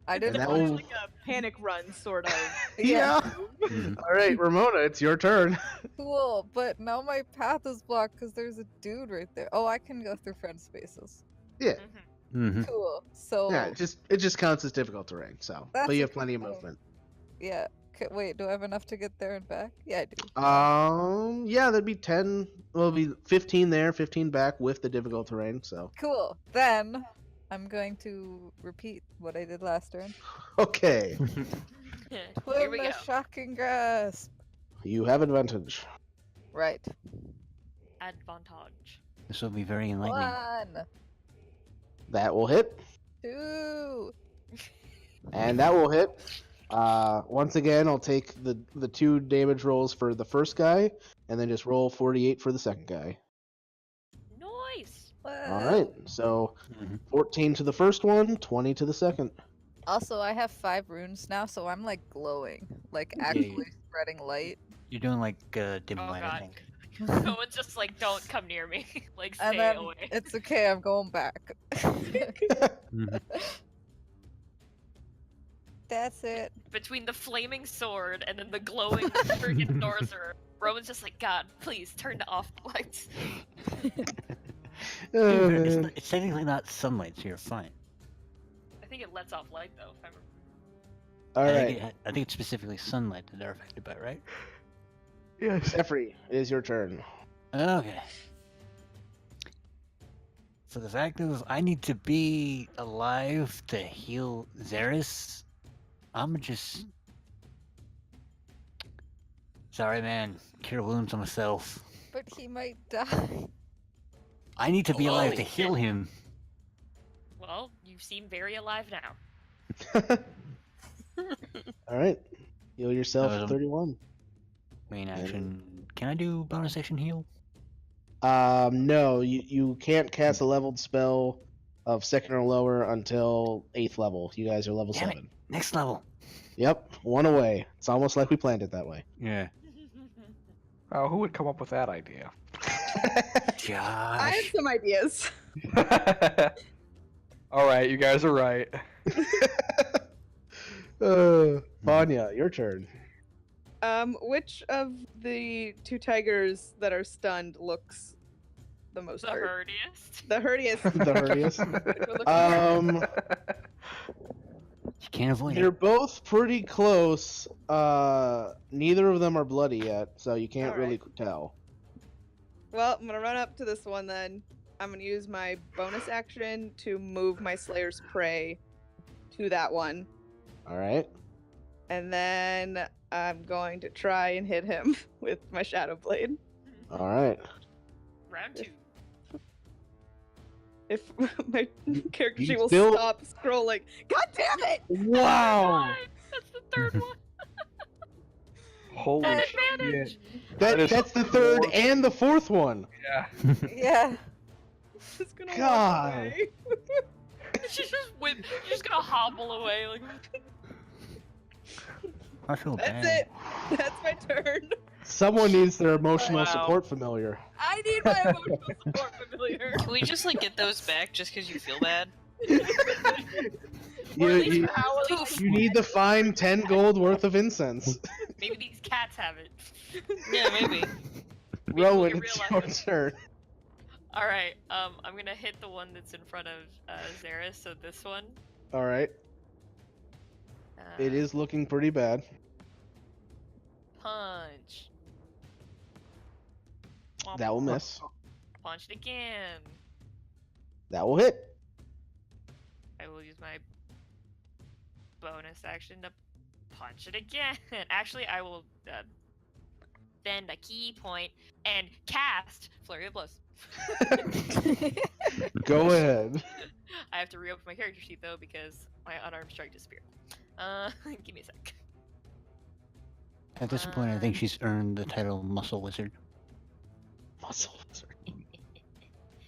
I And didn't that want will- Like a panic run, sort of. Yeah. Mhm. All right, Ramona, it's your turn. Cool, but now my path is blocked because there's a dude right there. Oh, I can go through friend spaces. Yeah. Mm-hmm. Cool. So Yeah, it just counts as difficult terrain. So, That's but you have okay. plenty of movement. yeah. Wait, do I have enough to get there and back? Yeah, I do. Yeah, that'd be 10. Well, it'd be 15 there, 15 back with the difficult terrain. So, Cool. Then I'm going to repeat what I did last turn. okay, Here Twin we the go. shocking grasp. you have advantage. Right. Advantage. This will be very enlightening. 1, That will hit, 2. and that will hit. Once again, I'll take the 2 damage rolls for the first guy, and then just roll 48 for the second guy. Nice. All right, so Mhm. 14 to the first one, 20 to the second. Also, I have 5 runes now, so I'm like glowing, like Yeah, actually spreading light. You're doing like dim Oh, light, I God. think. No one's just like, don't come near me. Like, And stay then away. it's okay, I'm going back. Mhm. That's it. Between the flaming sword and then the glowing friggin' sorcerer, Rowan's just like, God, please turn off the lights. Oh, It's, man. it's technically not sunlight, so you're fine. I think it lets off light though. If I remember. All I right, think I think it's specifically sunlight that they're affected by, right? Yes. Jeffrey, it is your turn. Okay. For the fact of I need to be alive to heal Xeris, I'm just. Sorry, man. Cure wounds on myself. But he might die. I need to be alive Holy to heal him. Well, you seem very alive now. All right, heal yourself That was at a- 31. Main action. Can I do bonus action heal? No, you can't cast a leveled spell of 2nd or lower until 8th level. You guys are level Damn it. 7. Next level. Yep, one away. It's almost like we planned it that way. Yeah. Oh, who would come up with that idea? I have Josh. some ideas. All right, you guys are right. Vanya, your turn. Which of the 2 tigers that are stunned looks the most The hurt? hurtiest. The hurtiest. The hurtiest. You can't avoid They're it. both pretty close. Neither of them are bloody yet, so you can't All really right. tell. Well, I'm gonna run up to this one then. I'm gonna use my bonus action to move my Slayer's Prey to that one. All right. And then I'm going to try and hit him with my Shadow Blade. All right. Round 2. If my character You sheet will still- stop scrolling. God damn it! Wow. That's the third one. Holy Advantage. shit. That's the third and the fourth one. Yeah. Yeah. It's gonna walk God. away. She's just gonna hobble away like. I feel That's bad. it. That's my turn. Someone needs their emotional Wow. support familiar. I need my emotional support familiar. Can we just like get those back just because you feel bad? You, Or at least you, you need to find 10 gold worth of incense. Maybe these cats have it. Yeah, maybe. Rowan, get it's real your life. turn. All right. I'm gonna hit the one that's in front of Xeris. So this one. All right. It is looking pretty bad. Punch. Womp That will womp. miss. Punch it again. That will hit. I will use my bonus action to punch it again. Actually, I will spend a key point and cast Flurry of Blows. Go ahead. I have to reopen my character sheet though because my unarmed strike disappeared. Give me a sec. At this point, I think she's earned the title Muscle Wizard. Muscle wizard.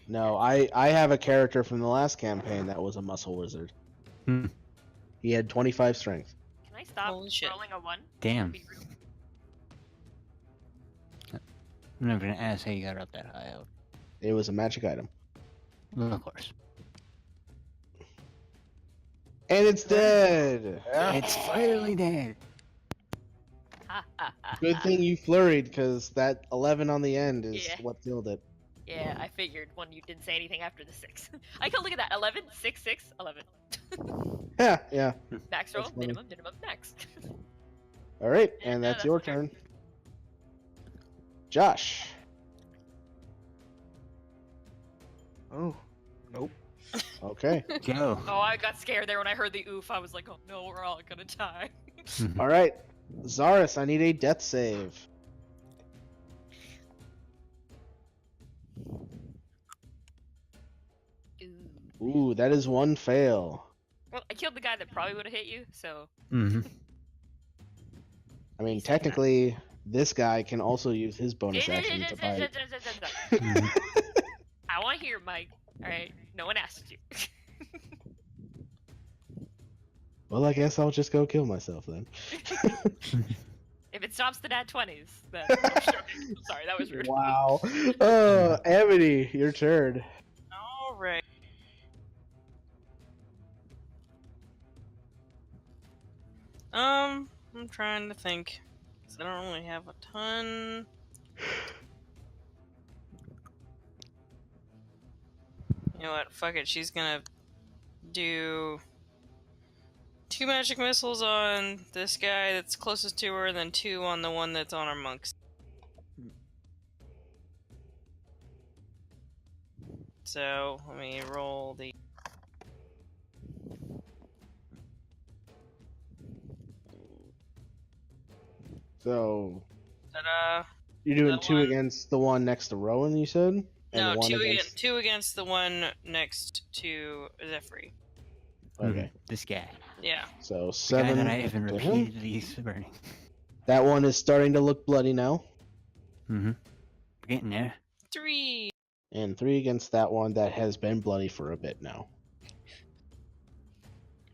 No, I have a character from the last campaign that was a muscle wizard. Hmm. He had 25 strength. Can I stop Holy shit. rolling a 1? Damn. Be real. I'm never gonna ask how you got her up that high out. It was a magic item. Well, of course. And it's dead! It's finally dead. Ha, ha, ha, Good ha. thing you flurried, because that 11 on the end is Yeah. what killed it. Yeah, I figured when you didn't say anything after the 6. I can look at that. 11, 6, 6, 11. Yeah, yeah. Max roll, That's funny. minimum, max. Alright, Yeah, and no, that's that's your fair. turn. Josh. Oh, nope. Okay. Go. Oh, I got scared there when I heard the oof. I was like, oh no, we're all gonna die. Alright. Zaris, I need a death save. Ooh. Ooh, that is one fail. Well, I killed the guy that probably would have hit you, so. Mm-hmm. I mean, technically, this guy can also use his bonus action to fight. I want to hear Mike. Alright, no one asked you. Well, I guess I'll just go kill myself then. If it stops the nat 20s, then I'm sure. Sorry, that was rude. Wow. Amity, your turn. Alright. I'm trying to think. 'Cause I don't really have a ton. You know what? Fuck it. She's gonna do 2 magic missiles on this guy that's closest to her, and then 2 on the one that's on our monks. So let me roll the. So Ta-da! you're doing That 2 one- against the one next to Rowan, you said? And No, one 2 against the one next to Zephyr. Okay. This guy. Yeah. So The 7 guy that I have been to him. repeatedly burning. That one is starting to look bloody now. Mm-hmm. We're getting there. 3. And 3 against that one that has been bloody for a bit now.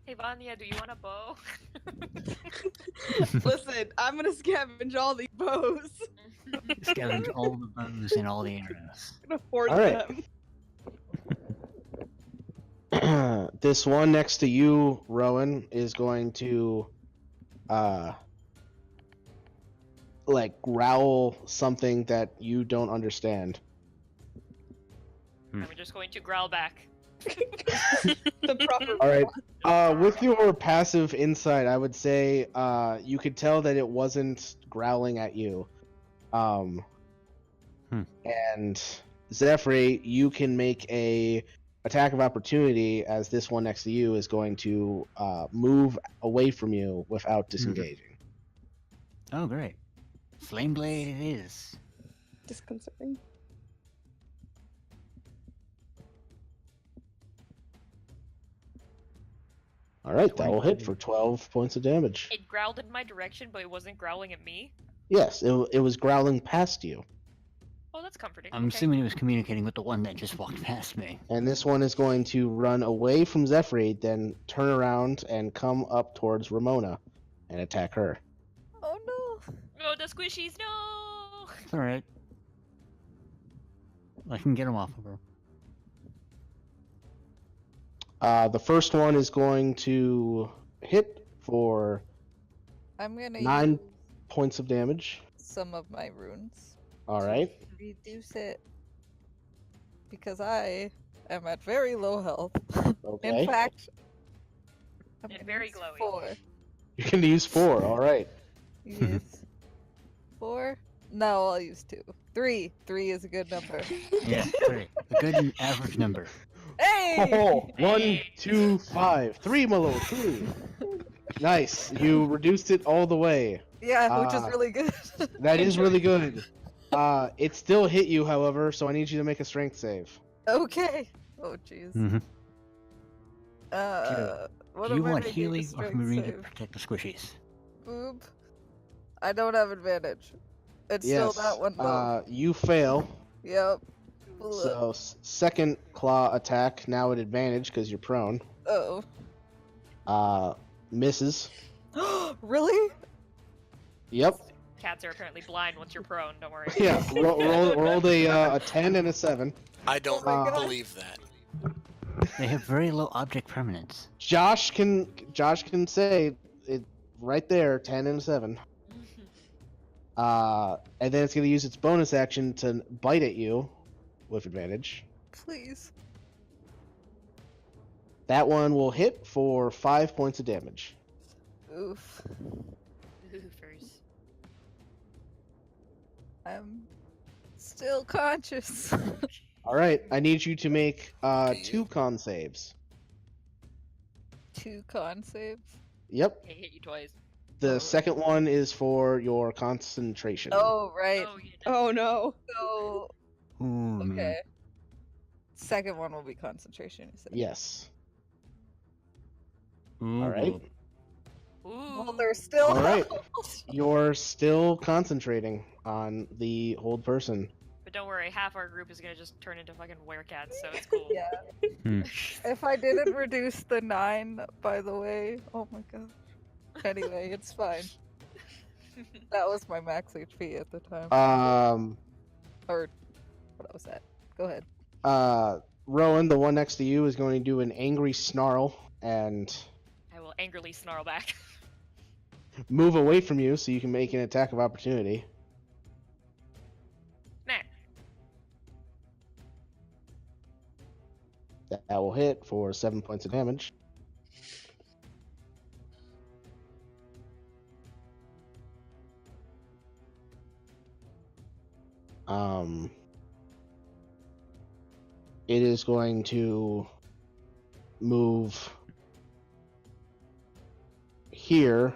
Hey Vanya, do you want a bow? Listen, I'm gonna scavenge all these bows. Scavenge all the bows and all the arrows. I'm gonna hoard All right. them. This one next to you, Rowan, is going to like growl something that you don't understand. I'm just going to growl back. The proper. All right. With your passive insight, I would say you could tell that it wasn't growling at you. And Zephyr, you can make a attack of opportunity as this one next to you is going to move away from you without disengaging. Oh, great. Flame blade it is. Disconcerting. All right, that will hit for 12 points of damage. It growled in my direction, but it wasn't growling at me. Yes, it was growling past you. Oh, that's comforting. I'm okay. assuming it was communicating with the one that just walked past me. And this one is going to run away from Zephyr, then turn around and come up towards Ramona and attack her. Oh no. Oh, the squishies, no! It's alright. I can get him off of her. The first one is going to hit for I'm gonna 9 use points of damage. some of my runes. All right. Reduce it. Because I am at very low health. Okay. In fact, I'm And gonna very use glowy. 4. You can use 4. All right. Use 4? No, I'll use 2. 3. 3 is a good number. Yeah, great. A good and average number. Hey! Oh, 1, 2, 5, 3, my lord, 3. Nice. You reduced it all the way. Yeah, which is really good. That is really good. It still hit you, however, so I need you to make a strength save. Okay. Oh, jeez. Mm-hmm. What Do you am I want making a healing or strength can we read to save? protect the squishies? Oop. I don't have advantage. It's Yes. still that one though. You fail. Yep. So second claw attack now at advantage because you're prone. Oh. Misses. Really? Yep. Cats are apparently blind once you're prone, don't worry. Yeah. Rolled a 10 and a 7. I don't my God. believe that. They have very low object permanence. Josh can say it right there, 10 and a 7. And then it's gonna use its bonus action to bite at you with advantage. Please. That one will hit for 5 points of damage. Oof. Oofers. I'm still conscious. All right, I need you to make 2 con saves. 2 con saves. Yep. I hit you twice. The second one is for your concentration. Oh, right. Oh, yeah. Oh no. So, Ooh, okay. man. Second one will be concentration, you said. Yes. Ooh, All right. Ooh. Well, they're still All right. held. You're still concentrating on the hold person. But don't worry, half our group is gonna just turn into fucking werecats, so it's cool. Yeah. Hmm. If I didn't reduce the 9, by the way, oh my god. Anyway, it's fine. That was my max HP at the time. Or what was that? Go ahead. Rowan, the one next to you, is going to do an angry snarl and I will angrily snarl back. move away from you so you can make an attack of opportunity. That will hit for 7 points of damage. It is going to move here,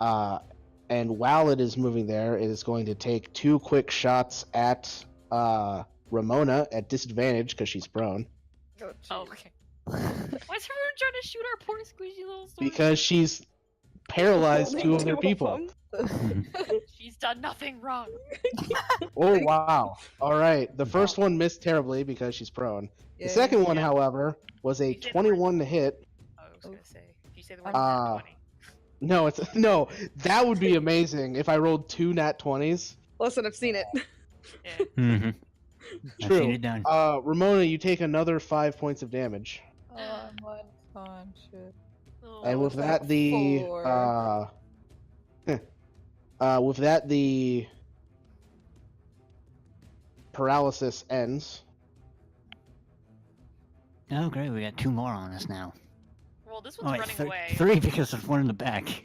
and while it is moving there, it is going to take 2 quick shots at Ramona at disadvantage because she's prone. Oh, okay. Why is everyone trying to shoot our poor squishy little sword? Because she's paralyzed 2 of their people. She's done nothing wrong. Oh, wow. All right. The first one missed terribly because she's prone. The second one, however, was a 21 to hit. Oh, I was going to say. If you say the word nat 20. No, that would be amazing if I rolled 2 nat 20s. Listen, I've seen it. Yeah. Mm-hmm. True. I've seen it done. Ramona, you take another 5 points of damage. Oh, I'm unconscious. Oh, And with that that, the paralysis ends. Oh, great. We got 2 more on us now. well, this one's running away. 3 because of one in the back.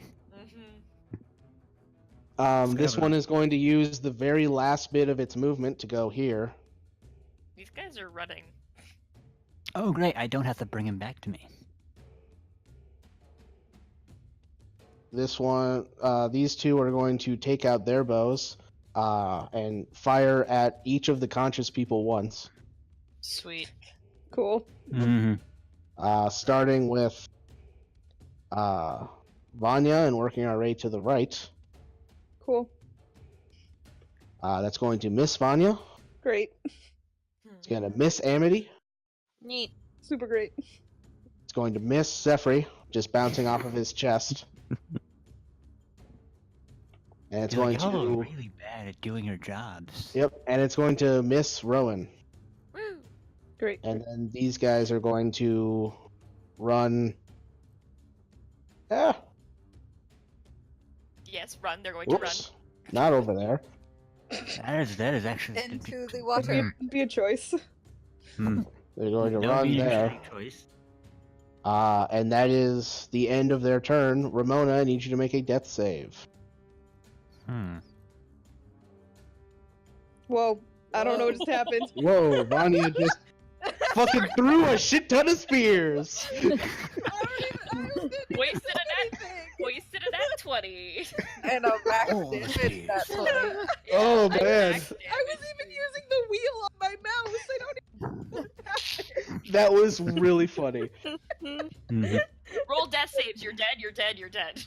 This one is going to use the very last bit of its movement to go here. These guys are running. Oh, great. I don't have to bring him back to me. This one, these 2 are going to take out their bows and fire at each of the conscious people once. Sweet. Cool. Mm-hmm. Starting with Vanya and working our way to the right. Cool. That's going to miss Vanya. Great. It's going to miss Amity. Neat. Super great. It's going to miss Zephyr, just bouncing off of his chest. And it's going Y'all are to... really bad at doing your jobs. Yep, and it's going to miss Rowan. Woo! Great. And then these guys are going to run... Yes, run. They're going to run. Whoops. Not over there. That is actually Into the water. Be a choice. They're going to That'll run be an there. interesting choice. And that is the end of their turn. Ramona, I need you to make a death save. Whoa. I don't know what just happened. Whoa, Vanya just fucking threw a shit ton of spears. Wasted an at 20. And a max Oh, damage jeez. at 20. Oh, I man. maxed it. I was even using the wheel on my mouse. I don't even... That was really funny. Mhm. Roll death saves. You're dead. You're dead. You're dead.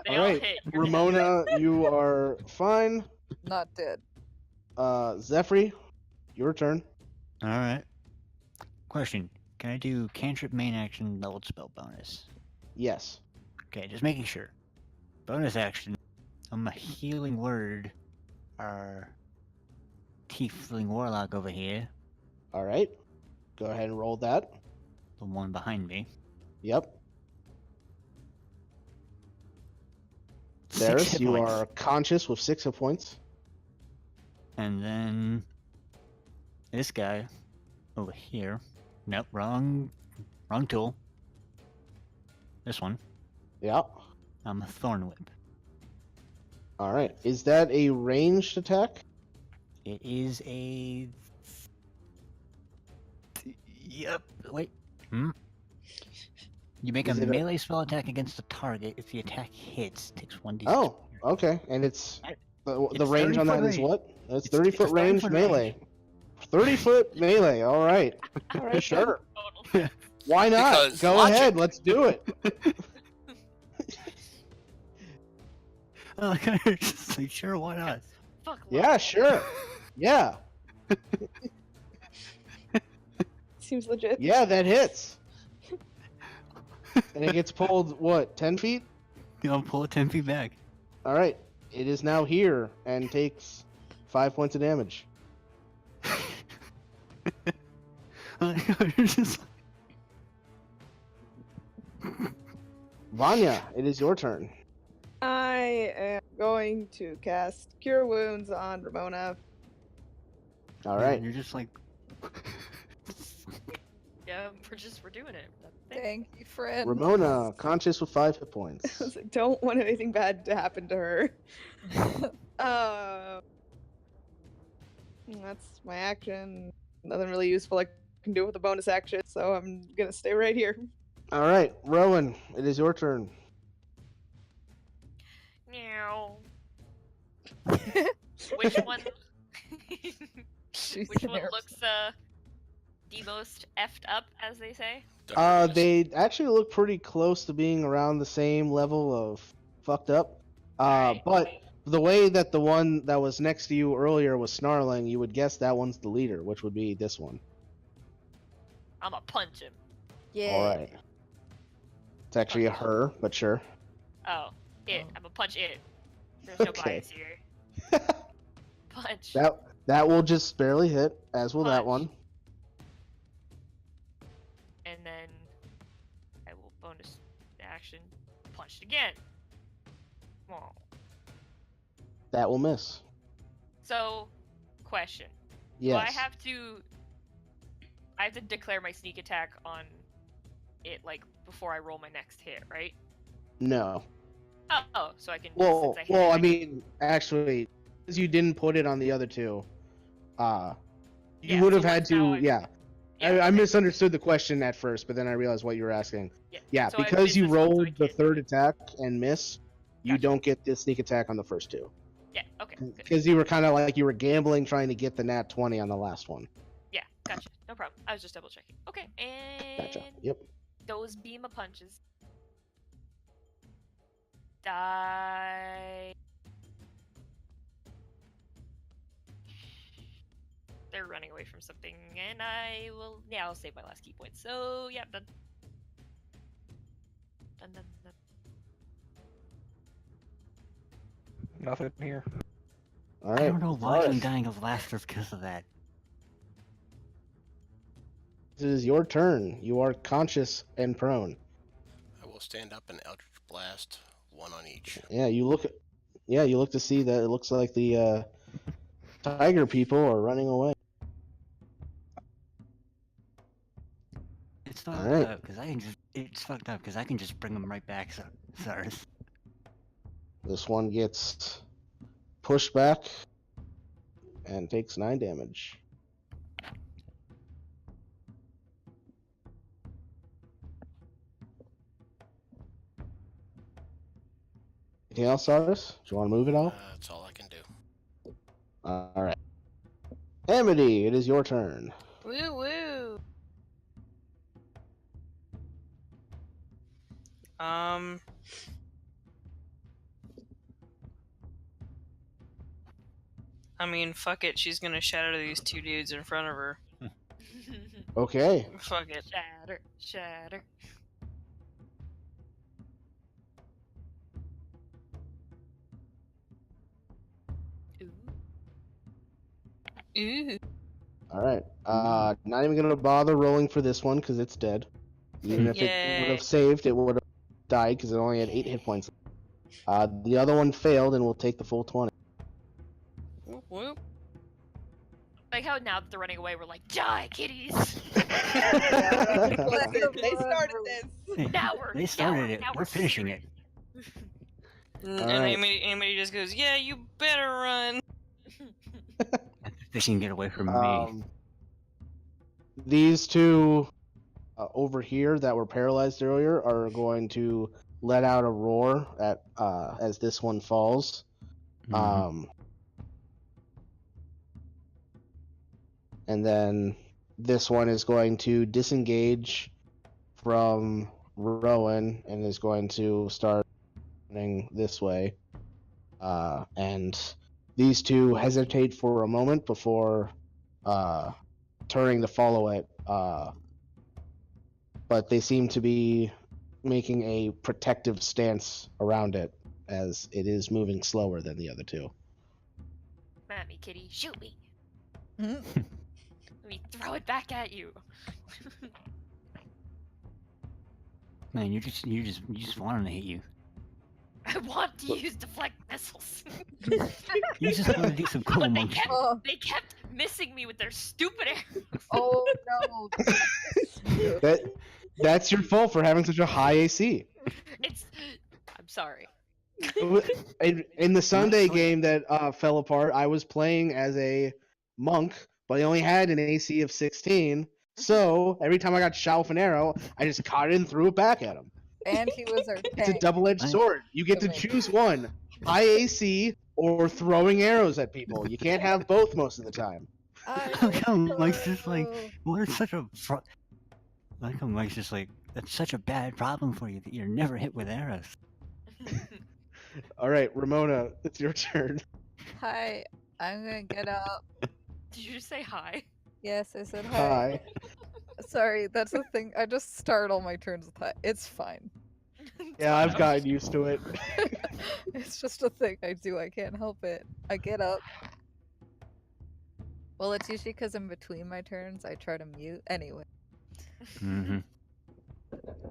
They all Alright, hit. You're dead. Ramona, you are fine. Not dead. Zephyr, your turn. Alright. Question. Can I do cantrip main action leveled spell bonus? Yes. Okay, just making sure. Bonus action. I'm a healing word. Our tiefling warlock over here. Alright. Go ahead and roll that. The one behind me. Yep. 6 Darius, hit you points. are conscious with 6 hit points. And then this guy over here. Nope, wrong tool. This one. Yep. I'm a thorn whip. Alright. Is that a ranged attack? It is a. Yep. Wait. You make a Is it a- melee spell attack against the target. If the attack hits, takes 1d6. Oh, okay. And it's the It's range on 30-foot that is range. what? That's It's- 30 it's a foot range 30-foot melee. 30-foot melee. All right. Alright, Sure. Total. Why not? Because Go logic. ahead. Let's do it. Oh, just like, sure, why not? Fuck. Yeah, sure. Yeah. Seems legit. Yeah, that hits. And it gets pulled, what, 10 feet? I'll pull it 10 feet back. All right. It is now here and takes 5 points of damage. Just- Vanya, it is your turn. I am going to cast Cure Wounds on Ramona. All right. You're just like. Yeah, we're doing it. Thanks. Thank you, friend. Ramona, conscious with 5 hit I points. was like, don't want anything bad to happen to her. That's my action. Nothing really useful I can do with a bonus action, so I'm gonna stay right here. All right, Rowan, it is your turn. Meow. Which one? Which one looks the most effed up, as they say? They actually look pretty close to being around the same level of fucked up. Alright. But the way that the one that was next to you earlier was snarling, you would guess that one's the leader, which would be this one. I'ma punch him. Yeah. All right. It's actually a her, but sure. Oh, it. Oh. I'ma punch it. There's no Okay. bias here. Punch. That will just barely hit, as will that Punch. one. And then I will bonus action punch it again. Whoa. That will miss. So, question. Yes. Do I have to declare my sneak attack on it, like, before I roll my next hit, right? No. Oh, so I can. Well, since I hit it, I can- mean, actually, because you didn't put it on the other two, you Yeah, would so have had once now to, yeah. I okay. misunderstood the question at first, but then I realized what you were asking. Yeah, so I because missed you this one, so I rolled the can't do third it. attack and miss, you Gotcha. don't get the sneak attack on the first two. Yeah, okay. Good. Because you were kind of like you were gambling trying to get the nat 20 on the last one. Yeah, gotcha. No problem. I was just double checking. Okay, and Gotcha. Yep. those beam of punches die. They're running away from something, and I'll save my last key point. So, yeah, done. Done. Nothing here. All right. I don't know why I'm Varus, dying of laughter because of that. This is your turn. You are conscious and prone. I will stand up and Eldritch Blast, one on each. Yeah, you look to see that it looks like the tiger people are running away. It's All fucked right. up because it's fucked up because I can just bring them right back. Sorry. This one gets pushed back and takes 9 damage. Anything else, Cyrus? Do you want to move it all? That's all I can do. All right. Amity, it is your turn. Woo woo. I mean, fuck it. She's gonna shatter these two dudes in front of her. Okay. Fuck it. Shatter. Ooh. Ooh. All right. Not even gonna bother rolling for this one because it's dead. Even if it would Yay. have saved, it would have died because it only had 8 hit points. The other one failed and will take the full 20. Whoop whoop. Like how now that they're running away, we're like, die, kitties! Listen, they started this. Now we're They started now it. now We're finishing serious. it. And Alright. Amity just goes, yeah, you better run. They can get away from me. These two over here that were paralyzed earlier are going to let out a roar at as this one falls. And then this one is going to disengage from Rowan and is going to start running this way. And these two hesitate for a moment before turning to follow it. But they seem to be making a protective stance around it as it is moving slower than the other two. Come at me, kitty. Shoot me. Mhm. Let me throw it back at you. Man, you just want them to hit you. I want to use deflect missiles. You just want to do some cool But monkey. they kept missing me with their stupid arrows. Oh no. That's your fault for having such a high AC. I'm sorry. In the Sunday Honestly- game that fell apart, I was playing as a monk, but I only had an AC of 16. So every time I got shot with an arrow, I just caught it and threw it back at him. And he was our It's a tank. double-edged Nice. sword. You get to Amazing. choose one: high AC or throwing arrows at people. You can't have both most of the time. How come Mike's just like, well, it's such a. How come Mike's just like, that's such a bad problem for you that you're never hit with arrows? All right, Ramona, it's your turn. Hi, I'm gonna get up. Did you just say hi? Yes, I said hi. Hi. Sorry, that's the thing. I just start all my turns with hi. It's fine. Yeah, I've gotten used to it. It's just a thing I do. I can't help it. I get up. Well, it's usually because in between my turns, I try to mute. Anyway. Mm-hmm.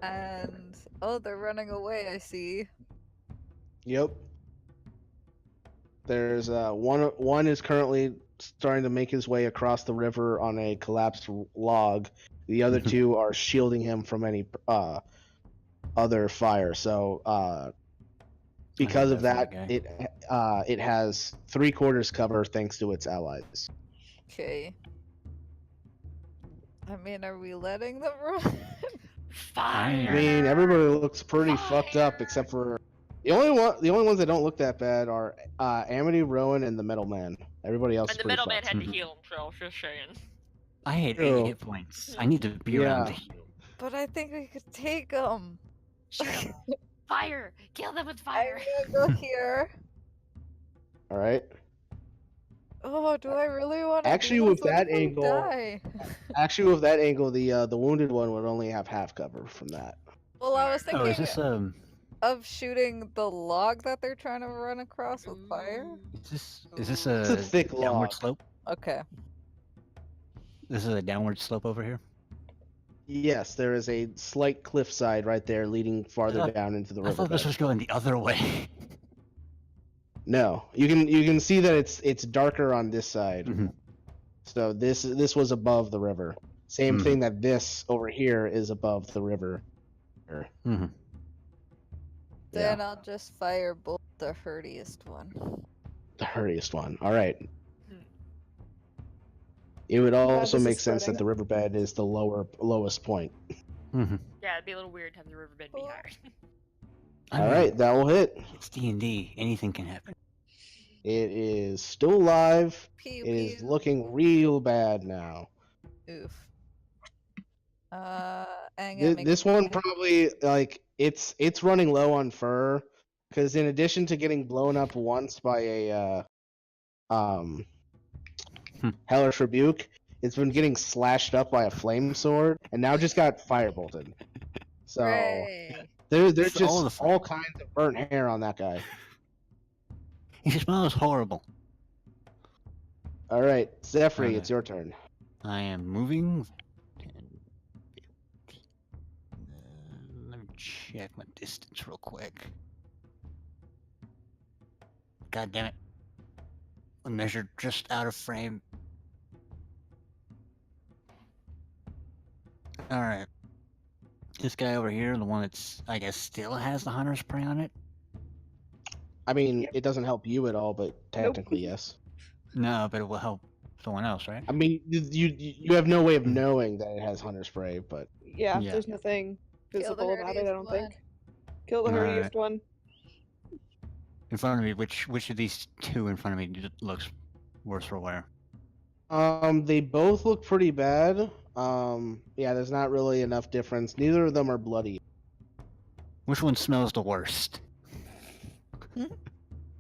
And oh, they're running away. I see. Yep. There's one is currently starting to make his way across the river on a collapsed log. The other two are shielding him from any other fire. So because of that, it has 3/4 cover thanks to its allies. Okay. I mean, are we letting them run? Fire. I mean, everybody looks pretty fucked up except for the only ones that don't look that bad are Amity, Rowan, and the Middleman. Everybody else. And is the pretty middleman fucked. had to heal himself, just saying. I had Ew. 8 hit points. I need to be around to Yeah. heal. But I think we could take them. Shoot 'em. Fire! Kill them with I'm fire! gonna go here. All right. Oh, do I really want to? Actually, with that angle- Die? Actually, with that angle, the wounded one would only have half cover from that. Well, I was Oh, is thinking this of shooting the log that they're trying to run across with fire. is this It's a a thick downward log. slope? Okay. This is a downward slope over here. Yes, there is a slight cliffside right there leading farther Uh, down into the I thought this riverbed. was going the other way. No, you can see that it's darker on this side. Mhm. So this was above the river. Same Mhm. thing that this over here is above the river. Mm-hmm. Then I'll just firebolt the hurtiest one. The hurriest one. All right. Hmm. It would also this make is sense that spreading. the riverbed is the lowest point. Mm-hmm. Yeah, it'd be a little weird to have the riverbed be higher. All right, that will hit. It's D&D. Anything can happen. It is still alive. Pew It is pew. looking real bad now. Oof. I'm gonna make This one probably it's running low on fur because in addition to getting blown up once by a hellish rebuke, it's been getting slashed up by a flame sword and now just got firebolted. So Hooray. there's It's all just the all kinds of burnt hair on that guy. He smells horrible. All right, Zephyr, Okay. it's your turn. I am moving. Let me check my distance real quick. God damn it. I measured just out of frame. Alright. This guy over here, the one that's, I guess, still has the hunter's prey on it? I mean, it doesn't help you at all, but technically yes. No, but it will help someone else, right? I mean, you have no way of knowing that it has hunter spray, but Yeah, Yeah. there's nothing Kill the physical about it, I hurtiest don't one. think. Kill the Alright. hurtiest one. In front of me, which of these two in front of me looks worse for wear? they both look pretty bad. Yeah, there's not really enough difference. Neither of them are bloody. Which one smells the worst?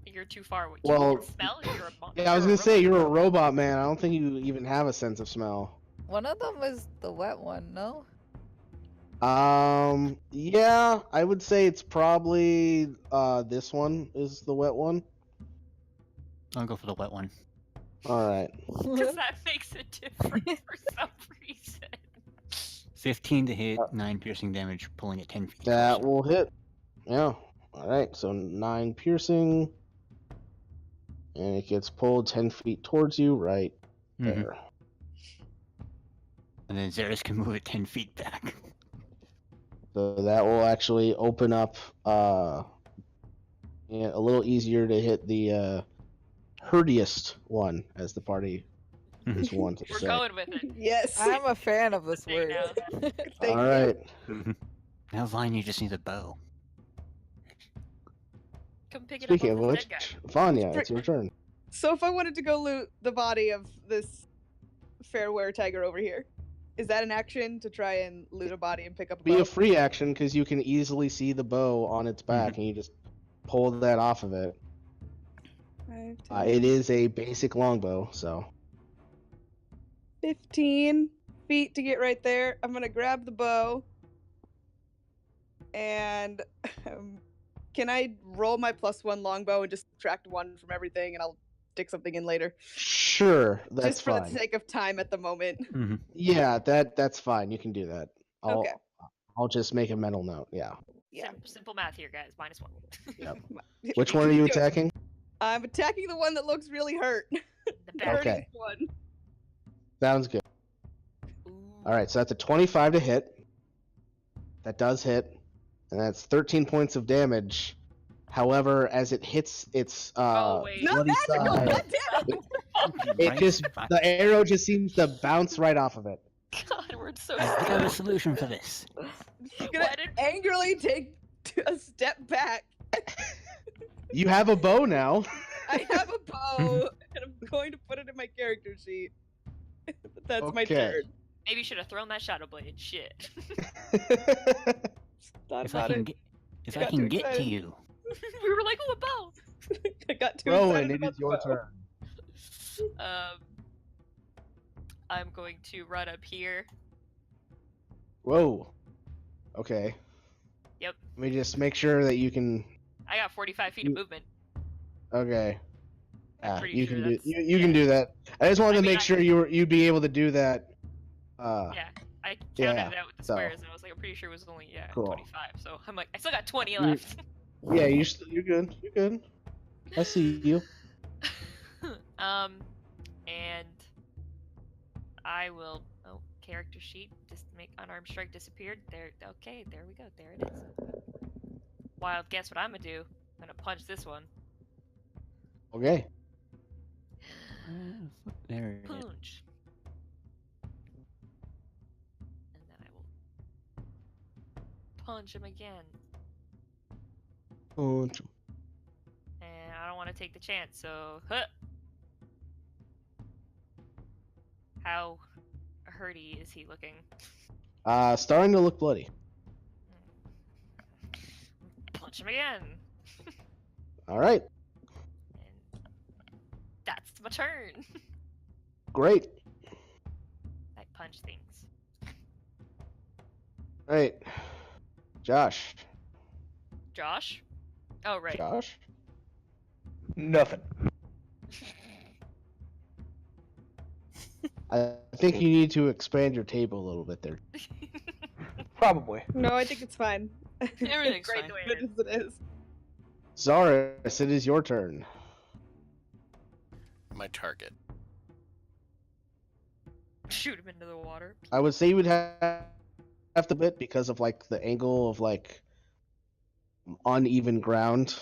You're too far. You Well, can smell. You're a monster. Yeah, I was gonna say you're a robot, man. I don't think you even have a sense of smell. One of them is the wet one, no? Yeah, I would say it's probably this one is the wet one. I'll go for the wet one. All right. Because that makes it different for some reason. 15 to hit, 9 piercing damage, pulling it 10 feet. That closer. will hit. Yeah. All right, so 9 piercing, and it gets pulled 10 feet towards you, right there. And then Zeris can move it 10 feet back. So that will actually open up a little easier to hit the herdiest one, as the party is one to We're say. going with it. Yes. I'm a fan of this Saying word. now. Thank All you. right. Now, Vanya just needs a bow. Come pick it Speaking up of off this which, dead guy. Vanya, it's your turn. So if I wanted to go loot the body of this fair-wear tiger over here, is that an action to try and loot a body and pick up a Be bow? a free action because you can easily see the bow on its back, and you just pull that off of it. 5, 10, It is a basic longbow, so 15 feet to get right there. I'm gonna grab the bow. And can I roll my +1 longbow and just subtract 1 from everything, and I'll stick something in later? sure, that's just for fine. the sake of time at the moment. Yeah, that's fine. You can do that. Okay. I'll just make a mental note. Yeah. Yeah. Simple math here, guys. -1. Yep. Which one are you attacking? I'm attacking the one that looks really hurt. The The back. hurtiest one. Sounds good. Ooh. All right, so that's a 25 to hit. That does hit, and that's 13 points of damage. However, as it hits its Oh, wait. Not bloody magical. side, Goddammit. it just the arrow just seems to bounce right off of it. God, we're so I think I have a solution for this. I'm gonna angrily take a step back. You have a bow now. I have a bow, and I'm going to put it in my character sheet. That's my Okay. turn. Maybe you should have thrown that shadow blade. Shit. Thought If I about can it. get, if I Got can too get to excited. you, We were like, oh, a bow. I got too Rowan, excited it about is the your bow. turn. I'm going to run up here. Whoa. Okay. Yep. Let me just make sure that you can. I got 45 feet of movement. Okay. I'm pretty you sure can do that's- you can do that. I just wanted I to mean, make sure you'd be able to do that. Yeah, I counted yeah, it out with the so. squares, and I was like, I'm pretty sure it was only Cool. 25. So I'm like, I still got 20 left. Yeah, you're good. You're good. I see you. And I will. Oh, character sheet. Just make unarmed strike disappeared. There. Okay, there we go. There it is. Wild guess what I'm gonna do. I'm gonna punch this one. Okay. there it is. Punch. And then I will punch him again. Punch. And I don't want to take the chance, so huh. How hurty is he looking? Starting to look bloody. Punch him again. All right. And that's my turn. Great. I punch things. All right. Josh. Josh? Oh, right. Josh. Nothing. I think you need to expand your table a little bit there. Probably. No, I think it's fine. Everything's Great fine. the way it is. Zaris, it is your turn. My target. Shoot him into the water. I would say you would have to bit because of like the angle of like uneven ground.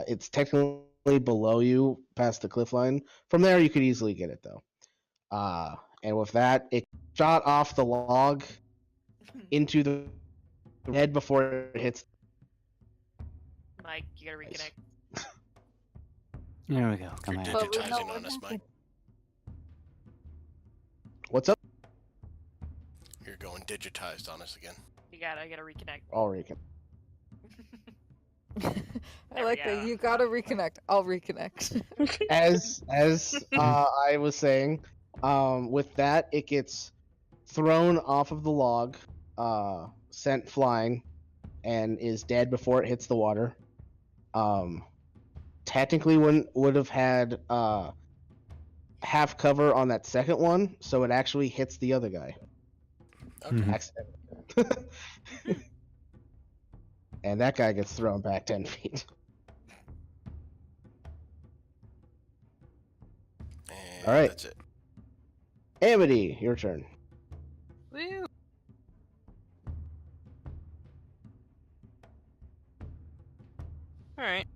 It's technically below you past the cliff line. From there, you could easily get it though. And with that, it shot off the log into the head before it hits. Mike, you gotta reconnect. There we go. Come You're on. But we know digitizing what on us, Mike. happened. What's up? You're going digitized on us again. I gotta reconnect. I'll reconnect. I like There we that. go. You gotta reconnect. I'll reconnect. As I was saying, with that, it gets thrown off of the log, sent flying, and is dead before it hits the water. Technically would have had half cover on that second one, so it actually hits the other guy. Okay. Mhm. Accidentally. And that guy gets thrown back 10 feet. And All right. that's it. Amity, your turn. Woo! Alright.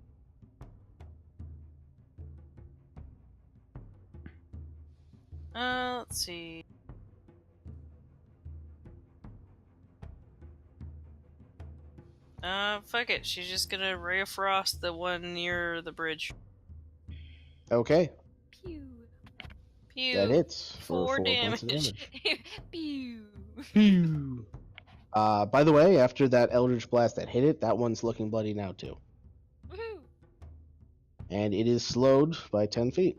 Let's see. Fuck it. She's just gonna Ray of Frost the one near the bridge. Okay, Pew. Pew. that hits for 4 4 points of damage. Pew. damage. By the way, after that Eldritch Blast that hit it, that one's looking bloody now too. Woohoo. And it is slowed by 10 feet.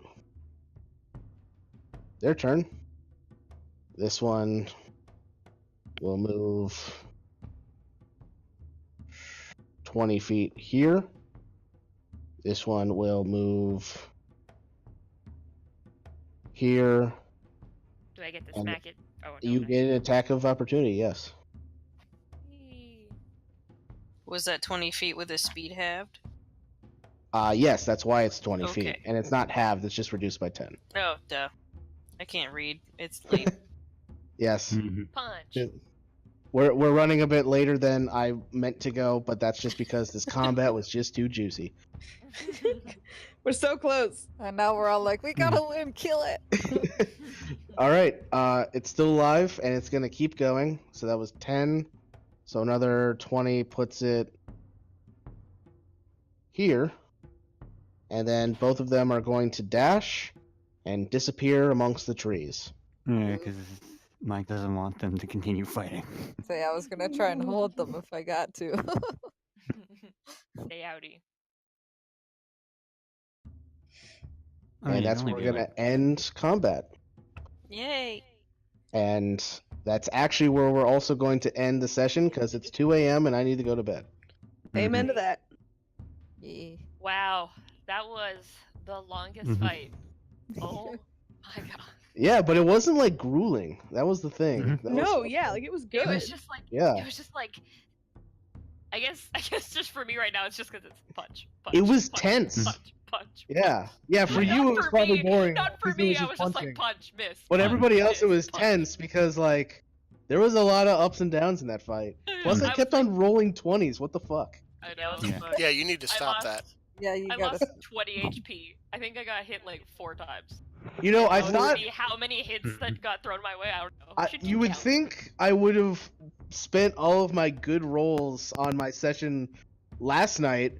Their turn. This one will move 20 feet here. This one will move here. Do I get to And smack it? Oh, no, You I- get an attack of opportunity, yes. Yee. Was that 20 feet with the speed halved? Yes, that's why it's 20 feet. Okay. And it's not halved, it's just reduced by 10. Oh, duh. I can't read. It's late. Yes. Punch. We're running a bit later than I meant to go, but that's just because this combat was just too juicy. We're so close. And now we're all like, we gotta win, kill it. All right, it's still alive and it's gonna keep going. So that was 10. So another 20 puts it here, and then both of them are going to dash and disappear amongst the trees. Yeah, because Mike doesn't want them to continue fighting. Say I was gonna try and hold them if I got to. Stay outie. I mean, And that's only where do we're gonna end combat. Yay! And that's actually where we're also going to end the session because it's 2 a.m. and I need to go to bed. Amen to that. Yeah. Wow, that was the longest fight. Oh my god. Yeah, but it wasn't like grueling. That was the thing. Mhm. That No, was- yeah, like it was It good. was just like Yeah. it was just like I guess just for me right now it's just because it's punch. It was punch, tense. Punch. Yeah. Yeah, for Not you it was for probably me, boring. Not for because it me, I just was just punching. like punch, miss. But punch, everybody else, it miss, was punch. tense because like there was a lot of ups and downs in that fight. Plus, I was kept like- on rolling 20s. What the fuck? I know. Yeah. but Yeah, you need to I stop lost- that. Yeah, you I gotta. lost 20 HP. I think I got hit like 4 times. You know, I Don't thought see how many hits that got thrown my way. I don't know. Should you would count. think I would have spent all of my good rolls on my session last night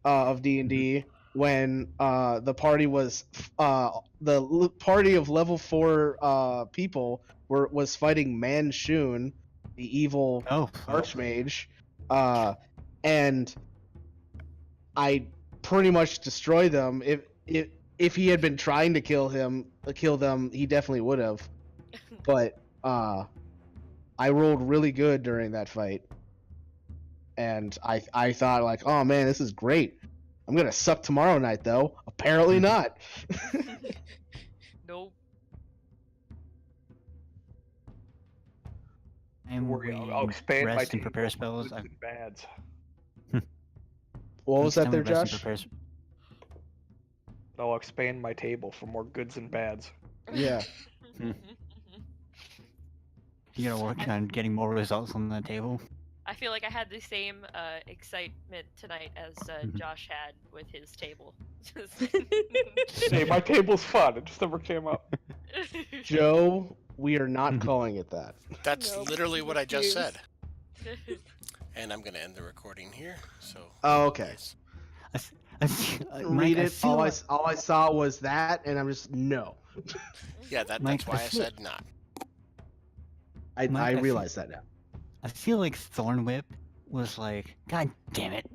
of D&D when the party was party of level 4 people was fighting Manshun, the evil Oh, archmage, and I pretty much destroyed them. If he had been trying to kill them, he definitely would have. But I rolled really good during that fight, and I thought like, oh man, this is great. I'm gonna suck tomorrow night though. Apparently not. Nope. and Worry, we I'll expand my rest and prepare table for spells. goods and bads. What was Each that time there, we rest and Josh? prepare I'll expand my table for more goods and bads. Yeah. You gotta work on getting more results on the table. I feel like I had the same excitement tonight as Mhm. Josh had with his table. Hey, my table's fun. It just never came up. Joe, we are not calling it that. That's Nope, literally what I just refuse. said. And I'm gonna end the recording here. So. Oh, okay. yes. Read it. All I saw was that, and I'm just no. Yeah, that's Mike, why I I feel- said not. I Mike, I feel- realize that now. I feel like Thornwhip was like, God damn it,